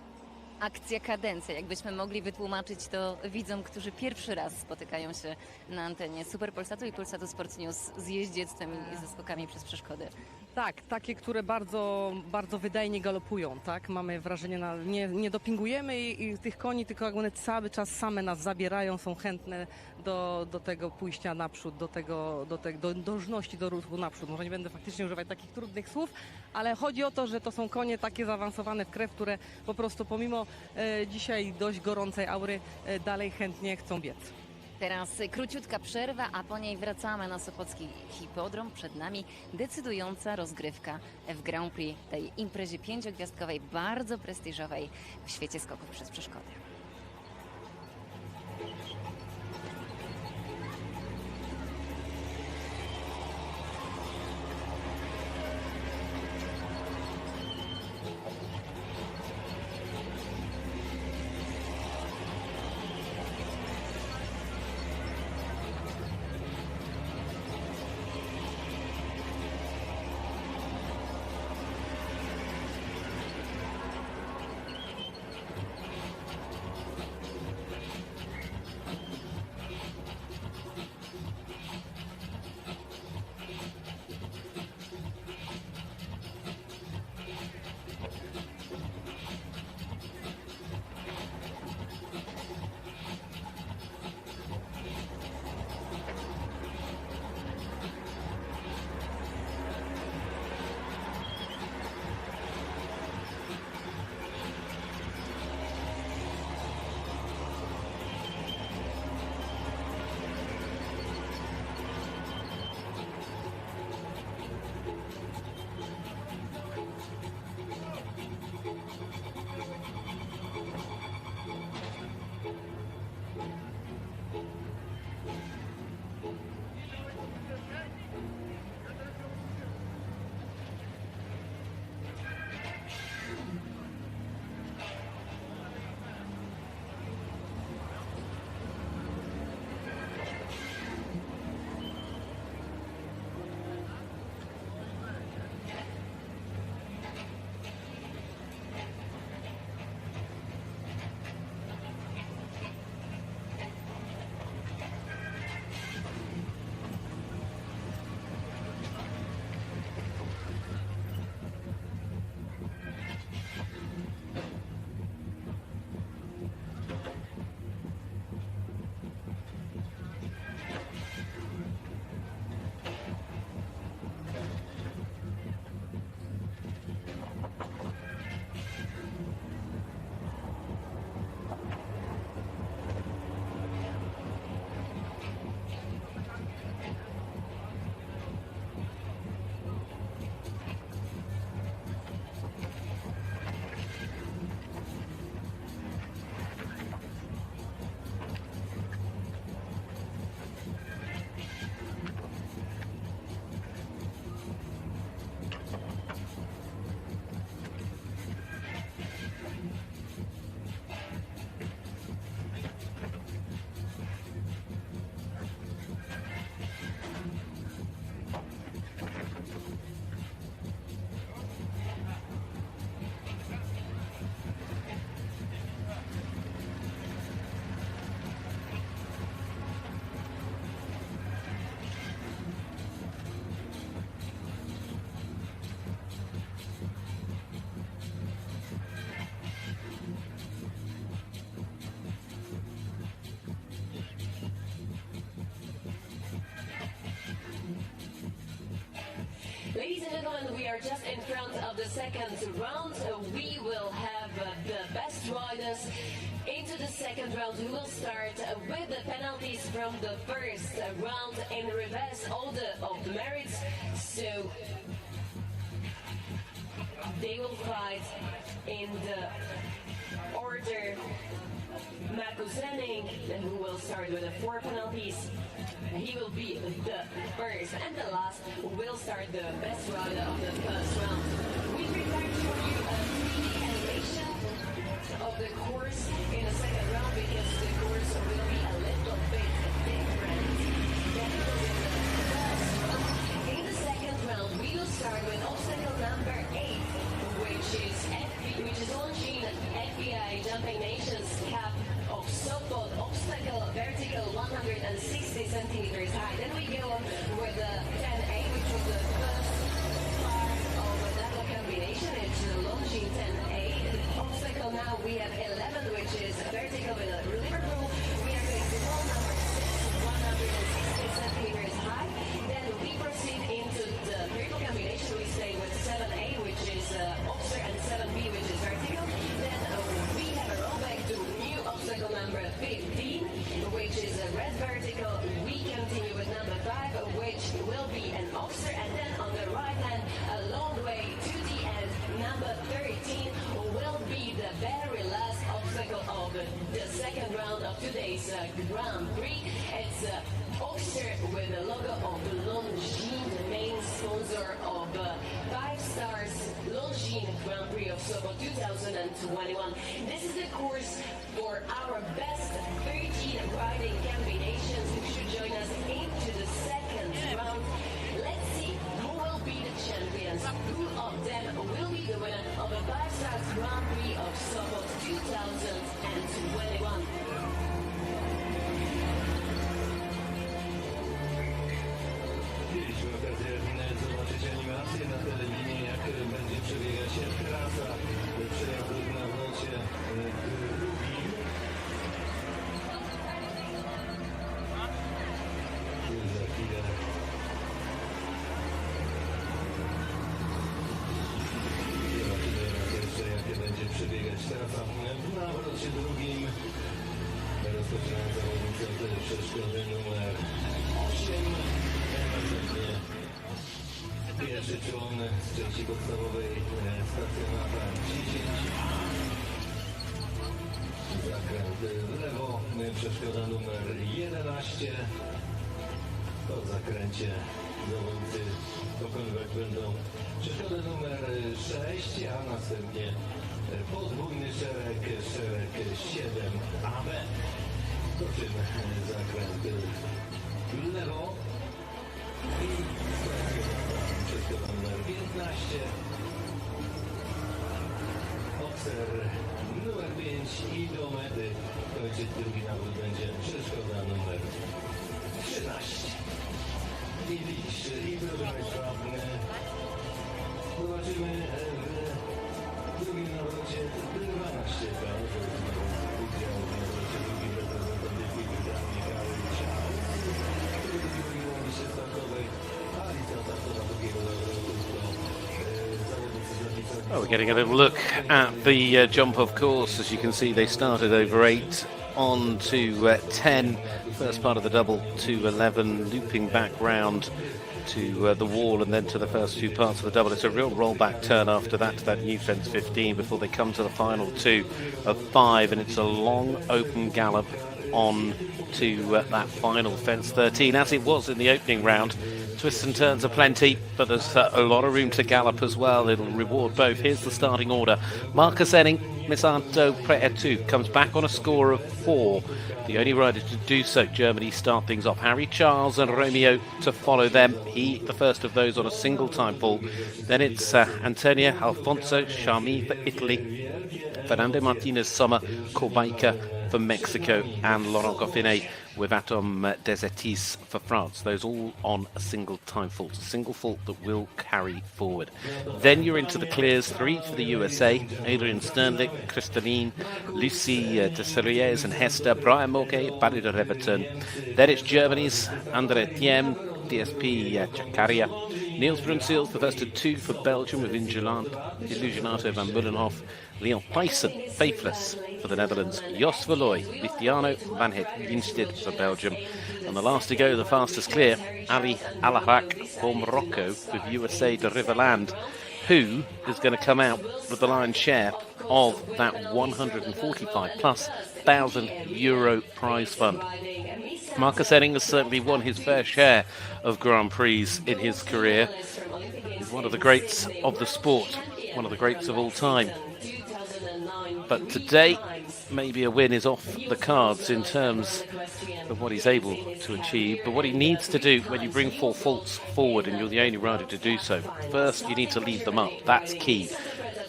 Akcja, kadencja. Jakbyśmy mogli wytłumaczyć to widzom, którzy pierwszy raz spotykają się na antenie Super Polsatu i Polsatu Sport News z jeździectwem i ze skokami przez przeszkody. Tak, takie, które bardzo, bardzo wydajnie galopują, tak? Mamy wrażenie, nie dopingujemy i tych koni, tylko jak one cały czas same nas zabierają, są chętne do tego pójścia naprzód, do dążności do ruchu naprzód. Może nie będę faktycznie używać takich trudnych słów, ale chodzi o to, że to są konie takie zaawansowane w krew, które po prostu pomimo dzisiaj dość gorącej aury dalej chętnie chcą biec. Teraz króciutka przerwa, a po niej wracamy na Sopocki hipodrom. Przed nami decydująca rozgrywka w Grand Prix, tej imprezie 5-gwiazdkowej, bardzo prestiżowej w świecie skoków przez przeszkody. Ladies and gentlemen, we are just in front of the second round. We will have the best riders into the second round. We will start with the penalties from the first round in reverse order of the merits. So they will fight in the order. Marcus Henning, who will start with the 4 penalties. He will be the first and the last who will start the best rider of the first round. We prepared for you a 3D animation of the course in the second round because the course will be a little bit different than in the first round. In the second round, we will start with obstacle number 8, which is Longines FEI Jumping Nations Cup of Sopot obstacle vertical 160 centimeters high. Then we go on with the 10A, which was the first part of a double combination. It's the Longines 10A. Obstacle now we have 11, which is vertical with a Liverpool. We are going to wall number 6, 160 centimeters high. Then we proceed into the triple combination. We stay with 7A, which is Obster, and 7B, which is vertical. Then we have a rollback to new obstacle number 15, which is a red vertical. We continue with number 5, which will be an Obster, and then on the right hand, a long way to the end, number 13 will be the very last obstacle of the second round of today's Grand Prix. It's Obster with the logo of Longines, the main sponsor of 5 stars Longines Grand Prix of Sopot 2021. This is the course for our best 13 riding combinations who should join us into the second round. Let's see who will be the champions. Who of them will be the winner of the 5 stars Grand Prix of Sopot 2021. Mieliśmy okazję zobaczyć animację na telewizie, jak będzie przebiegać trasa przejazdów na wrocie drugim. Za chwilę zobaczymy raz jeszcze, jak będzie przebiegać trasa na wrocie drugim. Rozpoczynają zawodnicy od przeszkody numer 8. Pierwszy człon z części podstawowej stacjonarza 10. Zakręt w lewo, przeszkoda numer 11. Po zakręcie zawodnicy pokonywać będą przeszkodę numer 6, a następnie podwójny szereg 7 AB. Po czym zakręt w lewo i przeszkoda numer 15. Obser numer 5 i do mety kończyć drugi nawrót będzie przeszkoda numer 13. I widzisz, i proszę Państwa, zobaczymy w drugim nawrocie 12 udział w nawrocie drugim reprezentant Wielkiej Brytanii Michal Kazmierczak, który drugi na liście startowej, a lista startowa drugiego nawrotu to zawodnicy zapisani. Oh, we're getting a little look at the jump off course. As you can see, they started over 8 on to 10. First part of the double to 11, looping back round to the wall and then to the first 2 parts of the double. It's a real rollback turn after that to that new fence 15 before they come to the final 2 of 5, and it's a long open gallop on to that final fence 13, as it was in the opening round. Twists and turns are plenty, but there's a lot of room to gallop as well. It'll reward both. Here's the starting order. Marcus Henning, Misanto Preetu comes back on a score of 4. The only rider to do so. Germany start things off. Harry Charles and Romeo to follow them. He, the first of those, on a single time pull. Then it's Antonio Alfonso Charmy for Italy, Fernando Martinez Sommer Corbaika for Mexico, and Laurent Goffinet with Atom Desertis for France. Those all on a single time fault. A single fault that will carry forward. Then you're into the clears. 3 for the USA. Adrienne Sternlicht, Christeline, Lucie Desserriers and Hester, Brian Morgay, Barry de Reverton. Then it's Germany's Andre Thiem, DSP Jakaria, Niels Bruynseels, the first of 2 for Belgium with Illusionato van Mullenhof. Leon Thijssen, faithless for the Netherlands. Jos Verlooy, Luciano van het Winstedt for Belgium. And the last to go, the fastest clear, Ali Alahak for Morocco with USA de Riverland, who is going to come out with the lion's share of that 145 plus €1,000 prize fund. Marcus Henning has certainly won his fair share of Grand Prix in his career. He's one of the greats of the sport, one of the greats of all time. But today, maybe a win is off the cards in terms of what he's able to achieve. But what he needs to do when you bring 4 faults forward, and you're the only rider to do so, first you need to leave them up. That's key.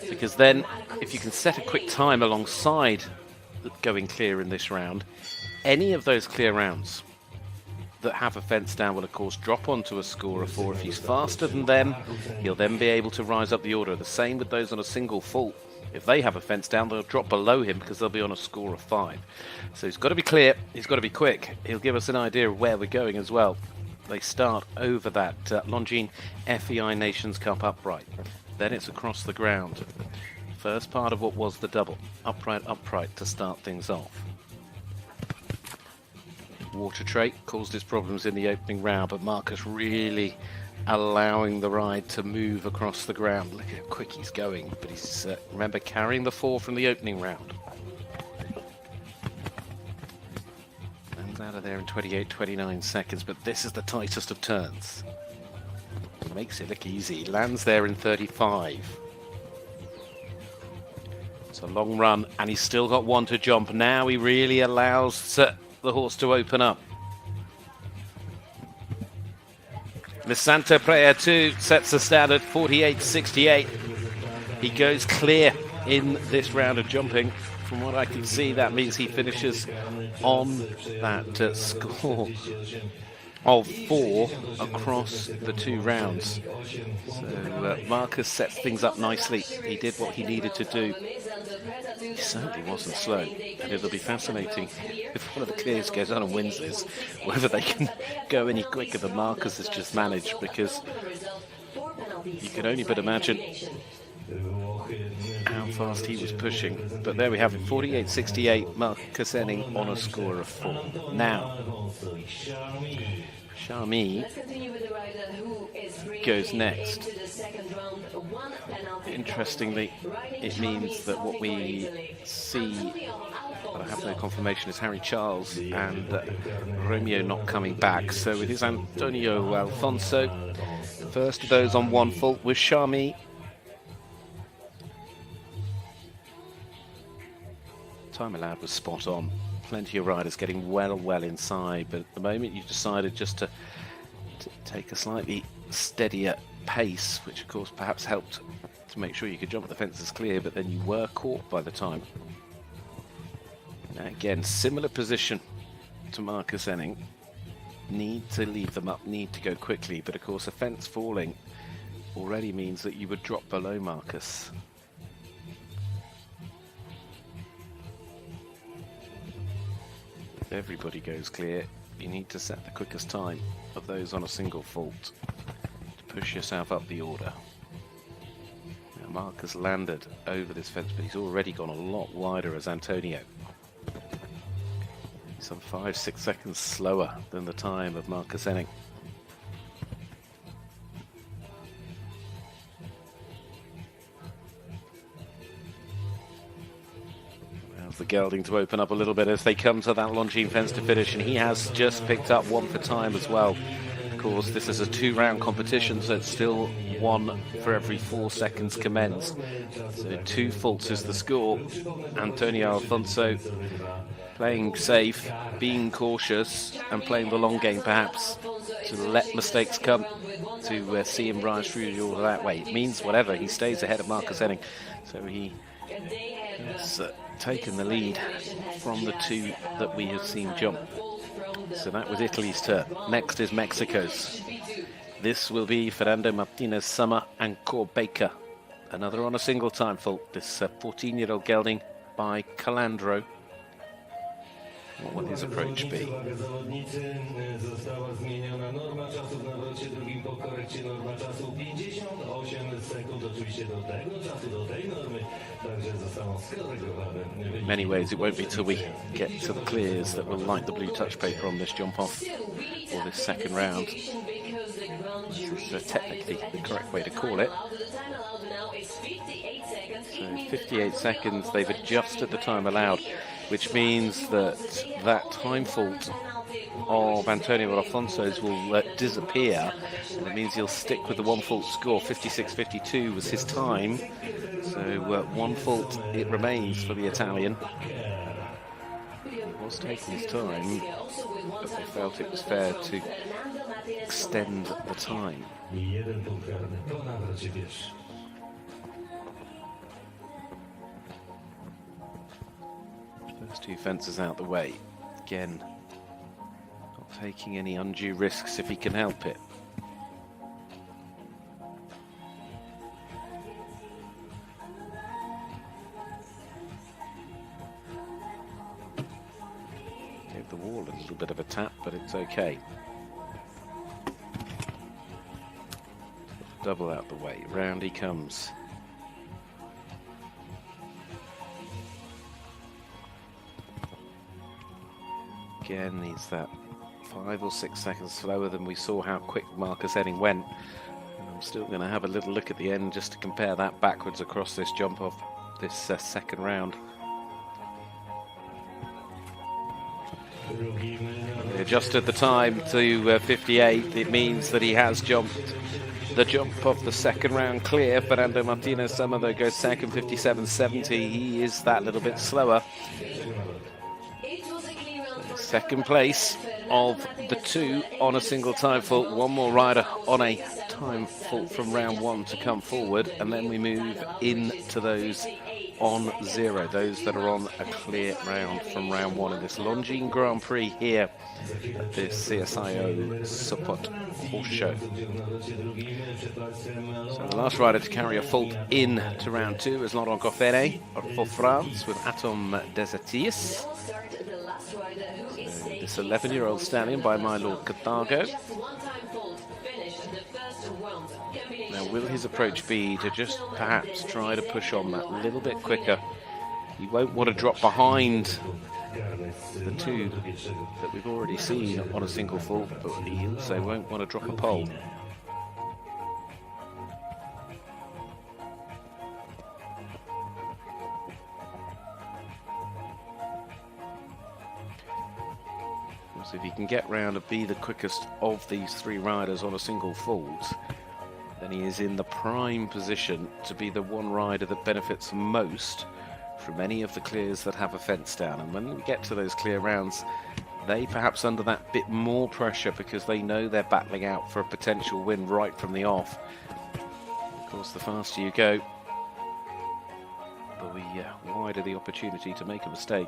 Because then, if you can set a quick time alongside going clear in this round, any of those clear rounds that have a fence down will, of course, drop onto a score of 4. If he's faster than them, he'll then be able to rise up the order. The same with those on a single fault. If they have a fence down, they'll drop below him because they'll be on a score of 5. So he's got to be clear, he's got to be quick. He'll give us an idea of where we're going as well. They start over that Longines FEI Nations Cup upright. Then it's across the ground. First part of what was the double. Upright to start things off. Water trait caused his problems in the opening round, but Marcus really allowing the ride to move across the ground. Look at how quick he's going, but he's, remember, carrying the 4 from the opening round. Lands out of there in 28-29 seconds, but this is the tightest of turns. Makes it look easy. Lands there in 35. It's a long run, and he's still got 1 to jump. Now he really allows the horse to open up. Misanta Prayer 2 sets the standard 48.68. He goes clear in this round of jumping. From what I can see, that means he finishes on that score of 4 across the 2 rounds. So Marcus sets things up nicely. He did what he needed to do. He certainly wasn't slow, and it'll be fascinating if one of the clears goes on and wins this, whether they can go any quicker than Marcus has just managed, because you can only but imagine how fast he was pushing. But there we have it, 48.68, Marcus Henning on a score of 4. Now, Charmy goes next. Interestingly, it means that what we see, but I have no confirmation, is Harry Charles and Romeo not coming back. So it is Antonio Alfonso. The first of those on 1 fault with Charmy. Time allowed was spot on. Plenty of riders getting well inside, but at the moment you decided just to take a slightly steadier pace, which of course perhaps helped to make sure you could jump the fences clear, but then you were caught by the time. Now again, similar position to Marcus Henning. Need to leave them up, need to go quickly, but of course a fence falling already means that you would drop below Marcus. If everybody goes clear, you need to set the quickest time of those on a single fault to push yourself up the order. Now Marcus landed over this fence, but he's already gone a lot wider as Antonio. He's some 5-6 seconds slower than the time of Marcus Henning. The gelding to open up a little bit as they come to that Longines fence to finish, and he has just picked up 1 for time as well. Of course, this is a 2-round competition, so it's still 1 for every 4 seconds commenced. So 2 faults is the score. Antonio Alfonso playing safe, being cautious, and playing the long game perhaps to let mistakes come, to see him rise through the order that way. It means whatever, he stays ahead of Marcus Henning, so he has taken the lead from the 2 that we have seen jump. So that was Italy's turn. Next is Mexico's. This will be Fernando Martinez Summer and Corbeca. Another on a single time fault. This 14-year-old gelding by Calandro. What will his approach be? Uwaga zawodnicy, została zmieniona norma czasu w nawrocie drugim po korekcie. Norma czasu 58 sekund. Oczywiście do tego czasu, do tej normy także zostało skorygowane. In many ways, it won't be till we get to the clears that we'll light the blue touch paper on this jump off for this second round. This is technically the correct way to call it. So 58 seconds, they've adjusted the time allowed, which means that time fault of Antonio Alfonso's will disappear, and it means he'll stick with the one fault score. 56.52 was his time, so one fault it remains for the Italian. He was taking his time, but they felt it was fair to extend the time. First two fences out the way. Again, not taking any undue risks if he can help it. Gave the wall a little bit of a tap, but it's okay. Double out the way. Round he comes. Again, he's that 5 or 6 seconds slower than we saw how quick Marcus Henning went. And I'm still going to have a little look at the end just to compare that backwards across this jump off this second round. They adjusted the time to 58. It means that he has jumped the jump off the second round clear. Fernando Martinez, some of them go second, 57.70. He is that little bit slower. Second place of the two on a single time fault. One more rider on a time fault from round one to come forward, and then we move into those on zero, those that are on a clear round from round one in this Longines Grand Prix here at this CSIO Sopot horse show. So the last rider to carry a fault in to round two is Laurent Gofferet for France with Atom Desertius. This 11-year-old stallion by my Lord Carthago. Now, will his approach be to just perhaps try to push on that little bit quicker? He won't want to drop behind the two that we've already seen on a single fault, but he also won't want to drop a pole. So if he can get round and be the quickest of these three riders on a single fault, then he is in the prime position to be the one rider that benefits most from any of the clears that have a fence down. And when we get to those clear rounds, they perhaps under that bit more pressure because they know they're battling out for a potential win right from the off. Of course, the faster you go, the wider the opportunity to make a mistake.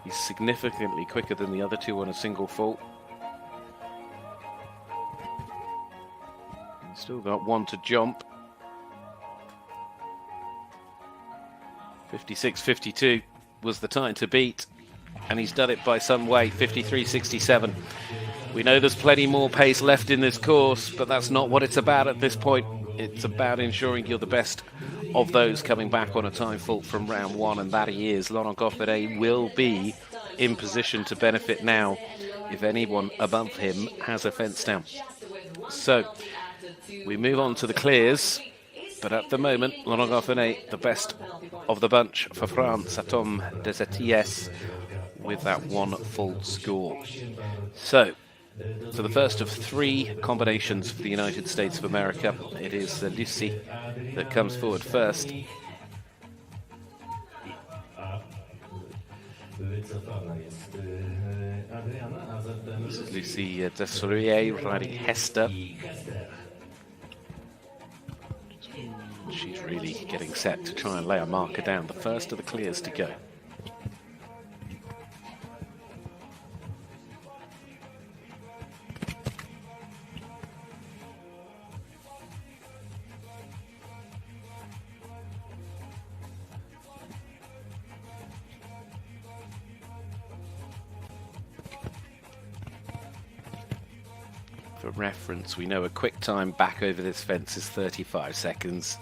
He's significantly quicker than the other two on a single fault. He's still got one to jump. 56.52 was the time to beat, and he's done it by some way. 53.67. We know there's plenty more pace left in this course, but that's not what it's about at this point. It's about ensuring you're the best of those coming back on a time fault from round one, and that he is. Laurent Gofferet will be in position to benefit now if anyone above him has a fence down. So we move on to the clears, but at the moment, Laurent Gofferet, the best of the bunch for France, Atom Desertius, with that one full score. So the first of three combinations for the United States of America. It is Lucy that comes forward first. This is Lucy Desfleury riding Hester. She's really getting set to try and lay a marker down. The first of the clears to go. For reference, we know a quick time back over this fence is 35 seconds.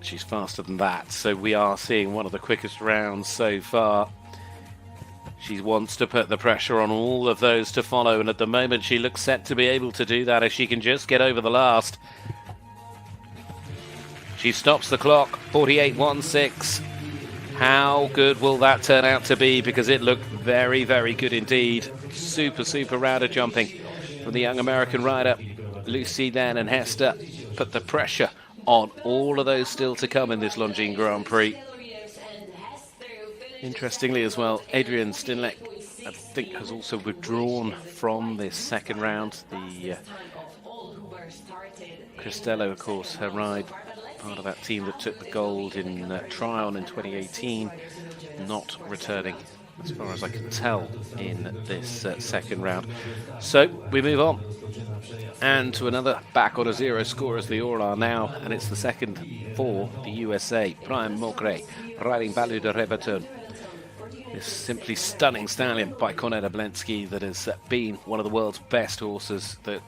She's faster than that, so we are seeing one of the quickest rounds so far. She wants to put the pressure on all of those to follow, and at the moment she looks set to be able to do that if she can just get over the last. She stops the clock, 48.16. How good will that turn out to be? Because it looked very, very good indeed. Super, super round of jumping from the young American rider. Lucy then and Hester put the pressure on all of those still to come in this Longines Grand Prix. Interestingly as well, Adrienne Sternlicht, I think, has also withdrawn from this second round. The Cristello, of course, her ride, part of that team that took the gold in Tryon in 2018, not returning, as far as I can tell, in this second round. So we move on, and to another back on a zero score as they all are now, and it's the second for the USA. Brian Mulgrew riding Ballou de Reverton. This simply stunning stallion by Conor Dablensky that has been one of the world's best horses, that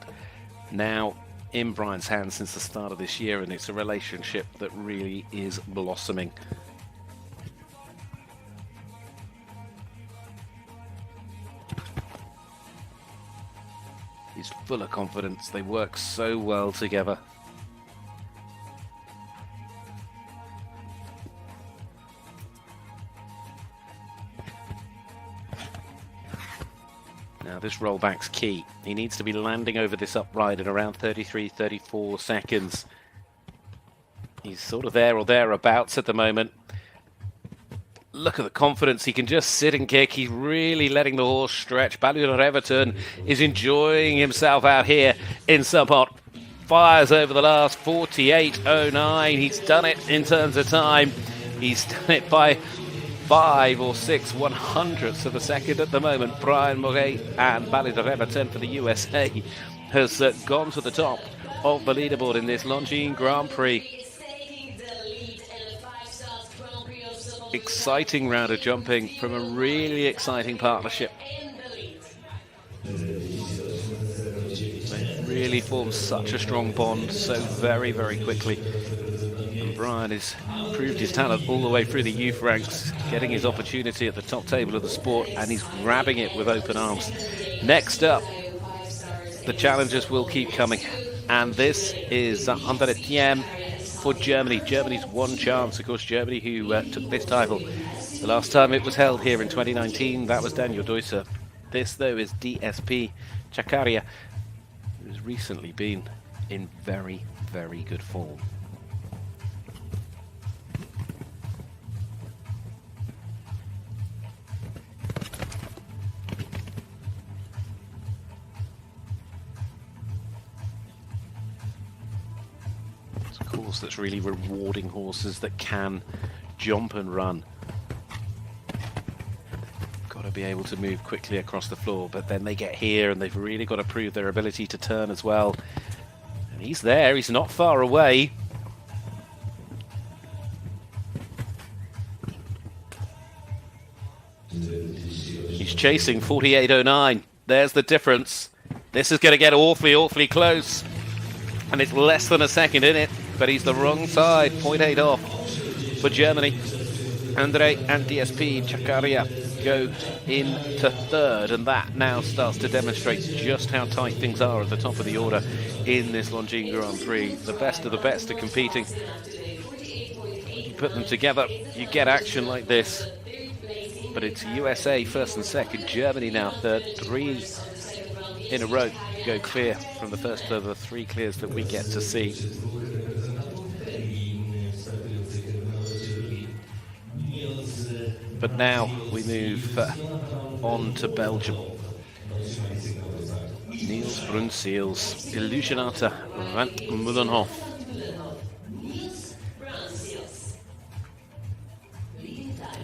now in Brian's hands since the start of this year, and it's a relationship that really is blossoming. He's full of confidence. They work so well together. Now this rollback's key. He needs to be landing over this upright in around 33, 34 seconds. He's sort of there or thereabouts at the moment. Look at the confidence. He can just sit and kick. He's really letting the horse stretch. Ballou de Reverton is enjoying himself out here in Sopot. Fires over the last 48.09. He's done it in terms of time. He's done it by 5 or 6 100ths of a second at the moment. Brian Mulgrew and Ballou de Reverton for the USA has gone to the top of the leaderboard in this Longines Grand Prix. Exciting round of jumping from a really exciting partnership. They really formed such a strong bond so very, very quickly. And Brian has proved his talent all the way through the youth ranks, getting his opportunity at the top table of the sport, and he's grabbing it with open arms. Next up, the challengers will keep coming, and this is Anderlecht for Germany. Germany's one chance, of course. Germany, who took this title the last time it was held here in 2019, that was Daniel Deusser. This, though, is DSP Chakaria, who's recently been in very, very good form. Course that's really rewarding horses that can jump and run. Got to be able to move quickly across the floor, but then they get here and they've really got to prove their ability to turn as well. And he's there, he's not far away. He's chasing 48.09. There's the difference. This is going to get awfully, awfully close. And it's less than a second in it, but he's the wrong side. 0.8 off for Germany. Andre and DSP Chakaria go into third, and that now starts to demonstrate just how tight things are at the top of the order in this Longines Grand Prix. The best of the best are competing. You put them together, you get action like this. But it's USA first and second, Germany now third. 3 in a row go clear from the first of the 3 clears that we get to see. But now we move on to Belgium. Niels Bruynseels, Illusionata van Mullenhof.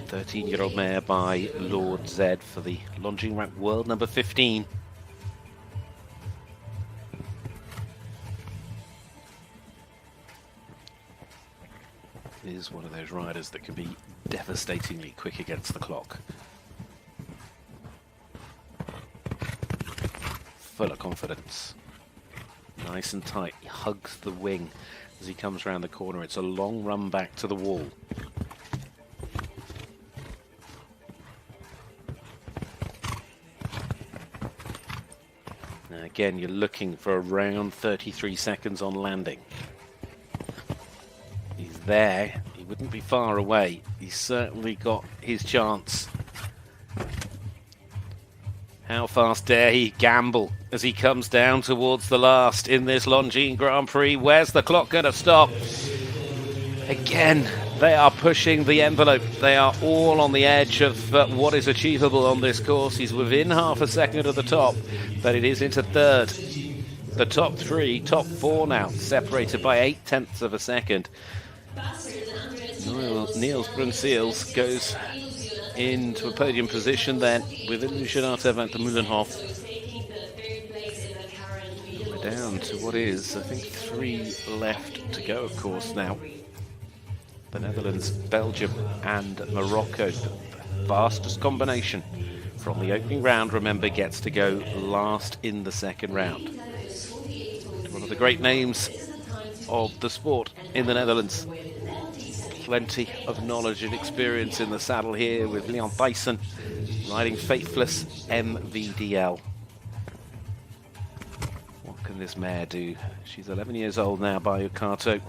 13-year-old mare by Lord Z for the Longines rank world number 15. Is one of those riders that can be devastatingly quick against the clock. full of confidence. Nice and tight. He hugs the wing as he comes around the corner. It's a long run back to the wall. Now again, you're looking for around 33 seconds on landing. He's there. He wouldn't be far away. He's certainly got his chance. How fast dare he gamble as he comes down towards the last in this Longines Grand Prix? Where's the clock going to stop? Again, they are pushing the envelope. They are all on the edge of what is achievable on this course. He's within half a second of the top, but it is into third. The top three, top four now, separated by 0.8 of a second. Niels Bruynseels goes into a podium position then with Illusionato van der Meulenhof. We're down to what is, I think, 3 left to go, of course, now. The Netherlands, Belgium and Morocco. The fastest combination from the opening round, remember, gets to go last in the second round. One of the great names of the sport in the Netherlands. Plenty of knowledge and experience in the saddle here with Leon Thijssen riding faithless MVDL. What can this mare do? She's 11 years old now by Ukato.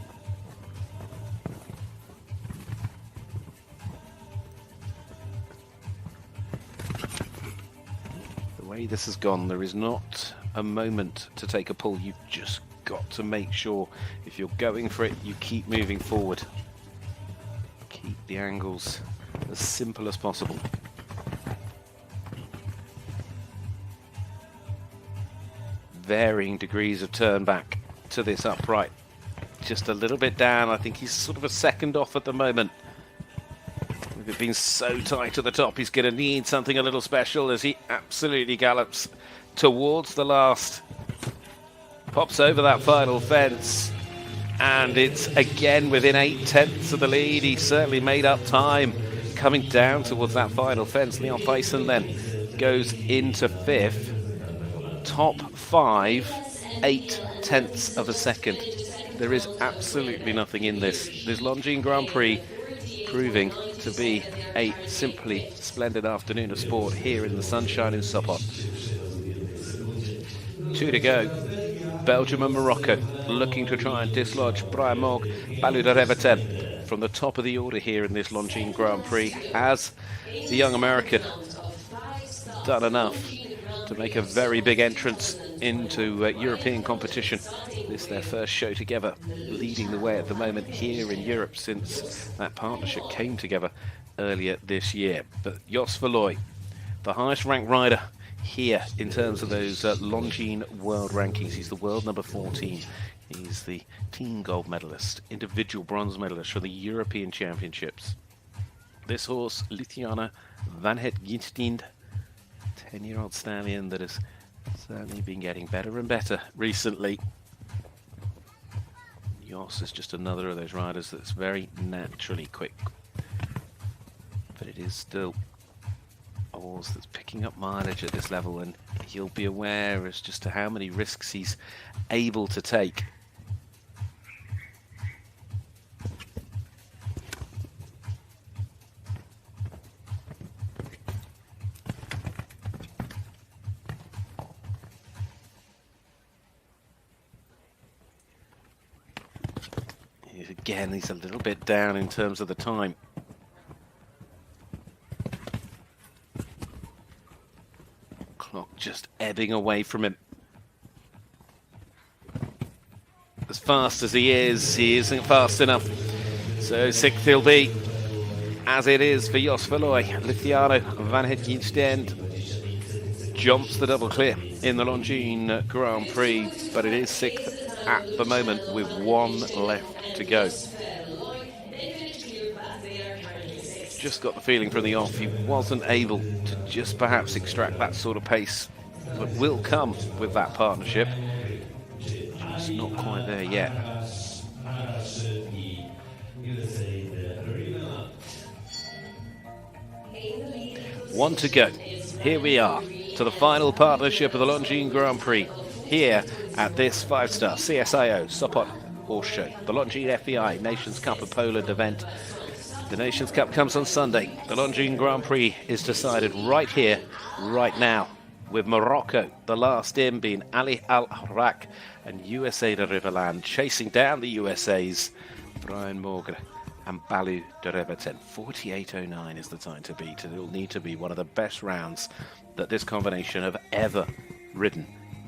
The way this has gone, there is not a moment to take a pull. You've just got to make sure if you're going for it, you keep moving forward. Keep the angles as simple as possible. Varying degrees of turn back to this upright. Just a little bit down. I think he's sort of a second off at the moment. With it being so tight at the top, he's going to need something a little special as he absolutely gallops towards the last. Pops over that final fence. And it's again within 0.8 of the lead. He certainly made up time coming down towards that final fence. Leon Thijssen then goes into 5th. Top 5, 0.8 of a second. There is absolutely nothing in this. This Longines Grand Prix proving to be a simply splendid afternoon of sport here in the sunshine in Sopot. 2 to go. Belgium and Morocco looking to try and dislodge Brian Mogg, Baluda Reverten from the top of the order here in this Longines Grand Prix. Has the young American done enough to make a very big entrance into European competition? This is their first show together, leading the way at the moment here in Europe since that partnership came together earlier this year. But Jos Verlooy, the highest ranked rider here in terms of those Longines world rankings. He's the world number 14. He's the team gold medalist, individual bronze medalist for the European Championships. This horse, Lithiana Van Het Ginstein, 10-year-old stallion that has certainly been getting better and better recently. Jos is just another of those riders that's very naturally quick. But it is still a horse that's picking up mileage at this level, and he'll be aware as just to how many risks he's able to take. Again, he's a little bit down in terms of the time. Clock just ebbing away from him. As fast as he isn't fast enough. So 6th he'll be, as it is for Jos Verlooy. Lithiana Van Het Ginstein jumps the double clear in the Longines Grand Prix, but it is 6th at the moment with 1 left to go. Just got the feeling from the off he wasn't able to just perhaps extract that sort of pace that will come with that partnership. It's not quite there yet. 1 to go. Here we are. to the final partnership of the Longines Grand Prix here at this 5-star CSIO Sopot Horse Show. The Longines FEI Nations Cup of Poland event. The Nations Cup comes on Sunday. The Longines Grand Prix is decided right here, right now, with Morocco, the last in, being Ali Al Harrak, and USA de Riverland chasing down the USA's Brian Morgan and Balu de Reverten. 48.09 is the time to beat. It will need to be one of the best rounds that this combination have ever ridden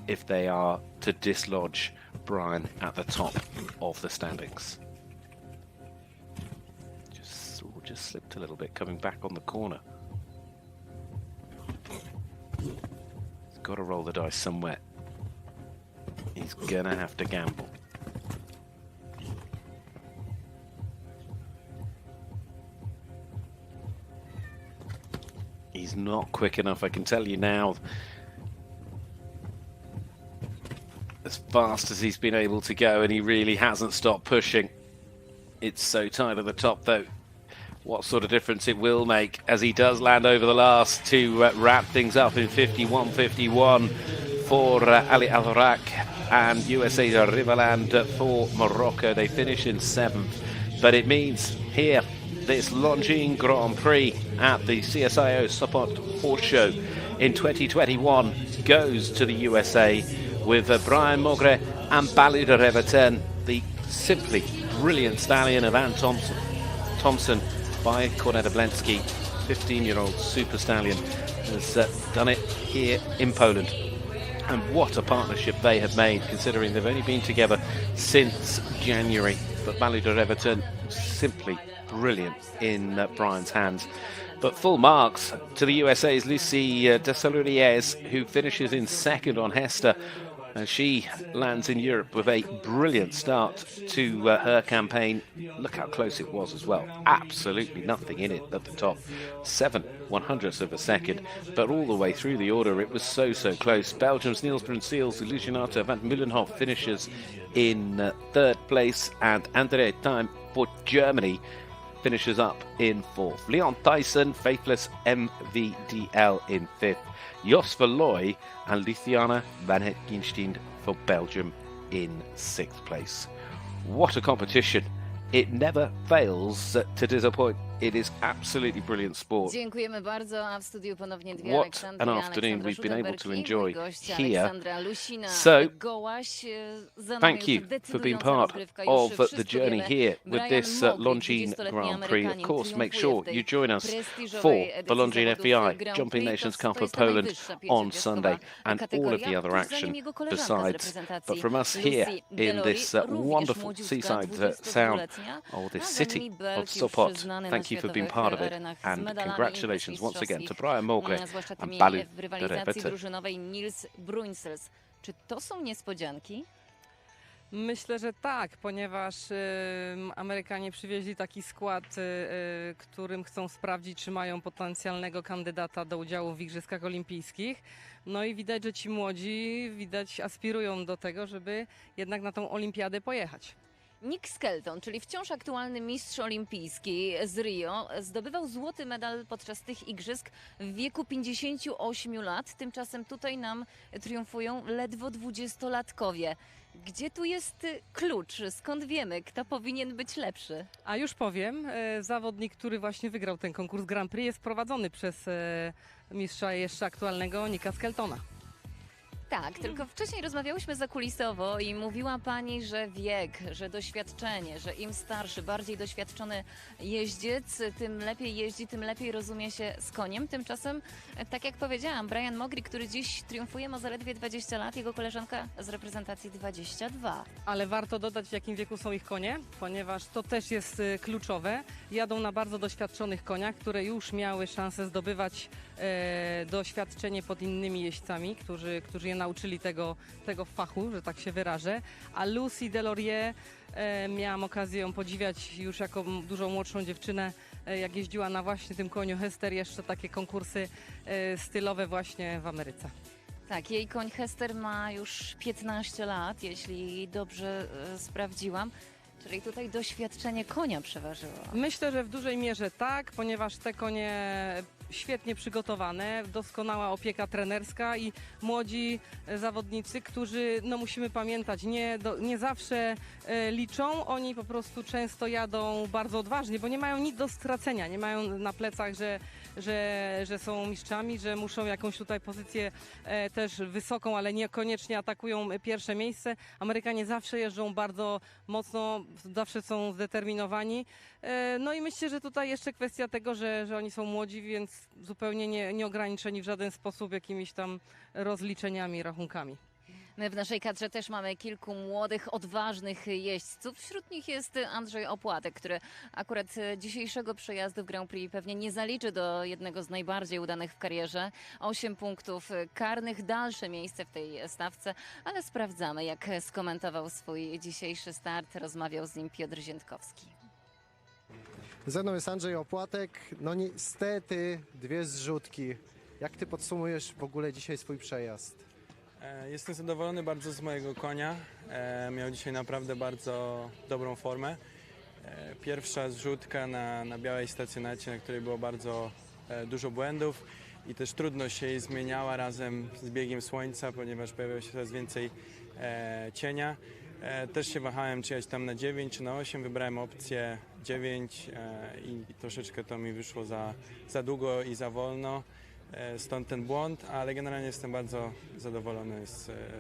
if they are to dislodge Brian at the top of the standings. Just slipped a little bit coming back on the corner. He's got to roll the dice somewhere. He's gonna have to gamble. He's not quick enough, I can tell you now. As fast as he's been able to go, and he really hasn't stopped pushing. It's so tight at the top though. What sort of difference it will make as he does land over the last to wrap things up in 51.51 for Ali Al Harrak and USA de Riverland for Morocco. They finish in 7th, but it means here this Longines Grand Prix at the CSIO Sopot Horse Show in 2021 goes to the USA with Brian Mogre and Balu de Reverten, the simply brilliant stallion of Anne Thompson by Cornetta Blensky, 15-year-old super stallion, has done it here in Poland. And what a partnership they have made, considering they've only been together since January. But Balu de Reverten, simply brilliant in Brian's hands. But full marks to the USA's Lucy Desailliers, who finishes in 2nd on Hester. And she lands in Europe with a brilliant start to her campaign. Look how close it was as well. Absolutely nothing in it at the top. 7/100ths of a second. But all the way through the order, it was so close. Belgium's Niels Bruynseels, Lucianata van Mullenhof finishes in 3rd place. And André Time for Germany finishes up in 4th. Leon Tyson, Faithless MVDL in 5th. Jos Verlooy and Luciana van het Ginstein for Belgium in 6th place. What a competition. It never fails to disappoint. It is absolutely brilliant sport. Dziękujemy bardzo, a w studiu ponownie dwie What Aleksandry, an afternoon we've been able to enjoy here. Lusina, So, Gołaś, thank you for being part of the journey here with this Longines Grand Prix. Of course, make sure you join us for the Longines FEI Jumping Nations Cup of Poland on Sunday and all of the other action besides. But from us here in this wonderful seaside sound of this city of Sopot, thank you for being part of it, and congratulations once again to Brian Morgan and Balu de Reverten. Niels Bruynseels. Czy to są niespodzianki? Myślę, że tak, ponieważ Amerykanie przywieźli taki skład, którym chcą sprawdzić, czy mają potencjalnego kandydata do udziału w Igrzyskach Olimpijskich. No i widać, że ci młodzi aspirują do tego, żeby jednak na tą olimpiadę pojechać. Nick Skelton, czyli wciąż aktualny mistrz olimpijski z Rio, zdobywał złoty medal podczas tych igrzysk w wieku 58 lat. Tymczasem tutaj nam triumfują ledwo 20-latkowie. Gdzie tu jest klucz? Skąd wiemy, kto powinien być lepszy? A już powiem, zawodnik, który właśnie wygrał ten konkurs Grand Prix, jest prowadzony przez mistrza jeszcze aktualnego Nicka Skeltona. Tak, tylko wcześniej rozmawiałyśmy zakulisowo i mówiła Pani, że wiek, że doświadczenie, że im starszy, bardziej doświadczony jeździec, tym lepiej jeździ, tym lepiej rozumie się z koniem. Tymczasem, tak jak powiedziałam, Brian Mogri, który dziś triumfuje, ma zaledwie 20 lat, jego koleżanka z reprezentacji 22. Ale warto dodać, w jakim wieku są ich konie, ponieważ to też jest kluczowe. Jadą na bardzo doświadczonych koniach, które już miały szansę zdobywać doświadczenie pod innymi jeźdźcami, którzy je nauczyli tego fachu, że tak się wyrażę. A Lucy Desailliers miałam okazję ją podziwiać już jako dużo młodszą dziewczynę, jak jeździła na właśnie tym koniu Hester, jeszcze takie konkursy stylowe właśnie w Ameryce. Tak, jej koń Hester ma już 15 lat, jeśli dobrze sprawdziłam. Czyli tutaj doświadczenie konia przeważyło. Myślę, że w dużej mierze tak, ponieważ te konie świetnie przygotowane, doskonała opieka trenerska i młodzi zawodnicy, którzy, no musimy pamiętać, nie zawsze liczą, oni po prostu często jadą bardzo odważnie, bo nie mają nic do stracenia, nie mają na plecach, że są mistrzami, że muszą jakąś tutaj pozycję też wysoką, ale niekoniecznie atakują pierwsze miejsce. Amerykanie zawsze jeżdżą bardzo mocno, zawsze są zdeterminowani. No i myślę, że tutaj jeszcze kwestia tego, że oni są młodzi, więc zupełnie nie ograniczeni w żaden sposób jakimiś tam rozliczeniami, rachunkami. My w naszej kadrze też mamy kilku młodych, odważnych jeźdźców. Wśród nich jest Andrzej Opłatek, który akurat dzisiejszego przejazdu w Grand Prix pewnie nie zaliczy do jednego z najbardziej udanych w karierze. 8 punktów karnych, dalsze miejsce w tej stawce, ale sprawdzamy, jak skomentował swój dzisiejszy start. Rozmawiał z nim Piotr Ziętkowski. Ze mną jest Andrzej Opłatek. No niestety 2 zrzutki. Jak ty podsumujesz w ogóle dzisiaj swój przejazd? Jestem zadowolony bardzo z mojego konia. Miał dzisiaj naprawdę bardzo dobrą formę. Pierwsza zrzutka na białej stacjonacie, na której było bardzo dużo błędów i też trudno się jej zmieniała razem z biegiem słońca, ponieważ pojawiało się coraz więcej cienia. Też się wahałem, czy jechać tam na 9 czy na 8. Wybrałem opcję 9 i troszeczkę to mi wyszło za długo i za wolno. Stąd ten błąd, ale generalnie jestem bardzo zadowolony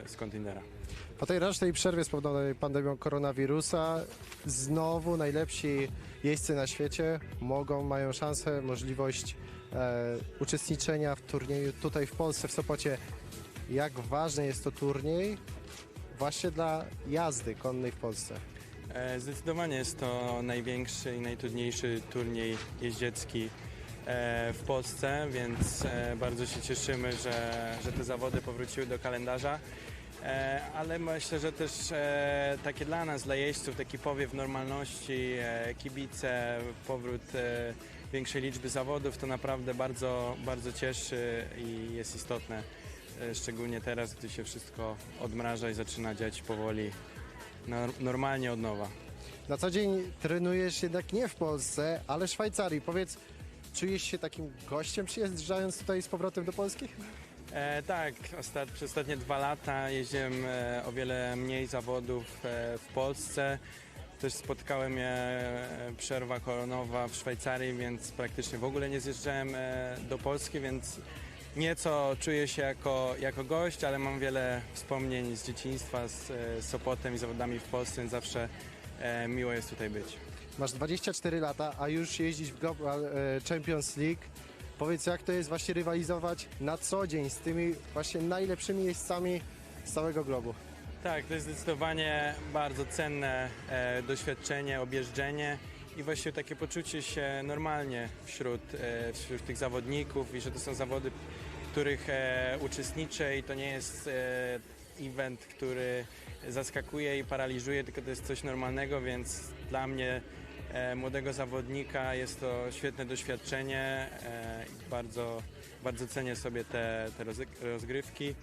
z kontinera. Po tej rocznej przerwie spowodowanej pandemią koronawirusa znowu najlepsi jeźdźcy na świecie mają szansę, możliwość uczestniczenia w turnieju tutaj w Polsce, w Sopocie. Jak ważny jest to turniej właśnie dla jazdy konnej w Polsce? Zdecydowanie jest to największy i najtrudniejszy turniej jeździecki w Polsce, więc bardzo się cieszymy, że te zawody powróciły do kalendarza, ale myślę, że też takie dla nas, dla jeźdźców, taki powiew normalności, kibice, powrót większej liczby zawodów, to naprawdę bardzo, bardzo cieszy i jest istotne, szczególnie teraz, gdy się wszystko odmraża i zaczyna dziać powoli, normalnie od nowa. Na co dzień trenujesz jednak nie w Polsce, ale w Szwajcarii. Powiedz, czujesz się takim gościem przyjeżdżając tutaj z powrotem do Polski? Tak, przez ostatnie 2 lata jeździłem o wiele mniej zawodów w Polsce. Też spotkałem mnie przerwa koronowa w Szwajcarii, więc praktycznie w ogóle nie zjeżdżałem do Polski, więc nieco czuję się jako gość, ale mam wiele wspomnień z dzieciństwa, z Sopotem i zawodami w Polsce, więc zawsze miło jest tutaj być. Masz 24 lata, a już jeździć w Global Champions League. Powiedz, jak to jest właśnie rywalizować na co dzień z tymi właśnie najlepszymi jeźdźcami z całego globu? Tak, to jest zdecydowanie bardzo cenne doświadczenie, objeżdżenie i właściwie takie poczucie się normalnie wśród tych zawodników i że to są zawody, w których uczestniczę i to nie jest event, który zaskakuje i paraliżuje, tylko to jest coś normalnego, więc dla mnie, młodego zawodnika, jest to świetne doświadczenie i bardzo, bardzo cenię sobie te rozgrywki,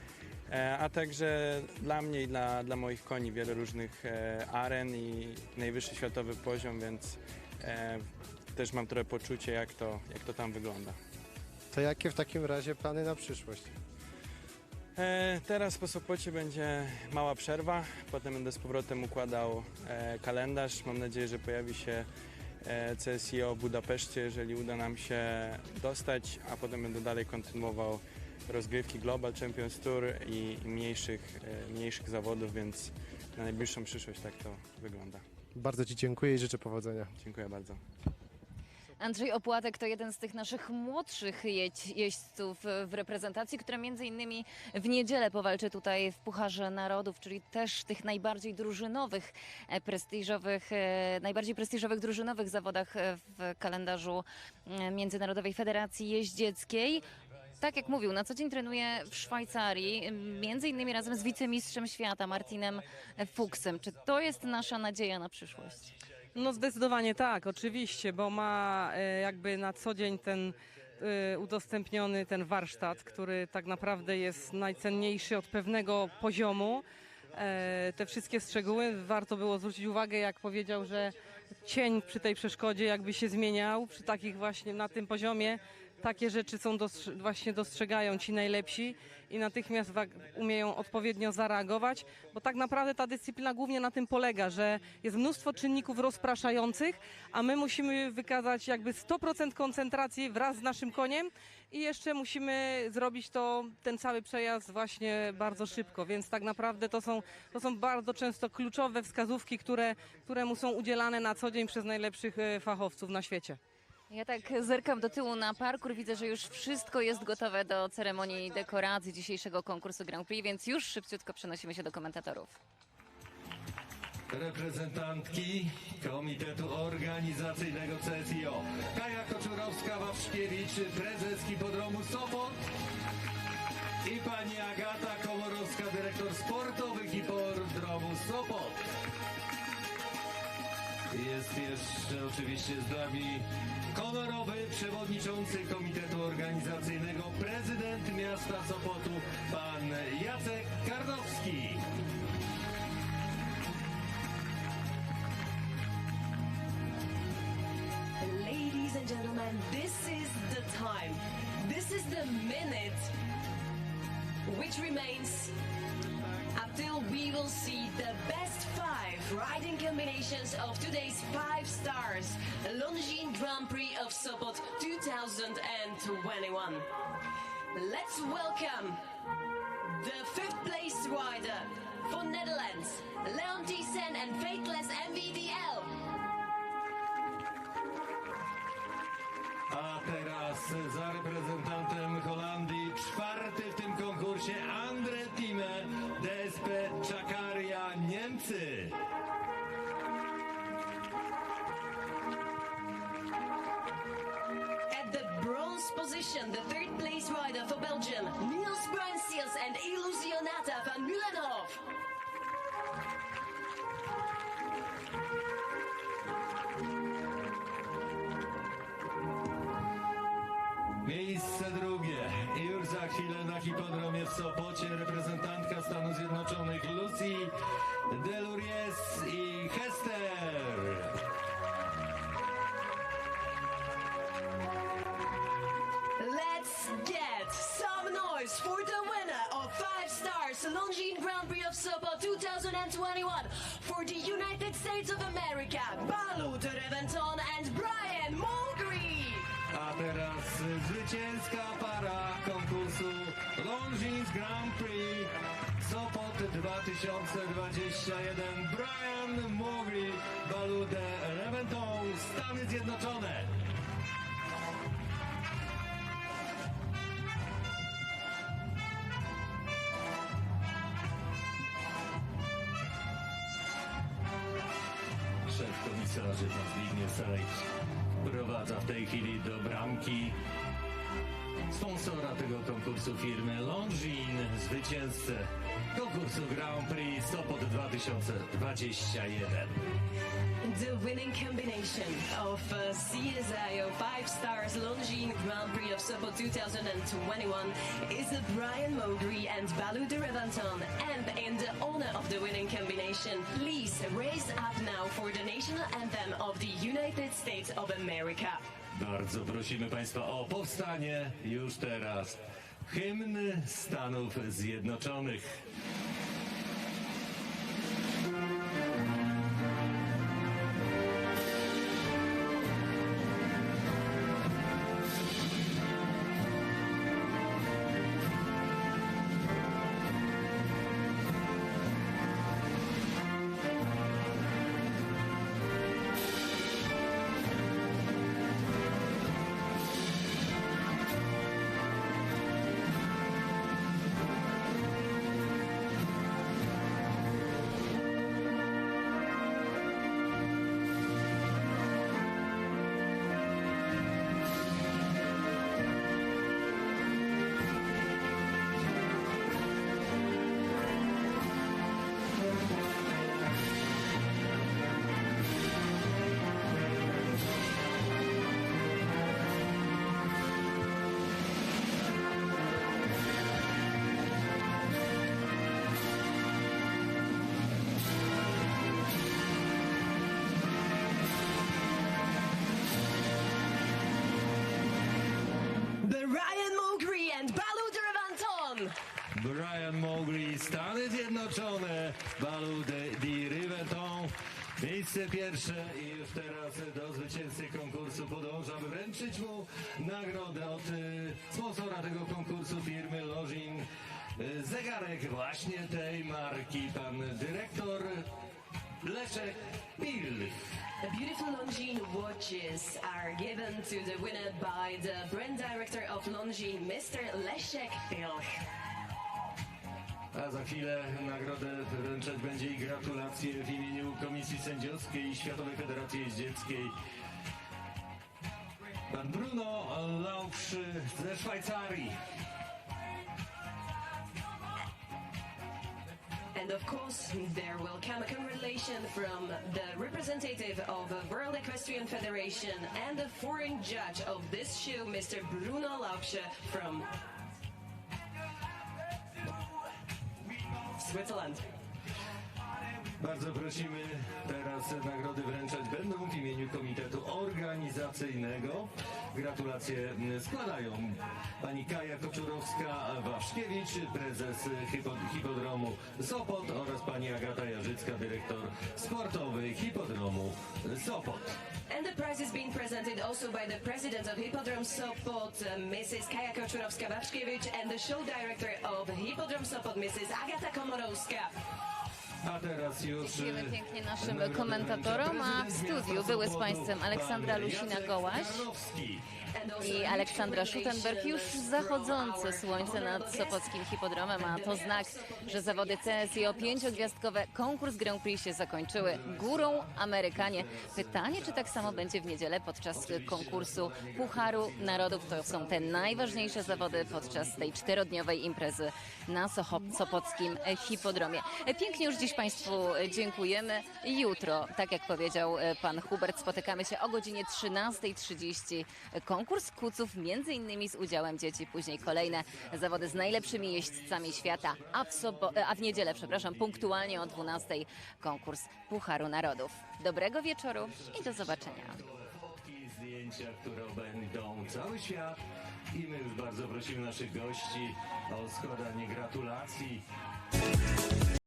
a także dla mnie i dla moich koni wiele różnych aren i najwyższy światowy poziom, więc też mam trochę poczucie, jak to tam wygląda. To jakie w takim razie plany na przyszłość? Teraz po Sopocie będzie mała przerwa, potem będę z powrotem układał kalendarz. Mam nadzieję, że pojawi się CSIO w Budapeszcie, jeżeli uda nam się dostać, a potem będę dalej kontynuował rozgrywki Global Champions Tour i mniejszych zawodów, więc na najbliższą przyszłość tak to wygląda. Bardzo Ci dziękuję i życzę powodzenia. Dziękuję bardzo. Andrzej Opłatek to jeden z tych naszych młodszych jeźdźców w reprezentacji, która między innymi w niedzielę powalczy tutaj w Pucharze Narodów, czyli też tych najbardziej prestiżowych drużynowych zawodach w kalendarzu Międzynarodowej Federacji Jeździeckiej. Tak jak mówił, na co dzień trenuje w Szwajcarii, między innymi razem z wicemistrzem świata Martinem Fuchsem. Czy to jest nasza nadzieja na przyszłość? No zdecydowanie tak, oczywiście, bo ma jakby na co dzień ten udostępniony ten warsztat, który tak naprawdę jest najcenniejszy od pewnego poziomu. Te wszystkie szczegóły warto było zwrócić uwagę, jak powiedział, że cień przy tej przeszkodzie jakby się zmieniał, przy takich właśnie na tym poziomie, takie rzeczy właśnie dostrzegają ci najlepsi i natychmiast umieją odpowiednio zareagować, bo tak naprawdę ta dyscyplina głównie na tym polega, że jest mnóstwo czynników rozpraszających, a my musimy wykazać jakby 100% koncentracji wraz z naszym koniem i jeszcze musimy zrobić ten cały przejazd właśnie bardzo szybko, więc tak naprawdę to są bardzo często kluczowe wskazówki, które mu są udzielane na co dzień przez najlepszych fachowców na świecie. Ja tak zerkam do tyłu na parkour, widzę, że już wszystko jest gotowe do ceremonii dekoracji dzisiejszego konkursu Grand Prix, więc już szybciutko przenosimy się do komentatorów. Reprezentantki Komitetu Organizacyjnego CSIO Kaja Koczurowska-Wawrzkiewicz, prezes hipodromu Sopot i pani Agata Komorowska, dyrektor sportowy hipodromu Sopot. Jest jeszcze oczywiście z nami honorowy przewodniczący Komitetu Organizacyjnego, prezydent miasta Sopotu, pan Jacek Karnowski. Ladies and gentlemen, this is the time. This is the minute which remains until we will see the best 5 riding combinations of today's 5 stars Longines Grand Prix of Sopot 2021. Let's welcome the 5th place rider for Netherlands, Leon Thiessen and Faithless MVDL. A teraz za reprezentantem Holandii, 4. w tym konkursie, Andre Time, DSP Czakaria, Niemcy. At the bronze position, the 3rd place rider for Belgium, Niels Bruynseels and Illusionata van Mulenhof. Miejsce drugie. I już za chwilę na hipodromie w Sopocie reprezentantka Stanów Zjednoczonych Lucy Deluriez i Hester. Let's get some noise for the winner of 5 stars Longines Grand Prix of Sopot 2021 for the United States of America, Baloo de Reventon and Brian Mulgrew. A teraz zwycięska para konkursu Longines Grand Prix Sopot 2021, Brian Mulgrew, Baloo de Reventon, Stany Zjednoczone. Szef komisarzy pan Zbigniew Sajk prowadza w tej chwili do bramki sponsora tego konkursu, firmy Longines, zwycięzcę konkursu Grand Prix Sopot 2021. The winning combination of CSIO 5 stars Longines Grand Prix of Sopot 2021 is Brian Mulgrew and Baloo de Reventon. And in the honor of the winning combination, please raise up now for the national anthem of the United States of America. Bardzo prosimy Państwa o powstanie już teraz. Hymn Stanów Zjednoczonych. Brian Mowgli and Balou de Riventon. Brian Mowgli, Stany Zjednoczone, Balou de Riventon. Miejsce pierwsze i już teraz do zwycięzcy konkursu podążamy wręczyć mu nagrodę od sponsora tego konkursu, firmy Longines. Zegarek właśnie tej marki, pan dyrektor Leszek Pil. The beautiful Longines watches are given to the winner by the brand director of Longines, Mr. Leszek Pil. A za chwilę nagrodę wręczać będzie i gratulacje w imieniu Komisji Sędziowskiej i Światowej Federacji Jeździeckiej. Pan Bruno Lausch ze Szwajcarii. And of course, there will come a congratulation from the representative of the World Equestrian Federation and the foreign judge of this show, Mr. Bruno Lausch from Switzerland. Bardzo prosimy, teraz nagrody wręczać będą w imieniu Komitetu Organizacyjnego. Gratulacje składają pani Kaja Koczurowska-Waszkiewicz, prezes Hipodromu Sopot oraz pani Agata Jarzycka, dyrektor sportowy Hipodromu Sopot. And the prize is being presented also by the president of Hippodrome Sopot, Mrs. Kaja Koczurowska-Waszkiewicz, and the show director of Hippodrome Sopot, Mrs. Agata Komorowska. A teraz już... Dziękujemy pięknie naszym komentatorom, a w studiu były z Państwem Aleksandra Lusina-Gołaś i Aleksandra Schuttenberg. Już zachodzące słońce nad Sopockim Hipodromem, a to znak, że zawody CSIO 5-gwiazdkowe konkurs Grand Prix się zakończyły. Górą Amerykanie. Pytanie, czy tak samo będzie w niedzielę podczas konkursu Pucharu Narodów. To są te najważniejsze zawody podczas tej 4-dniowej imprezy na Sopockim Hipodromie. Pięknie już dziś Państwu dziękujemy. Jutro, tak jak powiedział pan Hubert, spotykamy się o godzinie 13:30. Konkurs kuców, między innymi z udziałem dzieci, później kolejne zawody z najlepszymi jeźdźcami świata, a w niedzielę, punktualnie o 12:00 konkurs Pucharu Narodów. Dobrego wieczoru i do zobaczenia. Zdjęcia, które obejdą cały świat i my już bardzo prosimy naszych gości o składanie gratulacji.